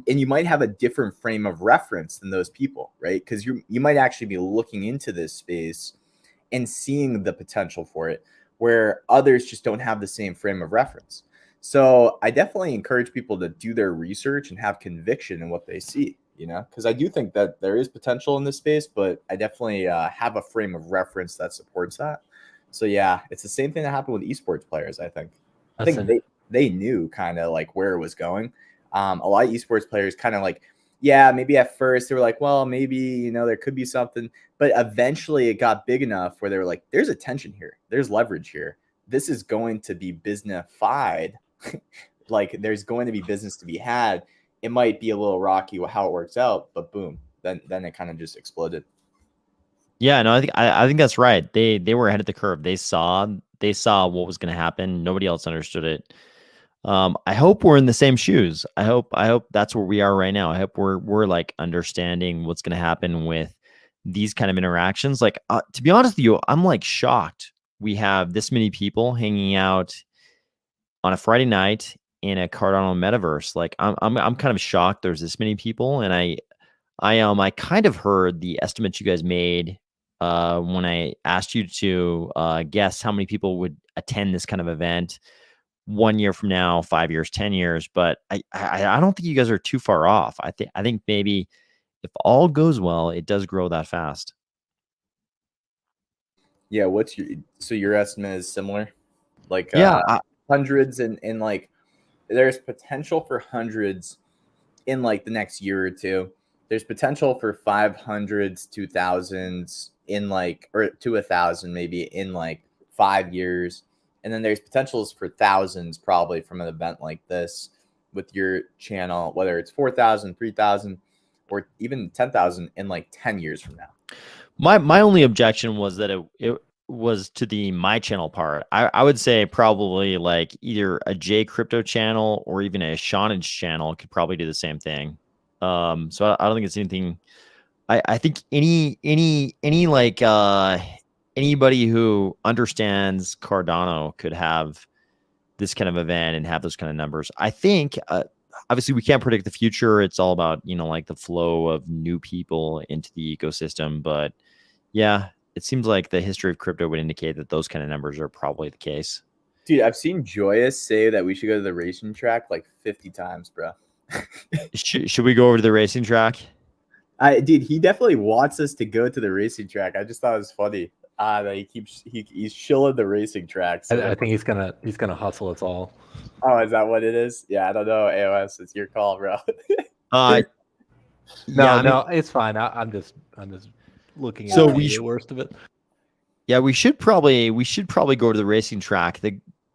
you might have a different frame of reference than those people, right? Because you might actually be looking into this space and seeing the potential for it, where others just don't have the same frame of reference. So I definitely encourage people to do their research and have conviction in what they see. Because I do think that there is potential in this space, but I definitely have a frame of reference that supports that. So yeah, it's the same thing that happened with esports players. I think they knew kind of like where it was going. A lot of esports players kind of like, yeah, maybe at first they were like, well, maybe there could be something, but eventually it got big enough where they were like, there's attention here, there's leverage here. This is going to be businessified. Like there's going to be business to be had. It might be a little rocky how it works out, but boom, then it kind of just exploded. Yeah, no, I think that's right. They were ahead of the curve. They saw what was going to happen. Nobody else understood it. I hope we're in the same shoes. I hope that's where we are right now. I hope we're like understanding what's going to happen with these kind of interactions. Like to be honest with you, I'm like shocked we have this many people hanging out on a Friday night in a Cardano Metaverse. Like I'm kind of shocked there's this many people, and I kind of heard the estimates you guys made when I asked you to guess how many people would attend this kind of event 1 year from now, 5 years, 10 years. But I don't think you guys are too far off. I think maybe if all goes well, it does grow that fast. Yeah, your estimate is similar? Like hundreds and like there's potential for hundreds in like the next year or two. There's potential for 500s to thousands in like, or to 1,000 maybe in like 5 years. And then there's potentials for thousands probably from an event like this with your channel, whether it's 4,000, 3,000, or even 10,000 in like 10 years from now. My only objection was that it was to the my channel part. I would say probably like either a J crypto channel or even a Shawnage channel could probably do the same thing. So I don't think it's anything. I think any like anybody who understands Cardano could have this kind of event and have those kind of numbers. I think obviously we can't predict the future. It's all about like the flow of new people into the ecosystem. But yeah, it seems like the history of crypto would indicate that those kind of numbers are probably the case. Dude, I've seen Joyous say that we should go to the racing track like 50 times, bro. Should we go over to the racing track? Dude, he definitely wants us to go to the racing track. I just thought it was funny that he's shilling the racing track. So I think he's gonna hustle us all. Oh, is that what it is? Yeah, I don't know. AOS, it's your call, bro. No, it's fine. I'm just looking at the worst of it. Yeah, we should probably go to the racing track.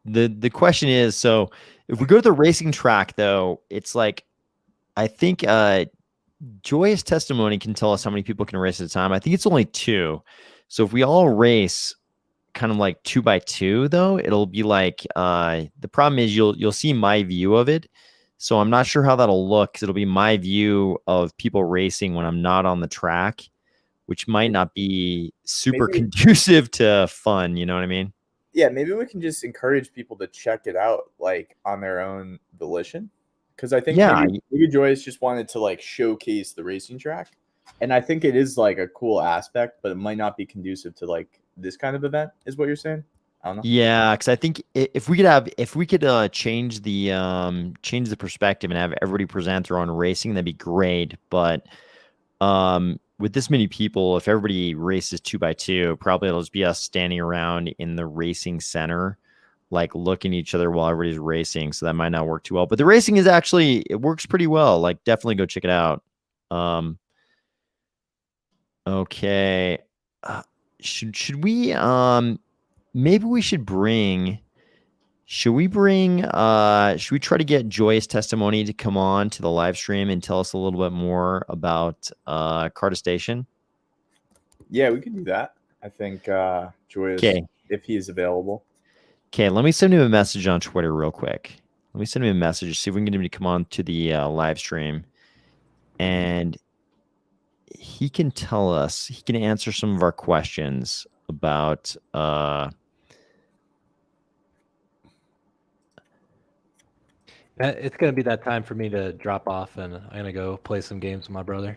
The question is, so if we go to the racing track though, it's like I think Joyous Testimony can tell us how many people can race at a time. I think it's only 2. So if we all race kind of like 2 by 2 though, it'll be like the problem is you'll see my view of it. So I'm not sure how that'll look, because it'll be my view of people racing when I'm not on the track, which might not be super conducive to fun. You know what I mean? Yeah, maybe we can just encourage people to check it out like on their own volition. Because I think maybe Joyce just wanted to like showcase the racing track. And I think it is like a cool aspect, but it might not be conducive to like this kind of event, is what you're saying? I don't know. Yeah, because I think if we could change the perspective and have everybody present their own racing, that'd be great. But with this many people, if everybody races 2 by 2, probably it'll just be us standing around in the racing center, like looking at each other while everybody's racing. So that might not work too well. But the racing is actually, it works pretty well. Like definitely go check it out. Okay. Should we maybe we should bring should we try to get Joyous Testimony to come on to the live stream and tell us a little bit more about Carda Station? Yeah, we can do that. I think Joyous, if he is available. Okay, let me send him a message on Twitter real quick. Let me send him a message, see if we can get him to come on to the live stream. And he can tell us, he can answer some of our questions about It's gonna be that time for me to drop off, and I'm gonna go play some games with my brother.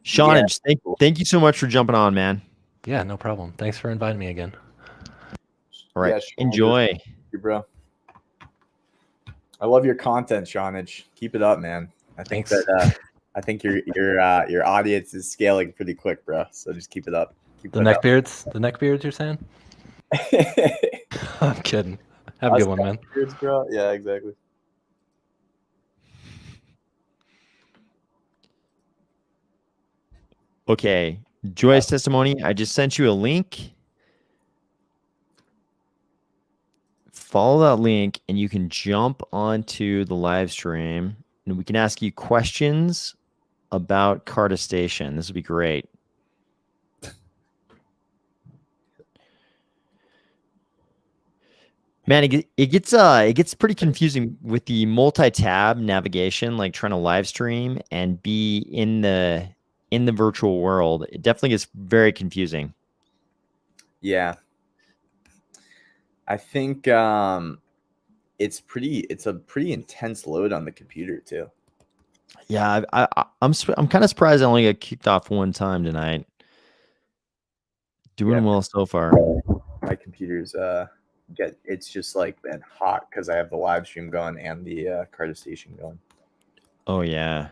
Shawnage. Thank you so much for jumping on, man. Yeah, no problem. Thanks for inviting me again. All right, Yeah, Sean, enjoy. you, bro. I love your content, Shawnage. Keep it up, man. I think Thanks. that I think your audience is scaling pretty quick, bro. So just keep it up. Keep The putting out. neckbeards, you're saying? I'm kidding. Have a good one, man. Neckbeards, bro. Yeah, exactly. Okay, Joy's testimony. I just sent you a link. Follow that link, and you can jump onto the live stream, and we can ask you questions about Carda Station. This would be great. Man, it gets pretty confusing with the multi-tab navigation, like trying to live stream and be in the virtual world. It definitely gets very confusing. Yeah. I think it's a pretty intense load on the computer too. Yeah, I'm kind of surprised I only got kicked off one time tonight. Doing well so far. My computer's it's just like been hot because I have the live stream going and the Carda Station going. Oh yeah.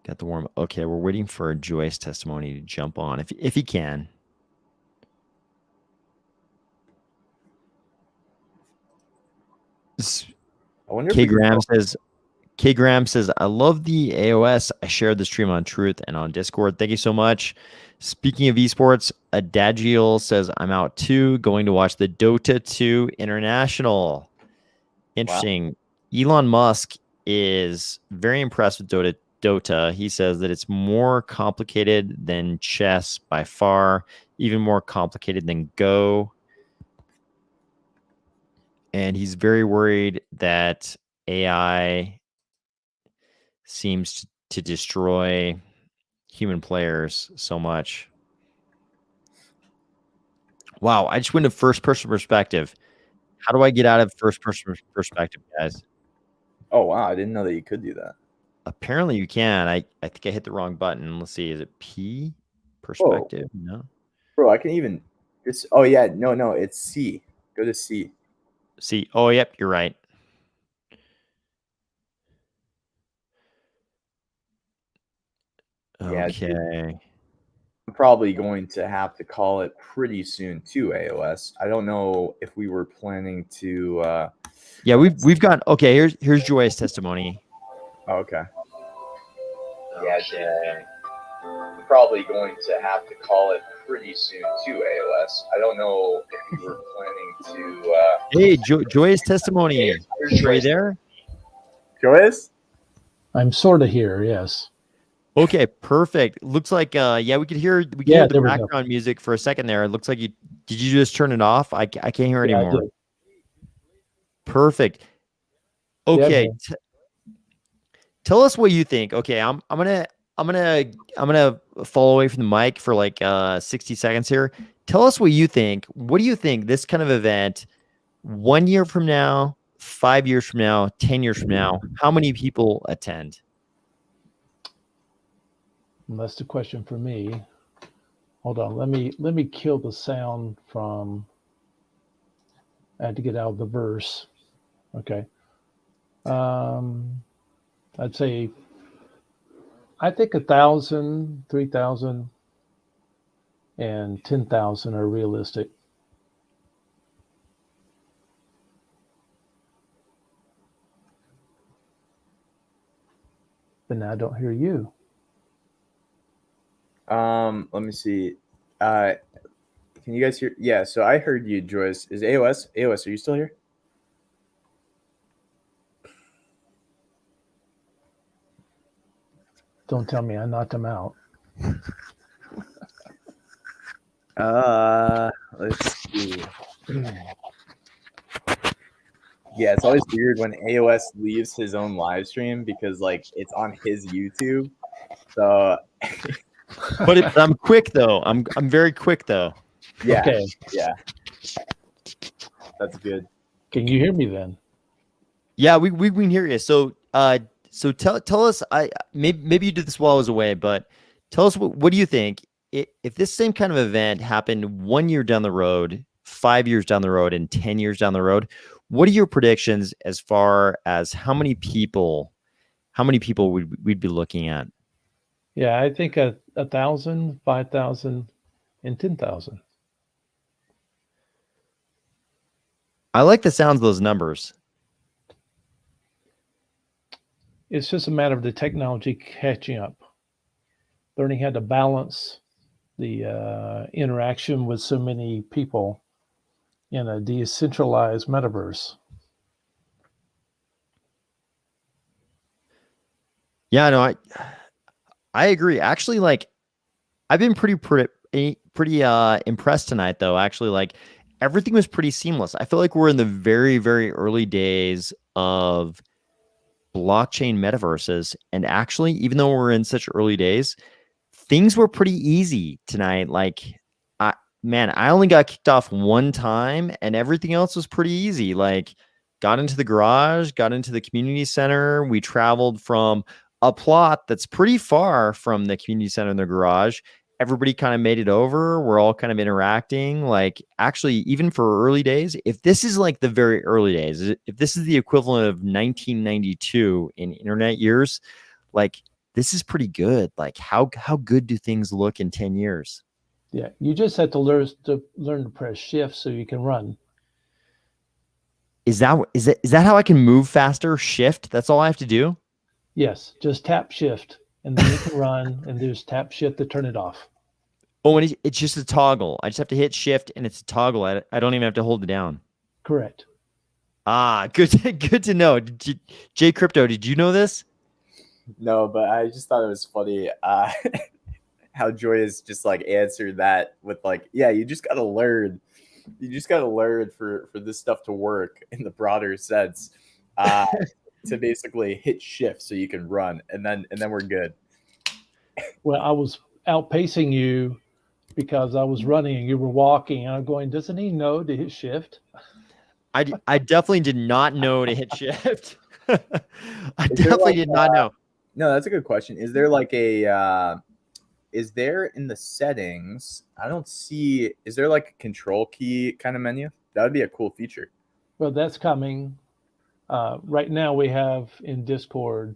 Got the warm. Okay, we're waiting for Joy's testimony to jump on if he can. I wonder if K Graham says, I love the AOS. I shared the stream on Truth and on Discord. Thank you so much. Speaking of esports, Adagiel says, I'm out too, going to watch the Dota 2 International. Interesting. Wow. Elon Musk is very impressed with Dota. He says that it's more complicated than chess by far, even more complicated than Go. And he's very worried that AI seems to destroy human players so much. Wow, I just went to first-person perspective. How do I get out of first-person perspective, guys? Oh, wow. I didn't know that you could do that. Apparently you can. I think I hit the wrong button. Let's see. Is it P? Perspective? Oh. No. Bro, I can even... Oh, yeah. No. It's C. Go to C. C. Oh, yep. You're right. Okay. Yeah, I'm probably going to have to call it pretty soon too, AOS. I don't know if we were planning to yeah, we've got okay, here's Joy's testimony. Oh, okay. Yeah, I'm probably going to have to call it pretty soon too, AOS. I don't know if we were planning to Hey, Joy's testimony. Are you there? Joyous? I'm sort of here, yes. Okay, perfect. Looks like yeah, we could hear the background music for a second there. It looks like did you just turn it off? I can't hear it anymore. Perfect. Okay. Yeah, tell us what you think. Okay, I'm gonna fall away from the mic for like 60 seconds here. Tell us what you think. What do you think this kind of event 1 year from now, 5 years from now, 10 years from now, how many people attend? Well, that's the question for me. Hold on, let me kill the sound from. I had to get out of the verse. Okay. I'd say. I think 1,000, 3,000, and 10,000 are realistic. But now I don't hear you. Let me see. Can you guys hear? Yeah, so I heard you, Joyce. Is AOS? AOS, are you still here? Don't tell me I knocked him out. Let's see. Yeah, it's always weird when AOS leaves his own live stream because like it's on his YouTube So But I'm quick though. I'm very quick though. yeah, Okay. yeah, that's good. Can you hear me then? Yeah, we can hear you. So so tell us. Maybe you did this while I was away, but tell us what do you think if this same kind of event happened 1 year down the road, 5 years down the road, and 10 years down the road? What are your predictions as far as how many people we'd be looking at? Yeah, I think 1,000, 5,000, and 10,000. I like the sounds of those numbers. It's just a matter of the technology catching up, learning how to balance the interaction with so many people in a decentralized metaverse. Yeah, no, I agree. Actually, like I've been pretty impressed tonight though. Actually, like everything was pretty seamless. I feel like we're in the very, very early days of blockchain metaverses. And actually, even though we're in such early days, things were pretty easy tonight. Like, I only got kicked off one time and everything else was pretty easy. Like, got into the garage, got into the community center. We traveled from a plot that's pretty far from the community center and the garage. Everybody kind of made it over. We're all kind of interacting. Like, actually, even for early days, if this is like the very early days, if this is the equivalent of 1992 in internet years, like this is pretty good. Like, how good do things look in 10 years? Yeah, you just have to learn to press shift so you can run. Is that how I can move faster? Shift? That's all I have to do? Yes, just tap shift and then you can run, and there's tap shift to turn it off. Oh, and it's just a toggle. I just have to hit shift and it's a toggle. I don't even have to hold it down. Correct. Ah, good to know. Jay Crypto, did you know this? No, but I just thought it was funny how Joyous just like answered that with like, yeah, you just gotta learn. You just gotta learn for this stuff to work in the broader sense. To basically hit shift so you can run, and then we're good. Well, I was outpacing you because I was running and you were walking, and I'm going, doesn't he know to hit shift? I definitely did not know to hit shift. I definitely did not know. No, that's a good question. Is there like a is there in the settings? I don't see. Is there like a control key kind of menu? That would be a cool feature. Well, that's coming. Right now we have in Discord,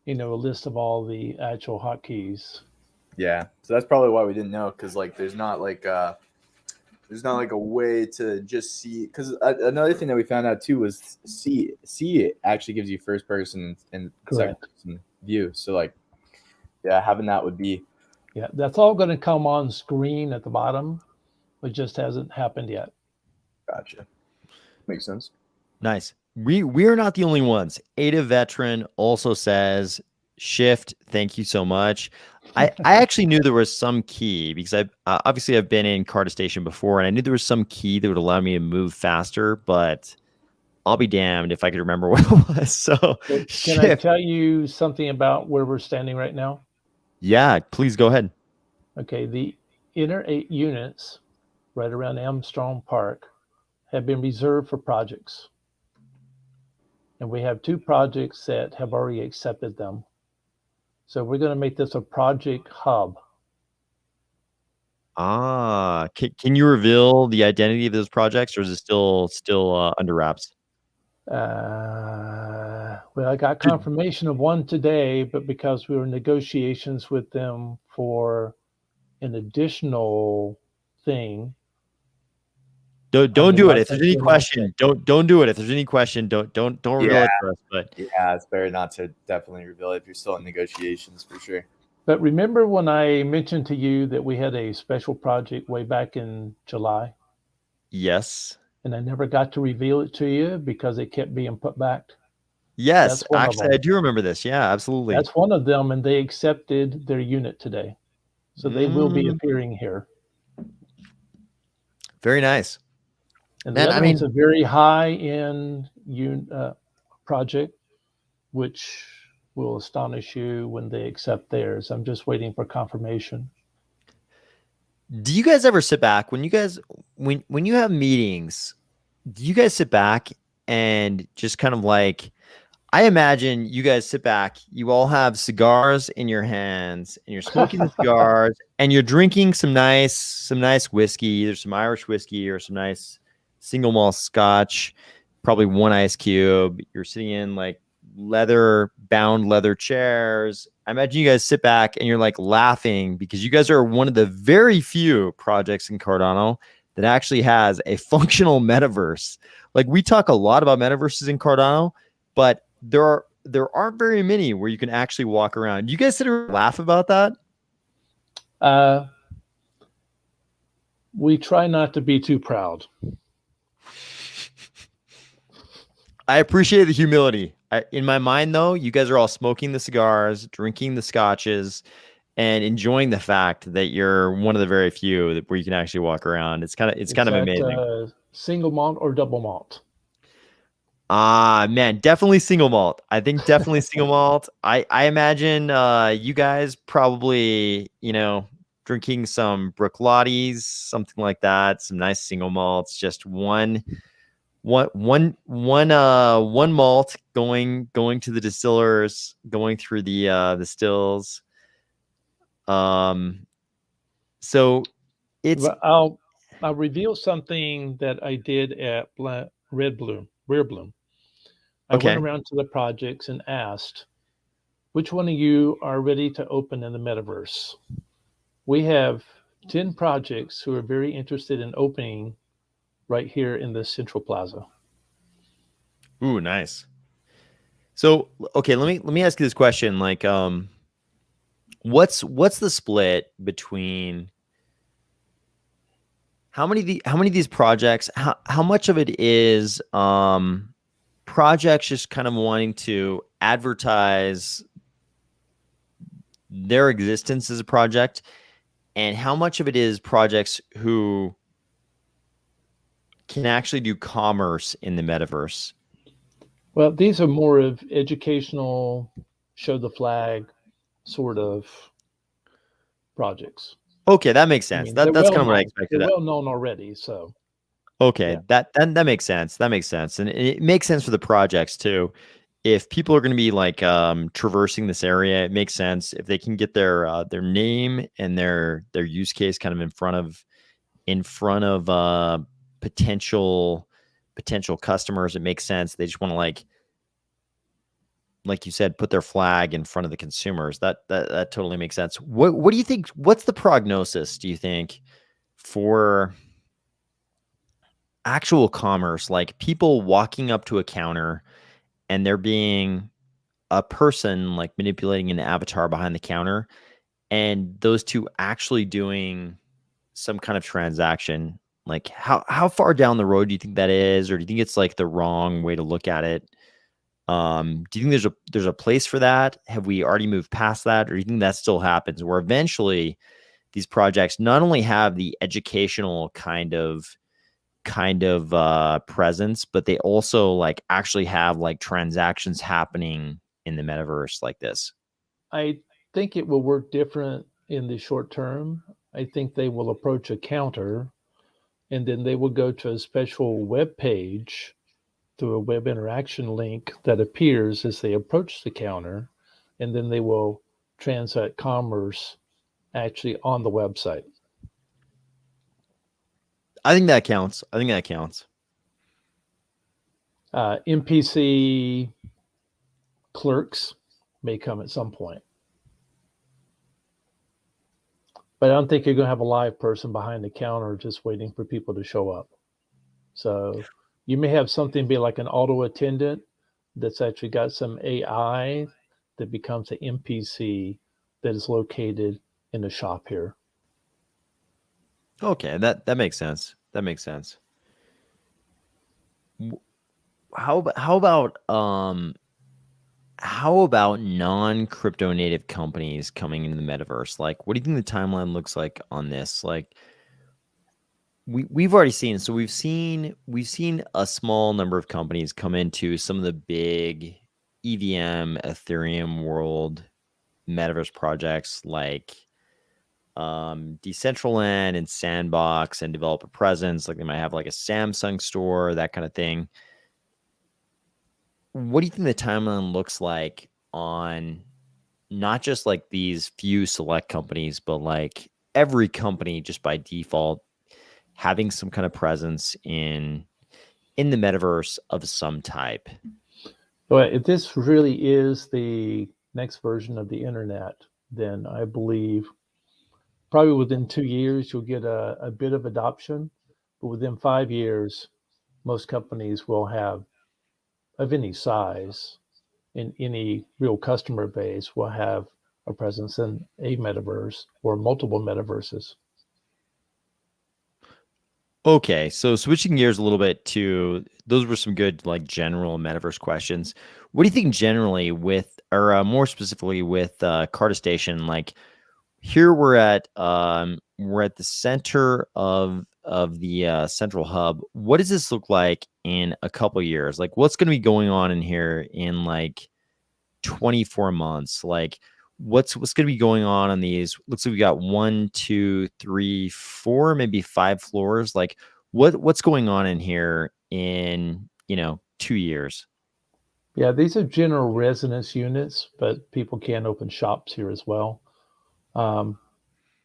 a list of all the actual hotkeys. Yeah, so that's probably why we didn't know, because like there's not like a way to just see. Because another thing that we found out too was see it actually gives you first person and second person view. So like, yeah, having that would be. Yeah, that's all going to come on screen at the bottom. It just hasn't happened yet. Gotcha. Makes sense. Nice. We're not the only ones. Ada Veteran also says shift. Thank you so much. I actually knew there was some key because I've been in Carda Station before, and I knew there was some key that would allow me to move faster, but I'll be damned if I could remember what it was. So can I tell you something about where we're standing right now? Yeah, please go ahead. Okay, the inner 8 units right around Armstrong Park have been reserved for projects. And we have 2 projects that have already accepted them. So we're going to make this a project hub. Can you reveal the identity of those projects, or is it still under wraps? Well, I got confirmation of one today, but because we were in negotiations with them for an additional thing. Don't do it. If there's any question, don't do it. If there's any question, don't reveal it to us. But yeah, it's better not to definitely reveal it if you're still in negotiations for sure. But remember when I mentioned to you that we had a special project way back in July? Yes. And I never got to reveal it to you because it kept being put back. Yes, actually, I do remember this. Yeah, absolutely. That's one of them, and they accepted their unit today. So they will be appearing here. Very nice. And the other one's a very high-end project, which will astonish you when they accept theirs. I'm just waiting for confirmation. Do you guys ever sit back when you have meetings? Do you guys sit back and just kind of like, I imagine you guys sit back, you all have cigars in your hands and you're smoking the cigars and you're drinking some nice whiskey, either some Irish whiskey or some nice single malt scotch, probably one ice cube. You're sitting in like bound leather chairs. I imagine you guys sit back and you're like laughing because you guys are one of the very few projects in Cardano that actually has a functional metaverse. Like, we talk a lot about metaverses in Cardano, but there aren't very many where you can actually walk around. You guys sit and laugh about that? We try not to be too proud. I appreciate the humility. In my mind, though, you guys are all smoking the cigars, drinking the scotches, and enjoying the fact that you're one of the very few where you can actually walk around. It's kind of amazing. Single malt or double malt? Man, definitely single malt. I think definitely single malt. I imagine you guys probably, drinking some Brooklottes, something like that, some nice single malts, just one malt going to the distillers, going through the stills. So it's I'll reveal something that I did at Rare Bloom. I went around to the projects and asked, which one of you are ready to open in the metaverse? We have 10 projects who are very interested in opening right here in the Central Plaza. Ooh, nice. So, okay, let me ask you this question. Like, what's the split between how many of these projects, how much of it is projects just kind of wanting to advertise their existence as a project, and how much of it is projects who can actually do commerce in the metaverse? Well, these are more of educational, show the flag sort of projects. Okay, that makes sense. That's kind of what I expected. They're well known already, so. Okay, yeah. That makes sense. That makes sense, and it makes sense for the projects too. If people are going to be like traversing this area, it makes sense if they can get their name and their use case kind of in front of potential customers. It makes sense. They just want to like you said, put their flag in front of the consumers. That totally makes sense. What do you think? What's the prognosis, do you think, for actual commerce, like people walking up to a counter and there being a person like manipulating an avatar behind the counter, and those two actually doing some kind of transaction? Like, how far down the road do you think that is, or do you think it's like the wrong way to look at it? Do you think there's a place for that? Have we already moved past that, or do you think that still happens, where eventually these projects not only have the educational kind of presence, but they also like actually have like transactions happening in the metaverse like this? I think it will work different in the short term. I think they will approach a counter and then they will go to a special web page through a web interaction link that appears as they approach the counter, and then they will transact commerce actually on the website. I think that counts. NPC clerks may come at some point. But I don't think you're going to have a live person behind the counter just waiting for people to show up. So you may have something be like an auto attendant that's actually got some AI that becomes an NPC that is located in the shop here. Okay, that makes sense. That makes sense. How about non-crypto native companies coming into the metaverse? Like, what do you think the timeline looks like on this? Like, we've already seen, so we've seen a small number of companies come into some of the big EVM, Ethereum world metaverse projects like Decentraland and Sandbox and Developer Presence. Like they might have like a Samsung store, that kind of thing. What do you think the timeline looks like on not just like these few select companies, but like every company just by default having some kind of presence in the metaverse of some type? Well, if this really is the next version of the internet, then I believe probably within 2 years you'll get a bit of adoption, but within 5 years, most companies will have, of any size, in any real customer base, will have a presence in a metaverse or multiple metaverses. Okay, so switching gears a little bit to those were some good like general metaverse questions. What do you think generally with, or more specifically with Carda Station? Like here we're at the center of the central hub. What does this look like in a couple years? Like what's going to be going on in here in like 24 months? Like what's going to be going on these? Looks like we got 1, 2, 3, 4, maybe 5 floors. Like what's going on in here in 2 years? Yeah, these are general residence units, but people can open shops here as well. Um,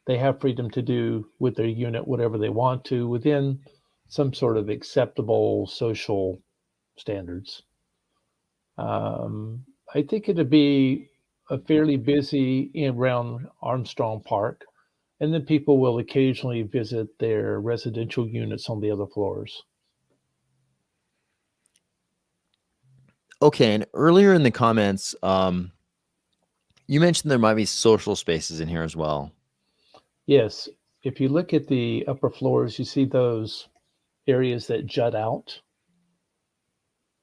they have freedom to do with their unit whatever they want to within some sort of acceptable social standards. I think it'd be a fairly busy around Armstrong Park, and then people will occasionally visit their residential units on the other floors. Okay, and earlier in the comments, you mentioned there might be social spaces in here as well. Yes, if you look at the upper floors, you see those areas that jut out.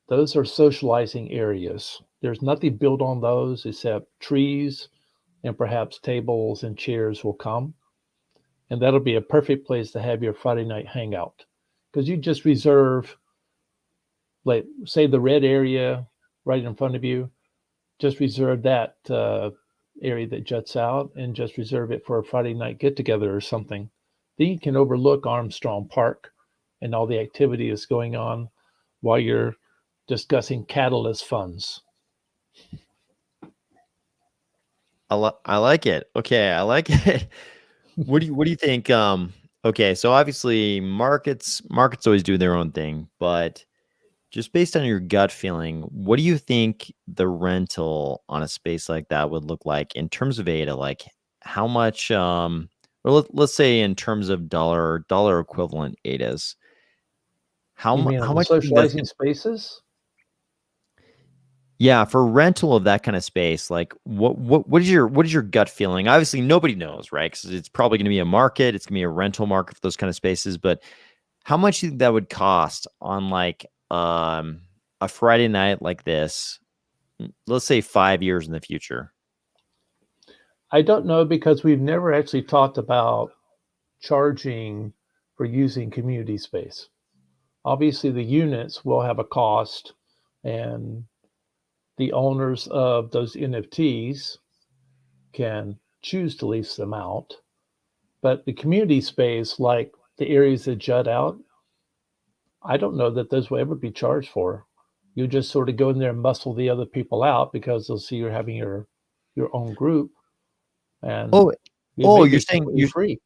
Those are socializing areas. There's nothing built on those except trees and perhaps tables and chairs will come. And that'll be a perfect place to have your Friday night hangout because you just reserve, like, say, the red area right in front of you, just reserve that area that juts out and just reserve it for a Friday night get together or something. Then you can overlook Armstrong Park and all the activity that's going on while you're discussing catalyst funds. I like it. Okay, I like it. What do you think? Okay, so obviously markets always do their own thing, but just based on your gut feeling, what do you think the rental on a space like that would look like in terms of ADA? Like how much or let's say in terms of dollar equivalent ADAs. You mean How on the much do you think that's socializing spaces? yeah, for rental of that kind of space, like what is your gut feeling? Obviously, nobody knows, right? Because it's probably going to be a market. It's going to be a rental market for those kind of spaces. But how much do you think that would cost on like a Friday night like this? Let's say 5 years in the future. I don't know because we've never actually talked about charging for using community space. Obviously, the units will have a cost, and the owners of those NFTs can choose to lease them out. But the community space, like the areas that jut out, I don't know that those will ever be charged for. You just sort of go in there and muscle the other people out because they'll see you're having your own group, and Oh, it may you're be saying completely free.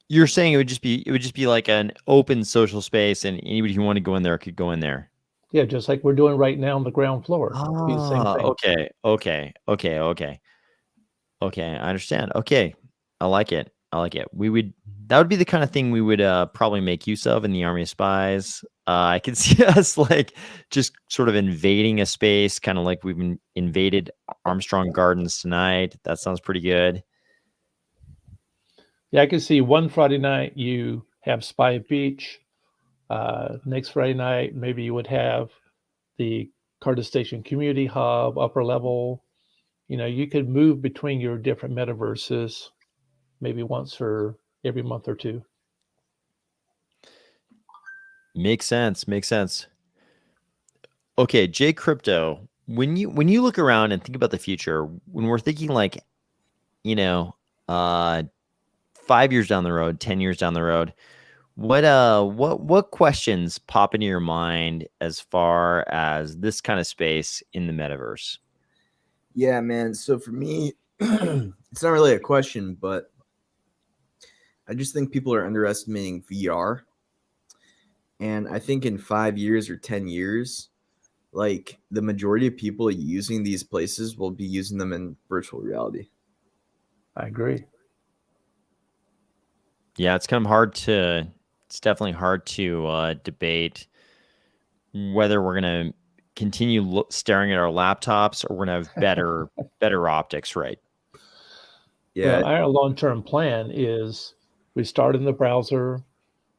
you're saying it would just be like an open social space, and anybody who wanted to go in there could go in there. Yeah, just like we're doing right now on the ground floor. It'd be the same Ah, thing. okay. I understand. Okay, I like it. That would be the kind of thing we would probably make use of in the Army of Spies. I could see us like just sort of invading a space, kind of like we've invaded Armstrong Gardens tonight. That sounds pretty good. Yeah, I can see one Friday night you have Spy Beach. Next Friday night, maybe you would have the Carda Station Community Hub, upper level. You could move between your different metaverses maybe once or every month or two. Makes sense. Okay, J Crypto. When you look around and think about the future, when we're thinking like, you know, 5 years down the road, 10 years down the road, what questions pop into your mind as far as this kind of space in the metaverse? Yeah, man. So for me, it's not really a question, but I just think people are underestimating VR. And I think in 5 years or 10 years, like the majority of people using these places will be using them in virtual reality. I agree. Yeah, it's definitely hard to debate whether we're going to continue staring at our laptops or we're going to have better optics, right? Yeah. Well, our long-term plan is we start in the browser,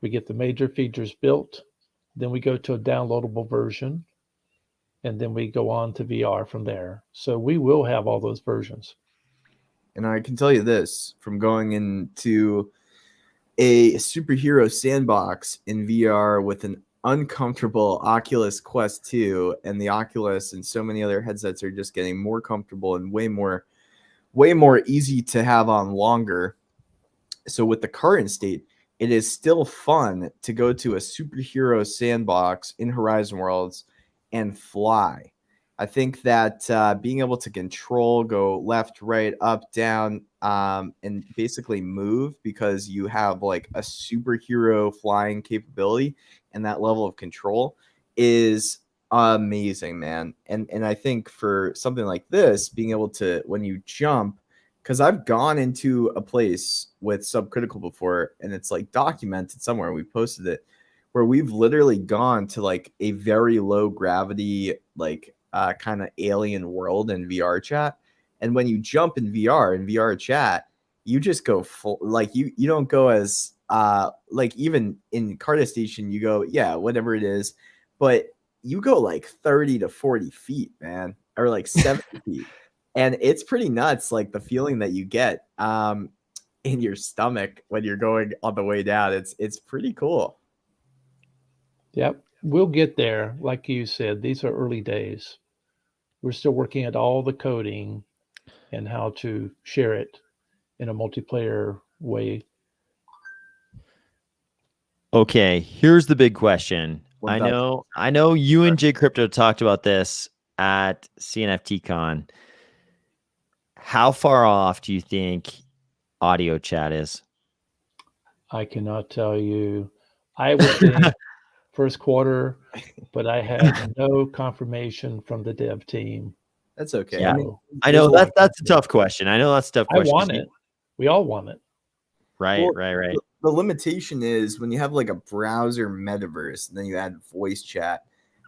we get the major features built, then we go to a downloadable version, and then we go on to VR from there. So we will have all those versions. And I can tell you this from going into a superhero sandbox in VR with an uncomfortable Oculus Quest 2, and the Oculus and so many other headsets are just getting more comfortable and way more easy to have on longer. So with the current state, it is still fun to go to a superhero sandbox in Horizon Worlds and fly. I think that being able to control, go left, right, up, down, and basically move because you have like a superhero flying capability and that level of control is amazing, man. And I think for something like this, being able to, when you jump, because I've gone into a place with Subcritical before, and it's like documented somewhere. We posted it where we've literally gone to like a very low gravity, like kind of alien world in VR chat. And when you jump in VR chat, you just go full, like you don't go as like even in Carda Station, you go, yeah, whatever it is, but you go like 30 to 40 feet, man, or like 70 feet. And it's pretty nuts, like the feeling that you get in your stomach when you're going on the way down. It's pretty cool. Yep, we'll get there. Like you said, these are early days. We're still working at all the coding and how to share it in a multiplayer way. Okay, here's the big question. What I about- know you and J Crypto talked about this at CNFTCon. How far off do you think audio chat is? I cannot tell you. I would think first quarter, but I have no confirmation from the dev team. That's okay. Yeah. I mean, I know there's that's a tough question. I know that's a tough I question. 'cause want it. We all want it. Right, Well, right. the limitation is when you have like a browser metaverse and then you add voice chat.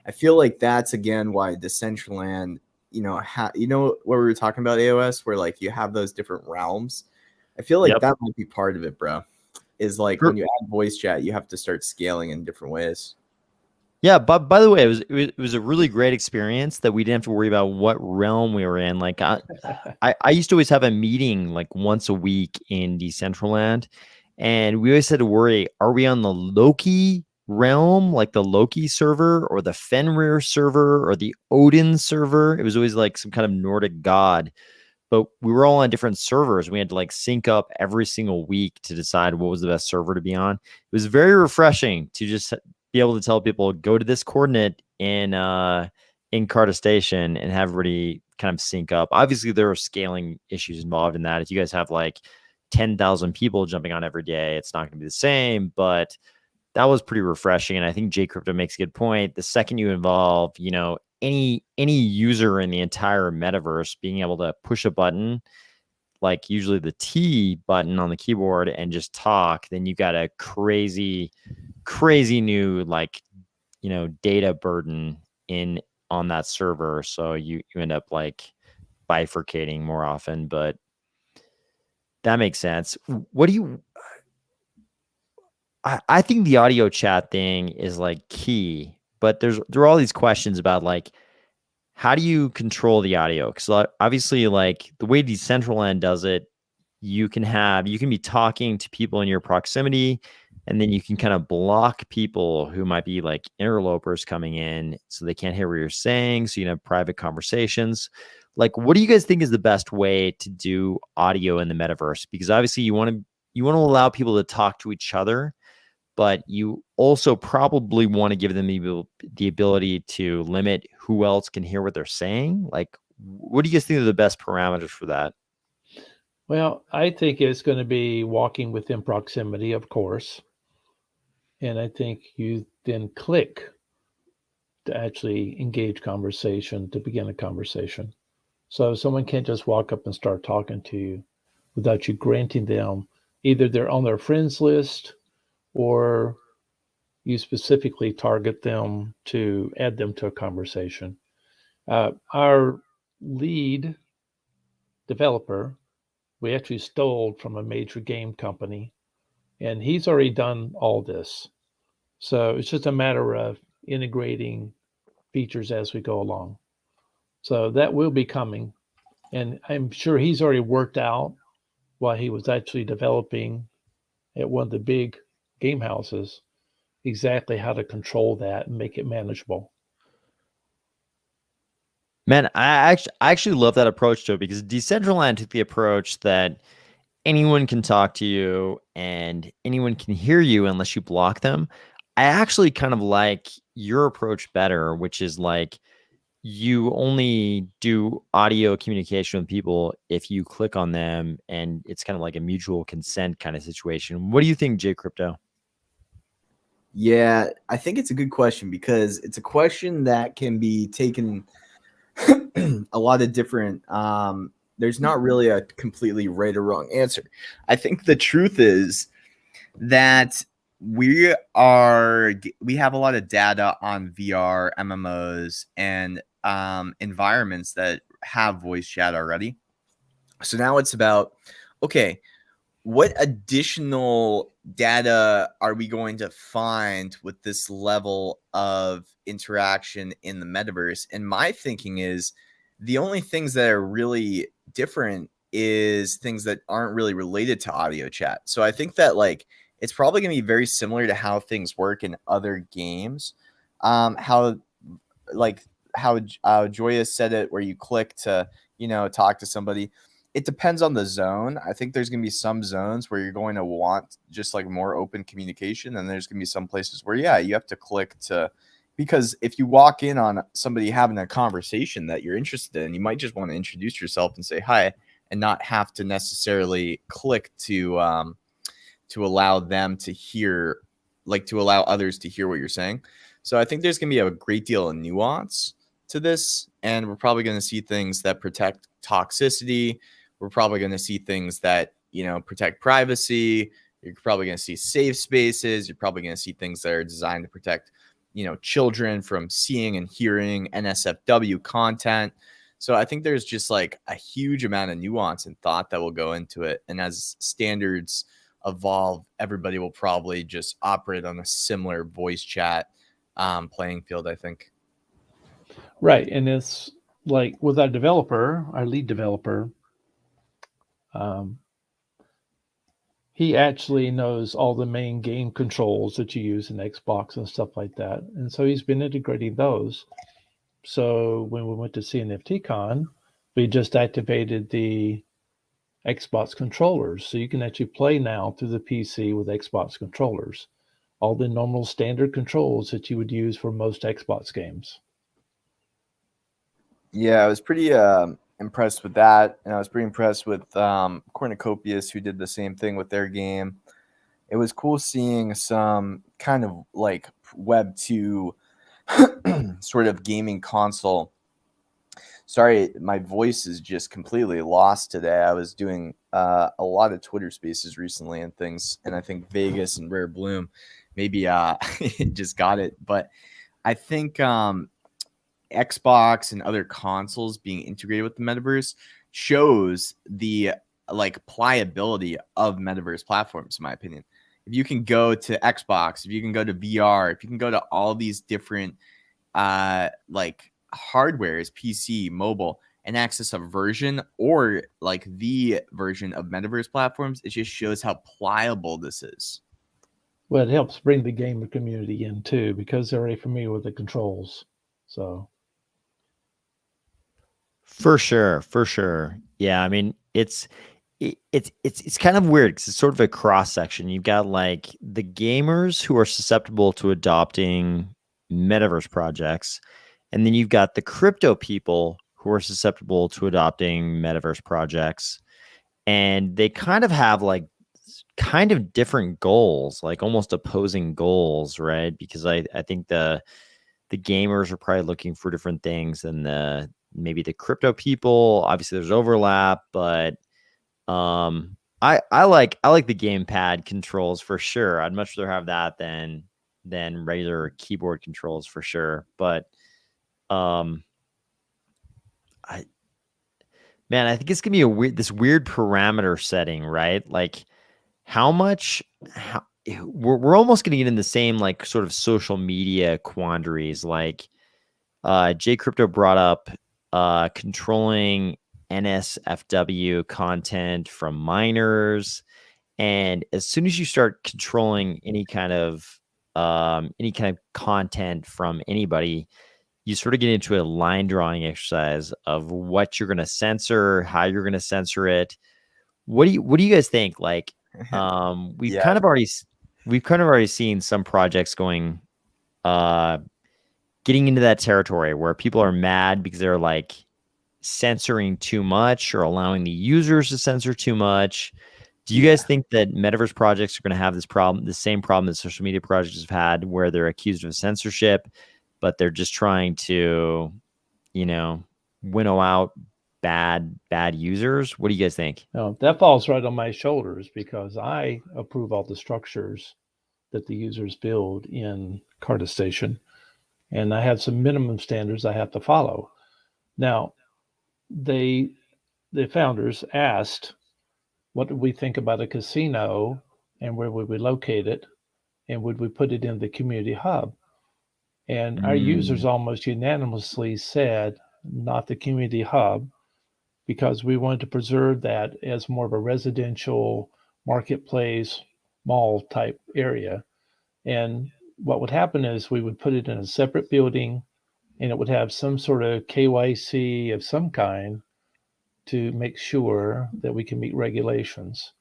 I feel like that's again why Decentraland, you know what we were talking about AOS, where like you have those different realms. I feel like Yep. that might be part of it, bro. Is like Sure. when you add voice chat, you have to start scaling in different ways. Yeah, but by the way, it was a really great experience that we didn't have to worry about what realm we were in. Like I used to always have a meeting like once a week in Decentraland, and we always had to worry: are we on the Loki realm, like the Loki server, or the Fenrir server, or the Odin server? It was always like some kind of Nordic god, but we were all on different servers. We had to like sync up every single week to decide what was the best server to be on. It was very refreshing to just be able to tell people go to this coordinate in Carda Station and have everybody kind of sync up. Obviously, there are scaling issues involved in that. If you guys have like 10,000 people jumping on every day, it's not going to be the same. But that was pretty refreshing, and I think J Crypto makes a good point. The second you involve, any user in the entire metaverse being able to push a button, like usually the T button on the keyboard, and just talk, then you got a crazy new data burden on that server. So you end up like bifurcating more often, but that makes sense. What do you I think the audio chat thing is like key, but there are all these questions about like how do you control the audio? Because obviously, like the way Decentraland does it, you can be talking to people in your proximity. And then you can kind of block people who might be like interlopers coming in so they can't hear what you're saying. So you can have private conversations. Like, what do you guys think is the best way to do audio in the metaverse? Because obviously you want to allow people to talk to each other, but you also probably want to give them the ability to limit who else can hear what they're saying. Like, what do you guys think are the best parameters for that? Well, I think it's going to be walking within proximity, of course. And I think you then click to actually engage conversation, to begin a conversation. So someone can't just walk up and start talking to you without you granting them either they're on their friends list or you specifically target them to add them to a conversation. Our lead developer, we actually stole from a major game company, and he's already done all this. So it's just a matter of integrating features as we go along. So that will be coming. And I'm sure he's already worked out while he was actually developing at one of the big game houses exactly how to control that and make it manageable. Man, I actually love that approach to it, because Decentraland took the approach that anyone can talk to you and anyone can hear you unless you block them. I actually kind of like your approach better, which is like you only do audio communication with people if you click on them, and it's kind of like a mutual consent kind of situation. What do you think, Jay Crypto? Yeah, I think it's a good question because it's a question that can be taken a lot of different there's not really a completely right or wrong answer. I think the truth is that we have a lot of data on VR, MMOs, and environments that have voice chat already. So now it's about, okay, what additional data are we going to find with this level of interaction in the metaverse? And my thinking is the only things that are really different is things that aren't really related to audio chat. So I think that like it's probably going to be very similar to how things work in other games. How Joyous said it, where you click to, talk to somebody. It depends on the zone. I think there's going to be some zones where you're going to want just like more open communication. And there's going to be some places where, yeah, you have to click to, because if you walk in on somebody having a conversation that you're interested in, you might just want to introduce yourself and say hi and not have to necessarily click to allow them to hear, like to allow others to hear what you're saying. So I think there's going to be a great deal of nuance to this. And we're probably going to see things that protect toxicity. We're probably going to see things that, protect privacy. You're probably going to see safe spaces. You're probably going to see things that are designed to protect, children from seeing and hearing NSFW content. So I think there's just like a huge amount of nuance and thought that will go into it. And as standards evolve, everybody will probably just operate on a similar voice chat playing field, I think. Right. And it's like with our developer, our lead developer, he actually knows all the main game controls that you use in Xbox and stuff like that. And so he's been integrating those. So when we went to CNFTCon, we just activated the Xbox controllers. So you can actually play now through the PC with Xbox controllers. All the normal standard controls that you would use for most Xbox games. Yeah, I was pretty impressed with that. And I was pretty impressed with Cornucopius, who did the same thing with their game. It was cool seeing some kind of like Web 2 sort of gaming console. Sorry, my voice is just completely lost today. I was doing a lot of Twitter spaces recently and things, and I think Vegas and Rare Bloom maybe just got it. But I think Xbox and other consoles being integrated with the metaverse shows the like pliability of metaverse platforms, in my opinion. If you can go to Xbox, if you can go to VR, if you can go to all these different like hardwares, PC, mobile, and access a version or like the version of metaverse platforms, it just shows how pliable this is. Well, it helps bring the gamer community in too because they're already familiar with the controls. So For sure, for sure. Yeah, I mean, it's kind of weird because it's sort of a cross section. You've got like the gamers who are susceptible to adopting metaverse projects, and then you've got the crypto people who are susceptible to adopting metaverse projects, and they kind of have like kind of different goals, like almost opposing goals, right? Because I think the gamers are probably looking for different things than maybe the crypto people. Obviously there's overlap, but I like the gamepad controls for sure. I'd much rather have that than regular keyboard controls for sure. But um I man, I think it's gonna be this weird parameter setting, right? Like we're almost gonna get in the same like sort of social media quandaries. Like Jay Crypto brought up controlling NSFW content from minors. And as soon as you start controlling any kind of content from anybody, you sort of get into a line drawing exercise of what you're going to censor, how you're going to censor it. What do you guys think? Like, we've Yeah. kind of already seen some projects going, getting into that territory where people are mad because they're like censoring too much or allowing the users to censor too much. Do you guys think that metaverse projects are going to have this problem, the same problem that social media projects have had, where they're accused of censorship, but they're just trying to, winnow out bad users? What do you guys think? no, that falls right on my shoulders because I approve all the structures that the users build in Carda Station, and I have some minimum standards I have to follow. Now, the founders asked, what do we think about a casino and where would we locate it? And would we put it in the community hub? And our users almost unanimously said, not the community hub, because we wanted to preserve that as more of a residential marketplace mall type area. And what would happen is we would put it in a separate building and it would have some sort of KYC of some kind to make sure that we can meet regulations.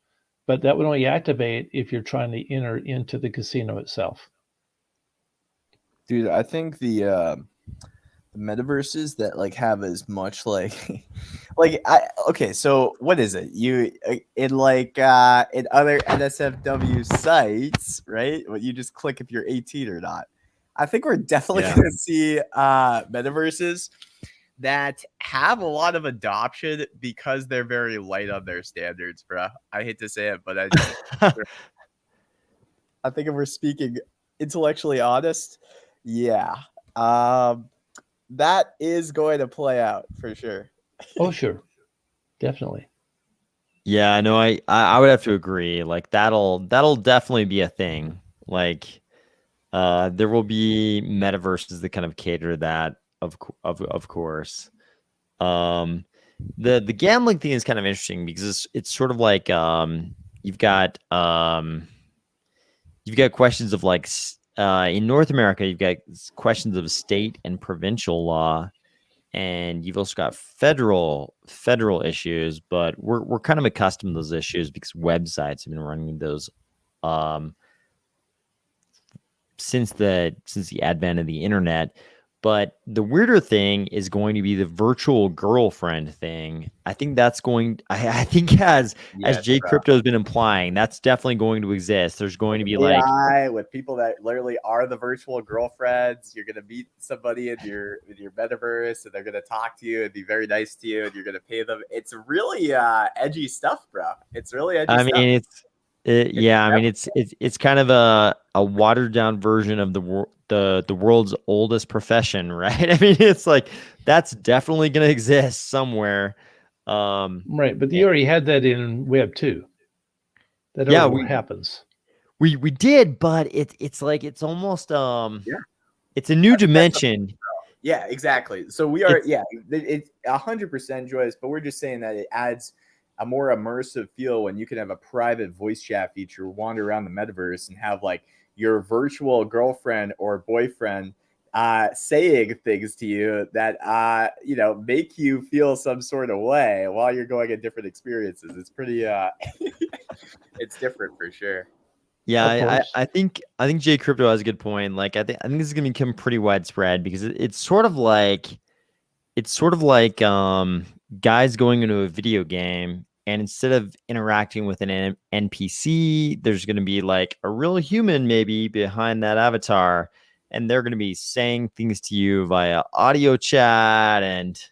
But that would only activate if you're trying to enter into the casino itself. Dude, I think the metaverses that like have as much like okay, so what is it? You in like in other NSFW sites, right? What you just click if you're 18 or not. I think we're definitely gonna see metaverses that have a lot of adoption because they're very light on their standards, bro. I hate to say it, but I think if we're speaking intellectually honest, yeah. That is going to play out for sure. Oh, sure. Definitely. Yeah, no, I would have to agree. Like that'll definitely be a thing. Like, there will be metaverses that kind of cater to that, of course. The gambling thing is kind of interesting because it's sort of like you've got questions of like in North America, you've got questions of state and provincial law, and you've also got federal issues. But we're kind of accustomed to those issues because websites have been running those since the advent of the internet. But the weirder thing is going to be the virtual girlfriend thing. I think that's going. I think as Jay Crypto has been implying, that's definitely going to exist. There's going to be AI with people that literally are the virtual girlfriends. You're gonna meet somebody in your metaverse, and they're gonna talk to you and be very nice to you, and you're gonna pay them. It's really edgy stuff, bro. It's really edgy. I mean, it's kind of a watered down version of the world's oldest profession, right? I mean, it's like that's definitely going to exist somewhere. Right, but you already had that in Web 2. That happens. We did, but it's like it's almost it's a new dimension. Yeah, exactly. So we are it's 100% joyous, but we're just saying that it adds a more immersive feel when you can have a private voice chat feature, wander around the metaverse and have like your virtual girlfriend or boyfriend saying things to you that you know, make you feel some sort of way while you're going at different experiences. It's pretty it's different for sure. Yeah, Of course. I think Jay Crypto has a good point. Like I think this is gonna become pretty widespread because it's sort of like guys going into a video game, and instead of interacting with an NPC, there's gonna be like a real human maybe behind that avatar, and they're gonna be saying things to you via audio chat and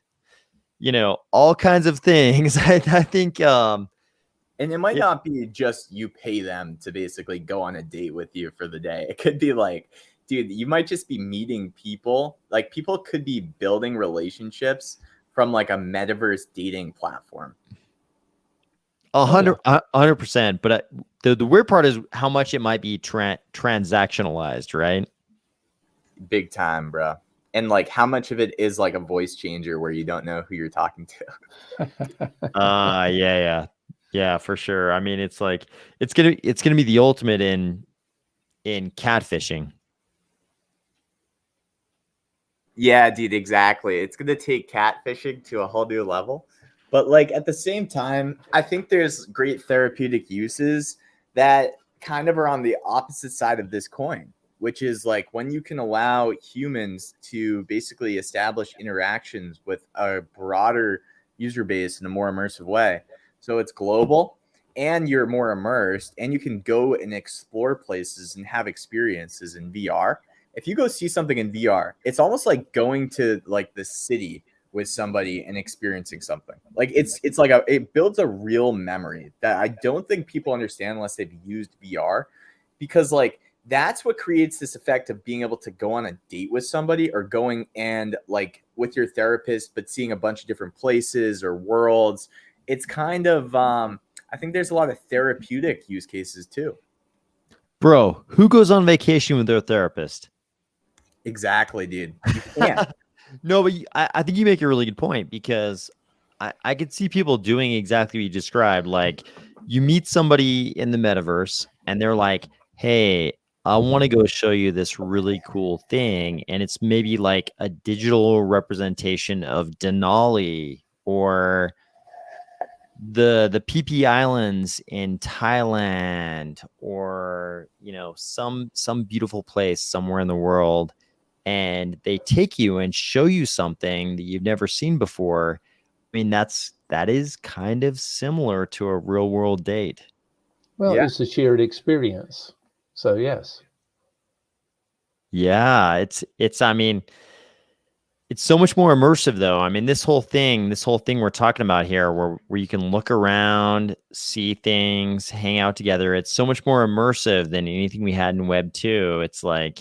all kinds of things. I think And it might not be just you pay them to basically go on a date with you for the day. It could be like, dude, you might just be meeting people. Like people could be building relationships from like a metaverse dating platform. 100%. But the weird part is how much it might be transactionalized, right? Big time, bro. And like how much of it is like a voice changer where you don't know who you're talking to. Yeah, for sure. I mean, it's like it's gonna be the ultimate in catfishing. Yeah, dude, exactly. It's gonna take catfishing to a whole new level. But like at the same time, I think there's great therapeutic uses that kind of are on the opposite side of this coin, which is like when you can allow humans to basically establish interactions with a broader user base in a more immersive way. So it's global and you're more immersed and you can go and explore places and have experiences in VR. If you go see something in VR, it's almost like going to like the city with somebody and experiencing something. Like it's like it builds a real memory that I don't think people understand unless they've used VR, because like that's what creates this effect of being able to go on a date with somebody or going and like with your therapist, but seeing a bunch of different places or worlds. It's kind of I think there's a lot of therapeutic use cases too. Bro, who goes on vacation with their therapist? Exactly, dude. You can't. No, but I think you make a really good point, because I could see people doing exactly what you described. Like you meet somebody in the metaverse and they're like, hey, I want to go show you this really cool thing. And it's maybe like a digital representation of Denali or the PP Islands in Thailand, or some beautiful place somewhere in the world, and they take you and show you something that you've never seen before. I mean, that is kind of similar to a real world date. Well, Yeah. it's a shared experience. So yes. Yeah, it's I mean, it's so much more immersive though. I mean, this whole thing we're talking about here, where you can look around, see things, hang out together, it's so much more immersive than anything we had in Web 2. It's like,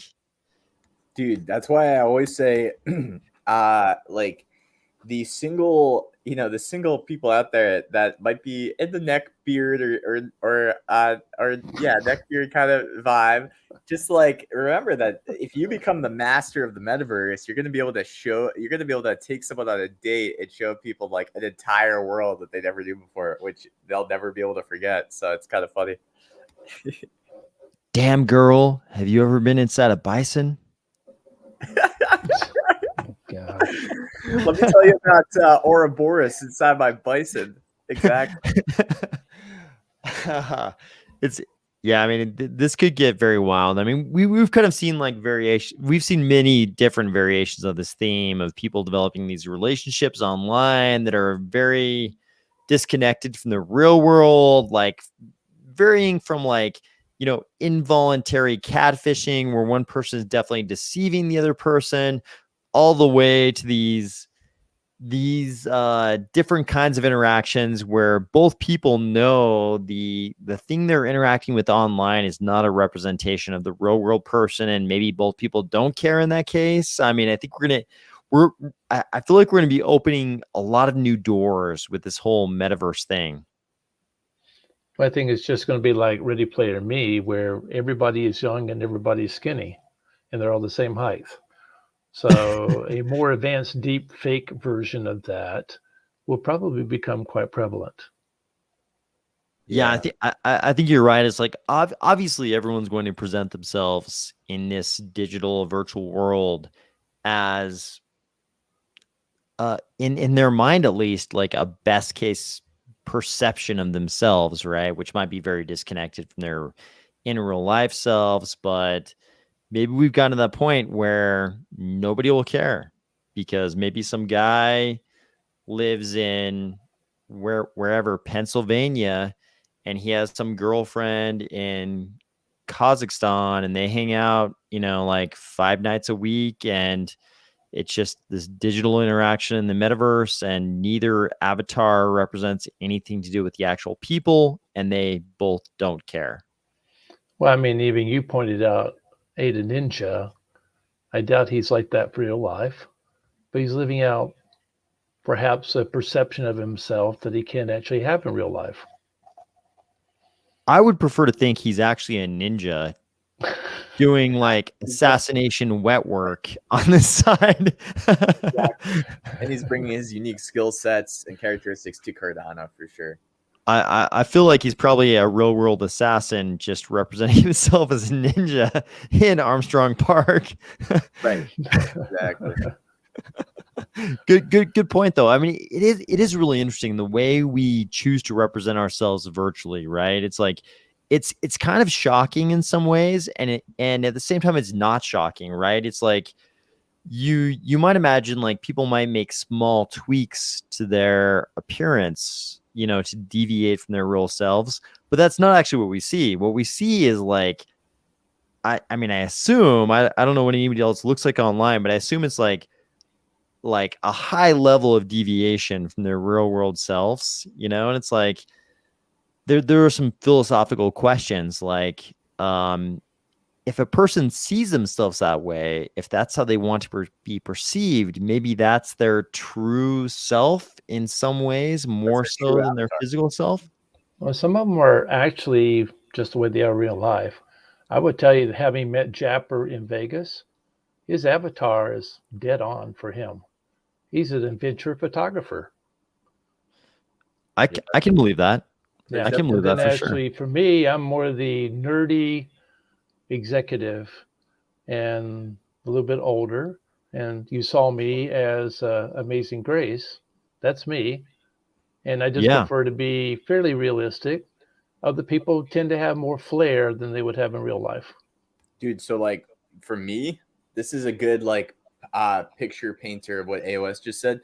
Dude, that's why I always say like the single people out there that might be in the neck beard or neck beard kind of vibe, just like remember that if you become the master of the metaverse, you're going to be able to take someone on a date and show people like an entire world that they never knew before, which they'll never be able to forget. So it's kind of funny. damn girl, have you ever been inside a bison? God. Let me tell you about Ouroboros inside my bison. Exactly. I mean, this could get very wild. I mean, we've kind of seen like we've seen many different variations of this theme of people developing these relationships online that are very disconnected from the real world, like varying from like involuntary catfishing where one person is definitely deceiving the other person, all the way to these different kinds of interactions where both people know the thing they're interacting with online is not a representation of the real world person, and maybe both people don't care in that case. I mean, I think I feel like we're gonna be opening a lot of new doors with this whole metaverse thing. I think it's just going to be like Ready Player Me, where everybody is young and everybody's skinny, and they're all the same height. So a more advanced deep fake version of that will probably become quite prevalent. Yeah, I think you're right. It's like obviously everyone's going to present themselves in this digital virtual world as in their mind at least like a best case perception of themselves, right? Which might be very disconnected from their in real life selves, but maybe we've gotten to that point where nobody will care because maybe some guy lives in wherever Pennsylvania and he has some girlfriend in Kazakhstan and they hang out, like 5 nights a week and it's just this digital interaction in the metaverse and neither avatar represents anything to do with the actual people and they both don't care. Well, I mean, even you pointed out Ada Ninja. I doubt he's like that for real life, but he's living out perhaps a perception of himself that he can't actually have in real life. I would prefer to think he's actually a ninja doing like assassination wet work on the side. Exactly. And he's bringing his unique skill sets and characteristics to Cardano for sure. I feel like he's probably a real world assassin just representing himself as a ninja in Armstrong Park. Right. Exactly. Good point though. I mean, it is really interesting the way we choose to represent ourselves virtually, right? It's like it's kind of shocking in some ways and at the same time it's not shocking, right? It's like you might imagine like people might make small tweaks to their appearance, to deviate from their real selves, but that's not actually what we see. What we see is like I mean, I assume I don't know what anybody else looks like online, but I assume it's like a high level of deviation from their real world selves, and it's like there are some philosophical questions like if a person sees themselves that way, if that's how they want to be perceived, maybe that's their true self in some ways more so than their physical self. Well, some of them are actually just the way they are in real life. I would tell you that having met Japper in Vegas, his avatar is dead on for him. He's an adventure photographer. I can believe that. Yeah, I can believe that for actually, sure. For me, I'm more the nerdy executive and a little bit older. And you saw me as Amazing Grace. That's me. And I just prefer to be fairly realistic. Other people tend to have more flair than they would have in real life. Dude, so like for me, this is a good like picture painter of what AOS just said.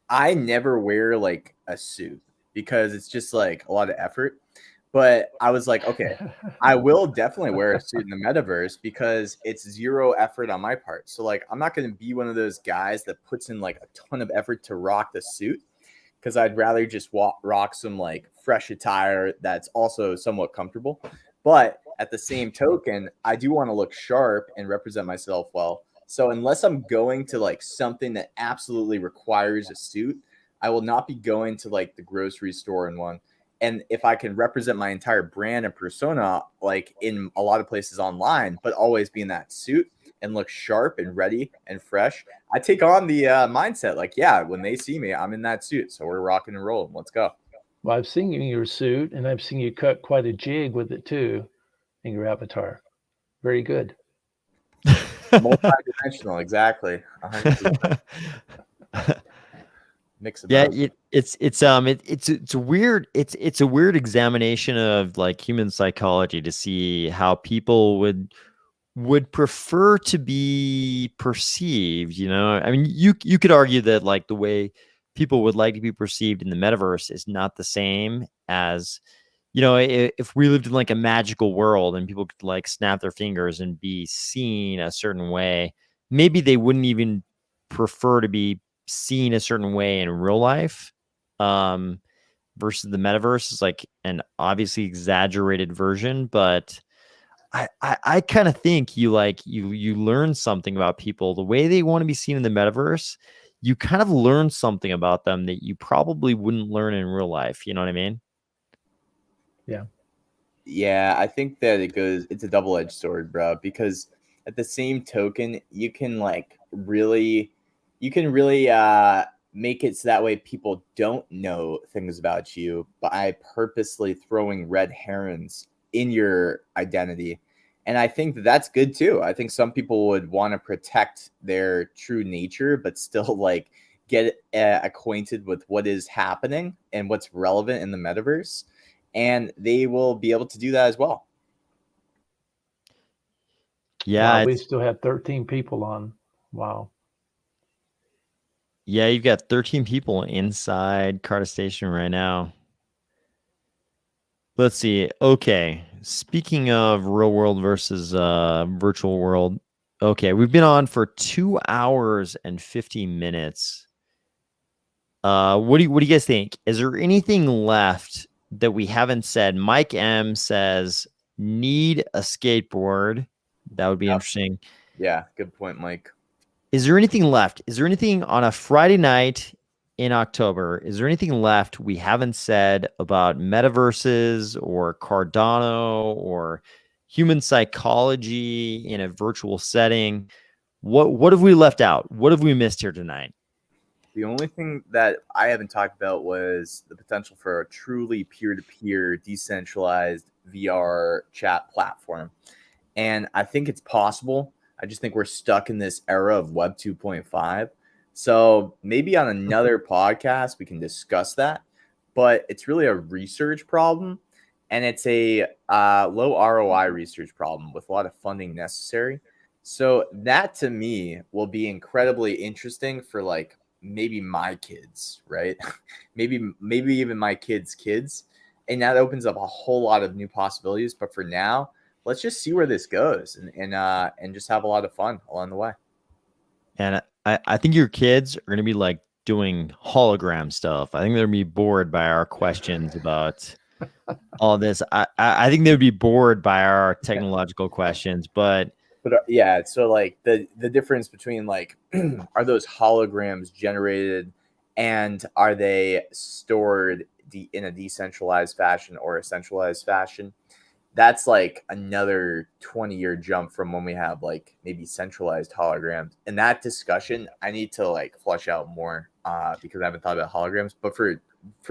I never wear like a suit because it's just like a lot of effort. But I was like, okay, I will definitely wear a suit in the metaverse because it's zero effort on my part. So like, I'm not going to be one of those guys that puts in like a ton of effort to rock the suit because I'd rather just rock some like fresh attire that's also somewhat comfortable. But at the same token, I do want to look sharp and represent myself well. So unless I'm going to like something that absolutely requires a suit, I will not be going to like the grocery store in one. And if I can represent my entire brand and persona, like in a lot of places online, but always be in that suit and look sharp and ready and fresh, I take on the mindset like, yeah, when they see me, I'm in that suit. So we're rocking and rolling. Let's go. Well, I've seen you in your suit and I've seen you cut quite a jig with it too in your avatar. Very good. Multi-dimensional, exactly. 100%. Mix of both. It's a weird examination of like human psychology to see how people would prefer to be perceived. I mean, you could argue that like the way people would like to be perceived in the metaverse is not the same as if we lived in like a magical world and people could like snap their fingers and be seen a certain way, maybe they wouldn't even prefer to be seen a certain way in real life. Versus the metaverse is like an obviously exaggerated version, but I kind of think you learn something about people the way they want to be seen in the metaverse. You kind of learn something about them that you probably wouldn't learn in real life. You know what I mean? Yeah, I think that it's a double-edged sword, bro, because at the same token, you can really make it so that way people don't know things about you by purposely throwing red herrings in your identity. And I think that that's good too. I think some people would want to protect their true nature, but still like get acquainted with what is happening and what's relevant in the metaverse. And they will be able to do that as well. Yeah. Wow, we still have 13 people on. Wow. Yeah, you've got 13 people inside Carda Station right now. Let's see. Okay. Speaking of real world versus virtual world. Okay, we've been on for 2 hours and 50 minutes. What do you guys think? Is there anything left that we haven't said? Mike M says need a skateboard. That would be interesting. Yeah, good point, Mike. Is there anything left? Is there anything on a Friday night in October? Is there anything left we haven't said about metaverses or Cardano or human psychology in a virtual setting? What have we left out? What have we missed here tonight? The only thing that I haven't talked about was the potential for a truly peer-to-peer decentralized VR chat platform. And I think it's possible. I just think we're stuck in this era of Web 2.5. So maybe on another podcast, we can discuss that. But it's really a research problem. And it's a low ROI research problem with a lot of funding necessary. So that to me will be incredibly interesting for like maybe my kids, right? maybe even my kids. And that opens up a whole lot of new possibilities. But for now, let's just see where this goes and just have a lot of fun along the way. And I think your kids are going to be like doing hologram stuff. I think they're going to be bored by our questions about all this. I think they would be bored by our technological questions, but yeah, so like the difference between like are those holograms generated and are they stored in a decentralized fashion or a centralized fashion? That's like another 20-year jump from when we have like maybe centralized holograms. And that discussion I need to like flush out more because I haven't thought about holograms. But for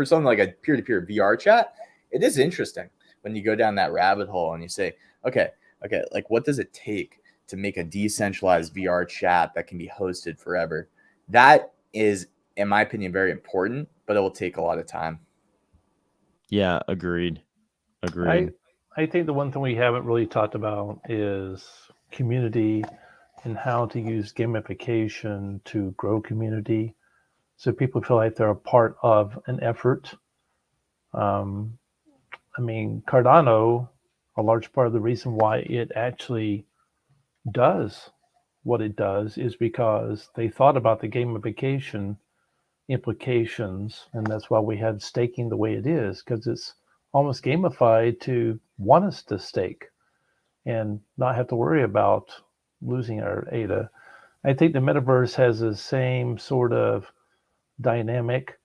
something like a peer-to-peer VR chat, it is interesting when you go down that rabbit hole and you say, okay, like what does it take to make a decentralized VR chat that can be hosted forever? That is, in my opinion, very important, but it will take a lot of time. Yeah, agreed. I think the one thing we haven't really talked about is community and how to use gamification to grow community so people feel like they're a part of an effort. I mean, Cardano, a large part of the reason why it actually does what it does is because they thought about the gamification implications, and that's why we have staking the way it is, because it's almost gamified to want us to stake and not have to worry about losing our ADA. I think the metaverse has the same sort of dynamic.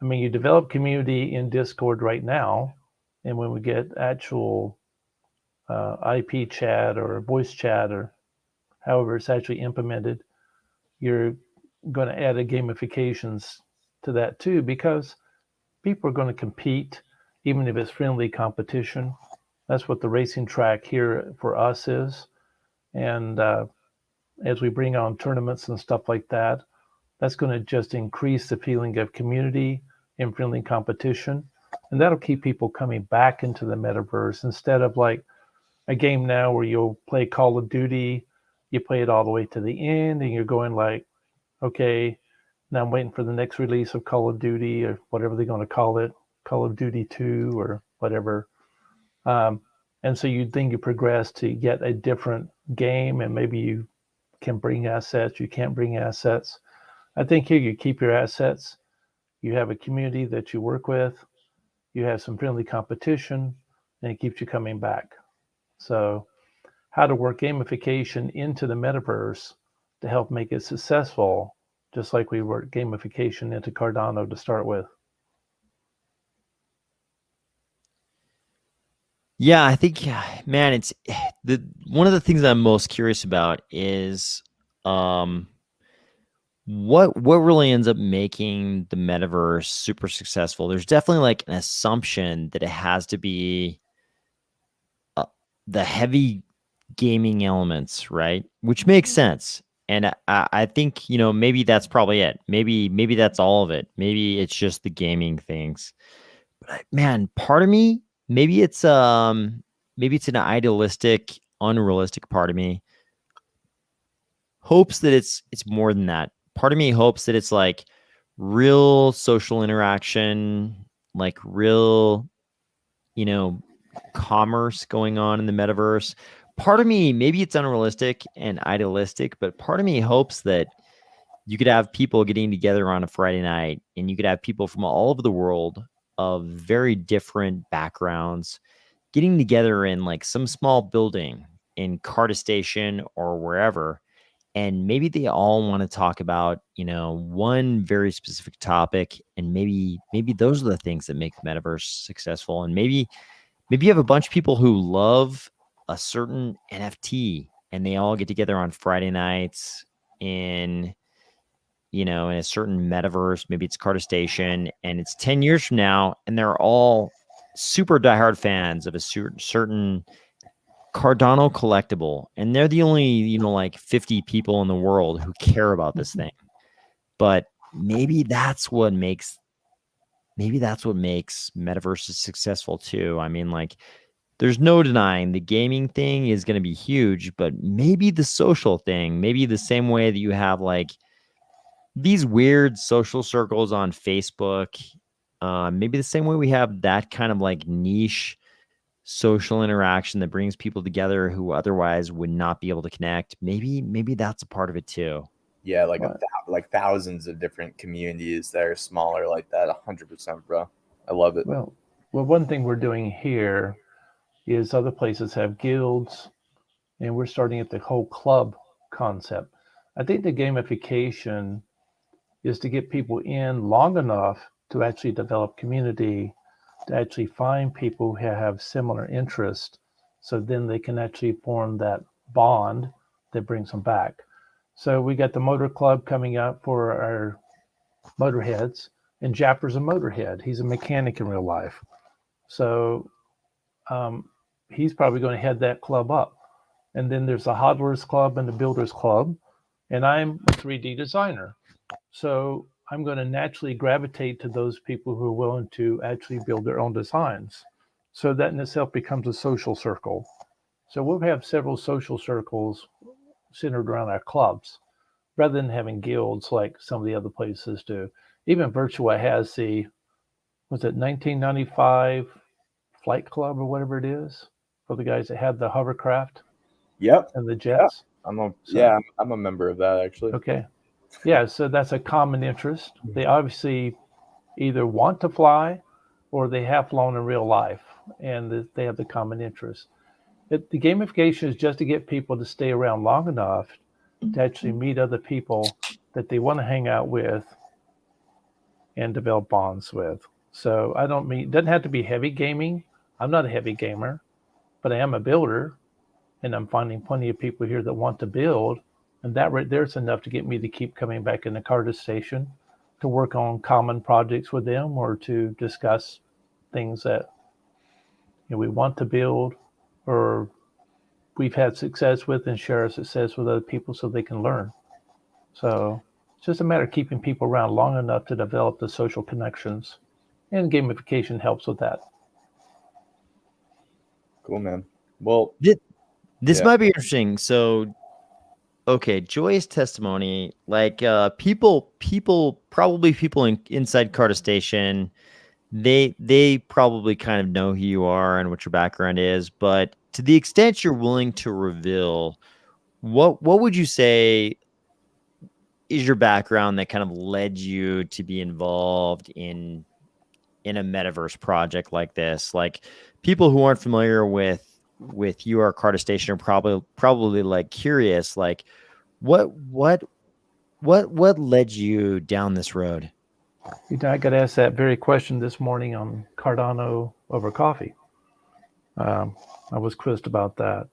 I mean, you develop community in Discord right now, and when we get actual IP chat or voice chat or however it's actually implemented, you're going to add a gamifications to that too, because people are going to compete even if it's friendly competition. That's what the racing track here for us is. And as we bring on tournaments and stuff like that, that's going to just increase the feeling of community and friendly competition. And that'll keep people coming back into the metaverse instead of like a game now where you'll play Call of Duty, you play it all the way to the end and you're going like, okay, now I'm waiting for the next release of Call of Duty or whatever they're going to call it, Call of Duty 2 or whatever. And so you progress to get a different game, and maybe you can bring assets, you can't bring assets. I think here you keep your assets, you have a community that you work with, you have some friendly competition, and it keeps you coming back. So how to work gamification into the metaverse to help make it successful, just like we work gamification into Cardano to start with. Yeah, I think, man, it's one of the things I'm most curious about is what really ends up making the metaverse super successful? There's definitely like an assumption that it has to be the heavy gaming elements, right? Which makes sense. And I think, you know, maybe that's probably it. Maybe that's all of it. Maybe it's just the gaming things. But man, part of me, maybe it's an idealistic, unrealistic part of me hopes that it's more than that. Part of me hopes that it's like real social interaction, like real, you know, commerce going on in the metaverse. Part of me, maybe it's unrealistic and idealistic, but part of me hopes that you could have people getting together on a Friday night and you could have people from all over the world of very different backgrounds getting together in like some small building in Carda Station or wherever. And maybe they all want to talk about, you know, one very specific topic. And maybe those are the things that make the metaverse successful. And maybe you have a bunch of people who love a certain NFT and they all get together on Friday nights in, you know, in a certain metaverse. Maybe it's Carta Station and it's 10 years from now and they're all super diehard fans of a certain Cardano collectible. And they're the only, you know, like 50 people in the world who care about this thing. But maybe that's what makes metaverses successful too. I mean, like, there's no denying the gaming thing is going to be huge, but maybe the social thing, maybe the same way that you have like these weird social circles on Facebook, maybe the same way we have that kind of like niche social interaction that brings people together who otherwise would not be able to connect. Maybe that's a part of it too. Yeah, like like thousands of different communities that are smaller like that. 100%, bro. I love it. Well, one thing we're doing here is other places have guilds, and we're starting at the whole club concept. I think the gamification is to get people in long enough to actually develop community, to actually find people who have similar interests, so then they can actually form that bond that brings them back. So we got the motor club coming up for our motorheads, and Japper's a motorhead. He's a mechanic in real life. So he's probably going to head that club up. And then there's the hodlers club and the builders club. And I'm a 3D designer. So I'm going to naturally gravitate to those people who are willing to actually build their own designs. So that in itself becomes a social circle. So we'll have several social circles centered around our clubs rather than having guilds like some of the other places do. Even Virtua has the, was it 1995 Flight Club or whatever it is for the guys that had the hovercraft Yep. and the jets. Yeah. I'm a member of that actually. Okay. Yeah, so that's a common interest. They obviously either want to fly or they have flown in real life and they have the common interest. The gamification is just to get people to stay around long enough to actually meet other people that they want to hang out with and develop bonds with. So I don't mean, it doesn't have to be heavy gaming. I'm not a heavy gamer, but I am a builder and I'm finding plenty of people here that want to build. And that right there is enough to get me to keep coming back in the Carda Station to work on common projects with them or to discuss things that we want to build or we've had success with and share our success with other people so they can learn. So it's just a matter of keeping people around long enough to develop the social connections, and gamification helps with that. Cool, man. Well, this might be interesting. So, okay, Joy's testimony, like people inside Carta Station, they probably kind of know who you are and what your background is, but to the extent you're willing to reveal, what would you say is your background that kind of led you to be involved in a metaverse project like this? Like, people who aren't familiar with your Carta Station are probably like curious, like what led you down this road? I got asked that very question this morning on Cardano over coffee. I was quizzed about that.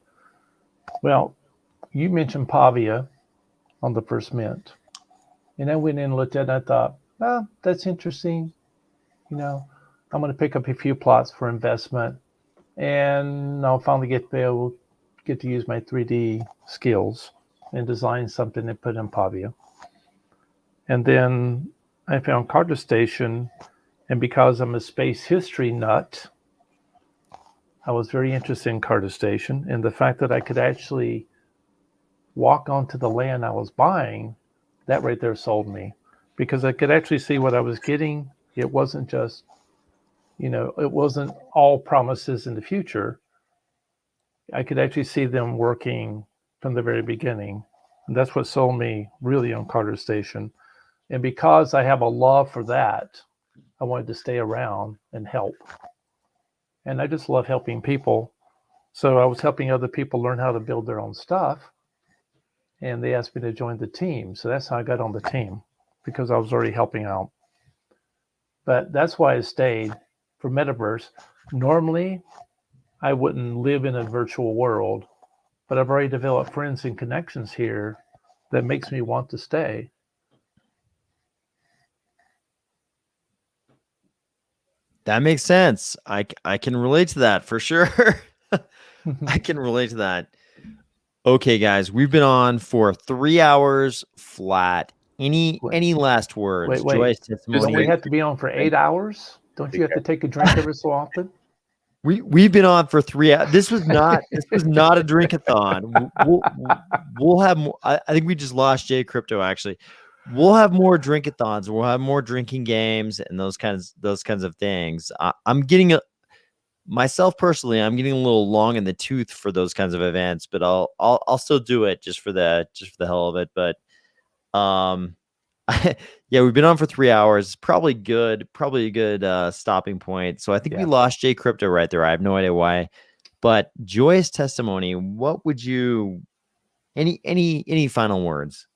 Well, you mentioned Pavia on the first mint, And I went in and looked at it and I thought, oh, that's interesting. You know, I'm going to pick up a few plots for investment, and I'll finally get to use my 3D skills and design something and put in Pavia. And then I found Carda Station, and because I'm a space history nut, I was very interested in Carda Station, and the fact that I could actually walk onto the land I was buying, that right there sold me, because I could actually see what I was getting. It wasn't just, it wasn't all promises in the future. I could actually see them working from the very beginning. And that's what sold me really on Carda Station. And because I have a love for that, I wanted to stay around and help. And I just love helping people. So I was helping other people learn how to build their own stuff. And they asked me to join the team. So that's how I got on the team, because I was already helping out. But that's why I stayed for Metaverse. Normally, I wouldn't live in a virtual world, but I've already developed friends and connections here that makes me want to stay. That makes sense. I can relate to that for sure. I can relate to that. Okay, guys, we've been on for 3 hours flat. Any last words? Wait. Joyce, Don't we have to be on for 8 hours? Don't you have to take a drink every so often? We've been on for 3 hours. This was not a drink-a-thon. We'll have more. I think we just lost Jay Crypto actually. We'll have more drink-a-thons. We'll have more drinking games and those kinds of things. I'm getting myself personally, I'm getting a little long in the tooth for those kinds of events, but I'll still do it just for the hell of it. But yeah, we've been on for 3 hours. Probably a good stopping point. So I think we lost Jay Crypto right there. I have no idea why. But Joy's testimony, what would you any final words?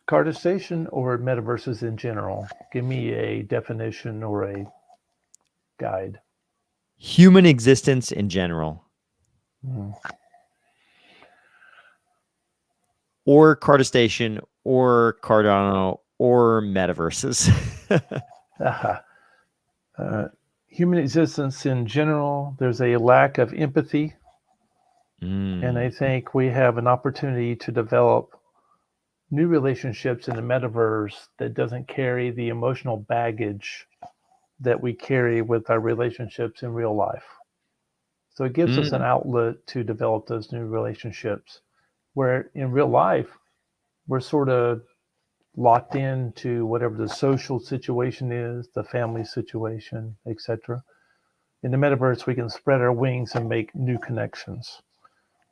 Carda Station or metaverses in general? Give me a definition or a guide. Human existence in general. Or Carda Station or Cardano or metaverses. Human existence in general, there's a lack of empathy. And I think we have an opportunity to develop new relationships in the metaverse that doesn't carry the emotional baggage that we carry with our relationships in real life. So it gives us an outlet to develop those new relationships, where in real life, we're sort of locked into whatever the social situation is, the family situation, etc. In the metaverse, we can spread our wings and make new connections.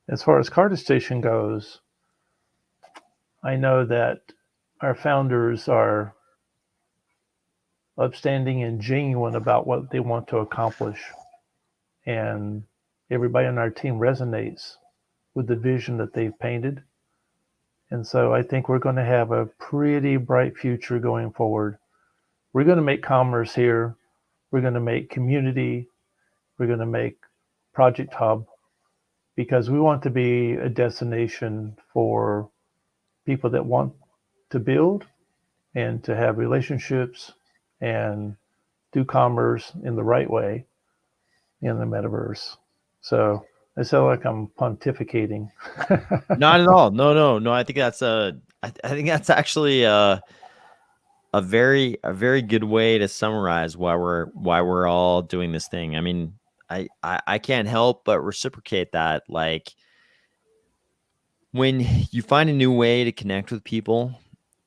As far as Carda Station goes, I know that our founders are upstanding and genuine about what they want to accomplish. And everybody on our team resonates with the vision that they've painted. And so I think we're going to have a pretty bright future going forward. We're going to make commerce here. We're going to make community. We're going to make Project Hub, because we want to be a destination for people that want to build and to have relationships and do commerce in the right way in the metaverse. So I sound like I'm pontificating. Not at all. No. I think that's I think that's actually a very good way to summarize why we're all doing this thing. I mean, I can't help but reciprocate that. Like, when you find a new way to connect with people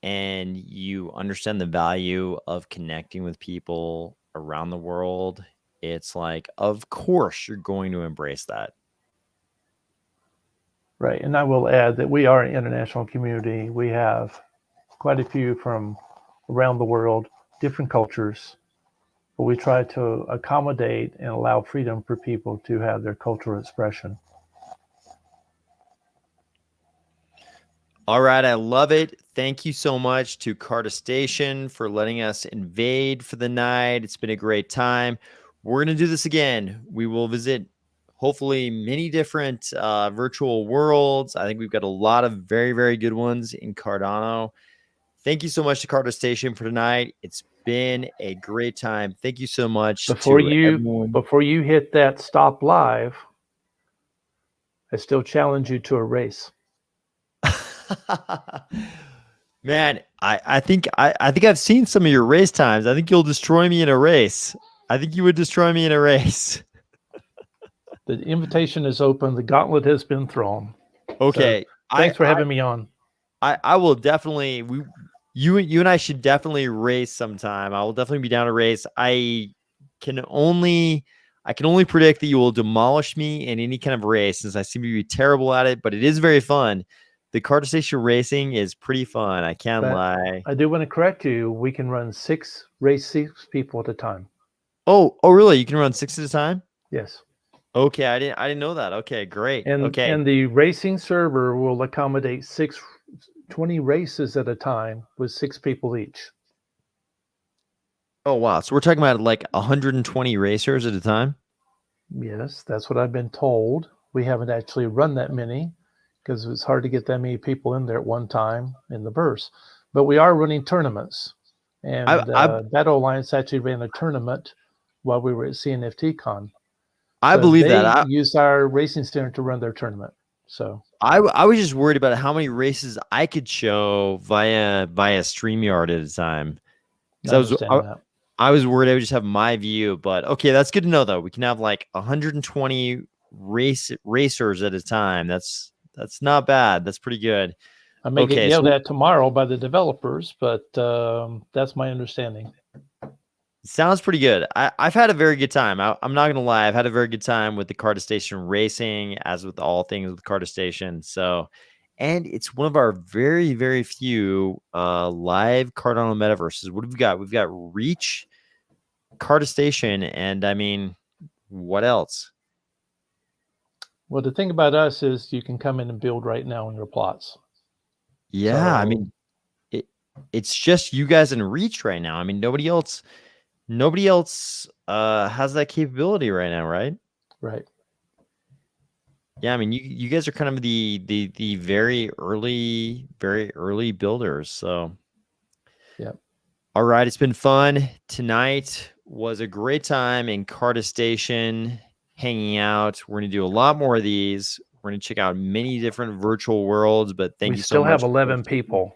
and you understand the value of connecting with people around the world, it's like, of course you're going to embrace that. Right. And I will add that we are an international community. We have quite a few from around the world, different cultures, but we try to accommodate and allow freedom for people to have their cultural expression. All right, I love it. Thank you so much to Carda Station for letting us invade for the night. It's been a great time. We're going to do this again. We will visit hopefully many different virtual worlds. I think we've got a lot of very, very good ones in Cardano. Thank you so much to Carda Station for tonight. It's been a great time. Thank you so much Before to everyone. before you hit that stop live, I still challenge you to a race. Man, I think I've seen some of your race times. I think you'll destroy me in a race. I think you would destroy me in a race. The invitation is open. The gauntlet has been thrown. Okay. So, thanks for having me on. I will definitely you and I should definitely race sometime. I will definitely be down to race. I can only predict that you will demolish me in any kind of race, since I seem to be terrible at it, but it is very fun. The Carda Station racing is pretty fun. I can't lie. I do want to correct you. We can run 6 people at a time. Oh, really? You can run 6 at a time? Yes. Okay, I didn't know that. Okay, great. And okay. And the racing server will accommodate 20 races at a time with 6 people each. Oh, wow. So we're talking about like 120 racers at a time? Yes, that's what I've been told. We haven't actually run that many because it's hard to get that many people in there at one time in the burst. But we are running tournaments. And Battle Alliance actually ran a tournament while we were at CNFT Con. I believe that. They used our racing center to run their tournament. So I was just worried about how many races I could show via StreamYard at a time. I was worried I would just have my view, but okay, that's good to know though. We can have like 120 racers at a time. That's not bad. That's pretty good. I may get yelled at tomorrow by the developers, but that's my understanding. Sounds pretty good. I've had a very good time. I'm not gonna lie. I've had a very good time with the Carda Station racing, as with all things with Carda Station. So, and it's one of our very, very few live Cardano Metaverses. What have we got? We've got Reach, Carda Station, and I mean, what else? Well, the thing about us is you can come in and build right now in your plots. Yeah, I mean, it's just you guys in Reach right now. I mean, nobody else has that capability right now, right? Right. Yeah, I mean, you guys are kind of the very early builders. So, yeah. All right, it's been fun. Tonight was a great time in Carda Station, hanging out. We're gonna do a lot more of these. We're gonna check out many different virtual worlds. But thank you so much. We still have 11 people.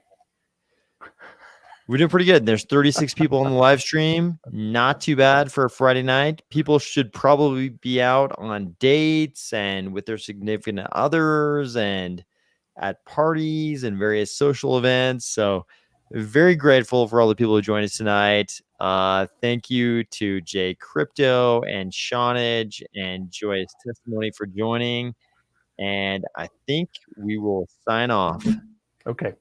We're doing pretty good. There's 36 people on the live stream. Not too bad for a Friday night. People should probably be out on dates and with their significant others and at parties and various social events. So very grateful for all the people who joined us tonight. Thank you to Jay Crypto and Shawnage and Joyous Testimony for joining. And I think we will sign off. Okay.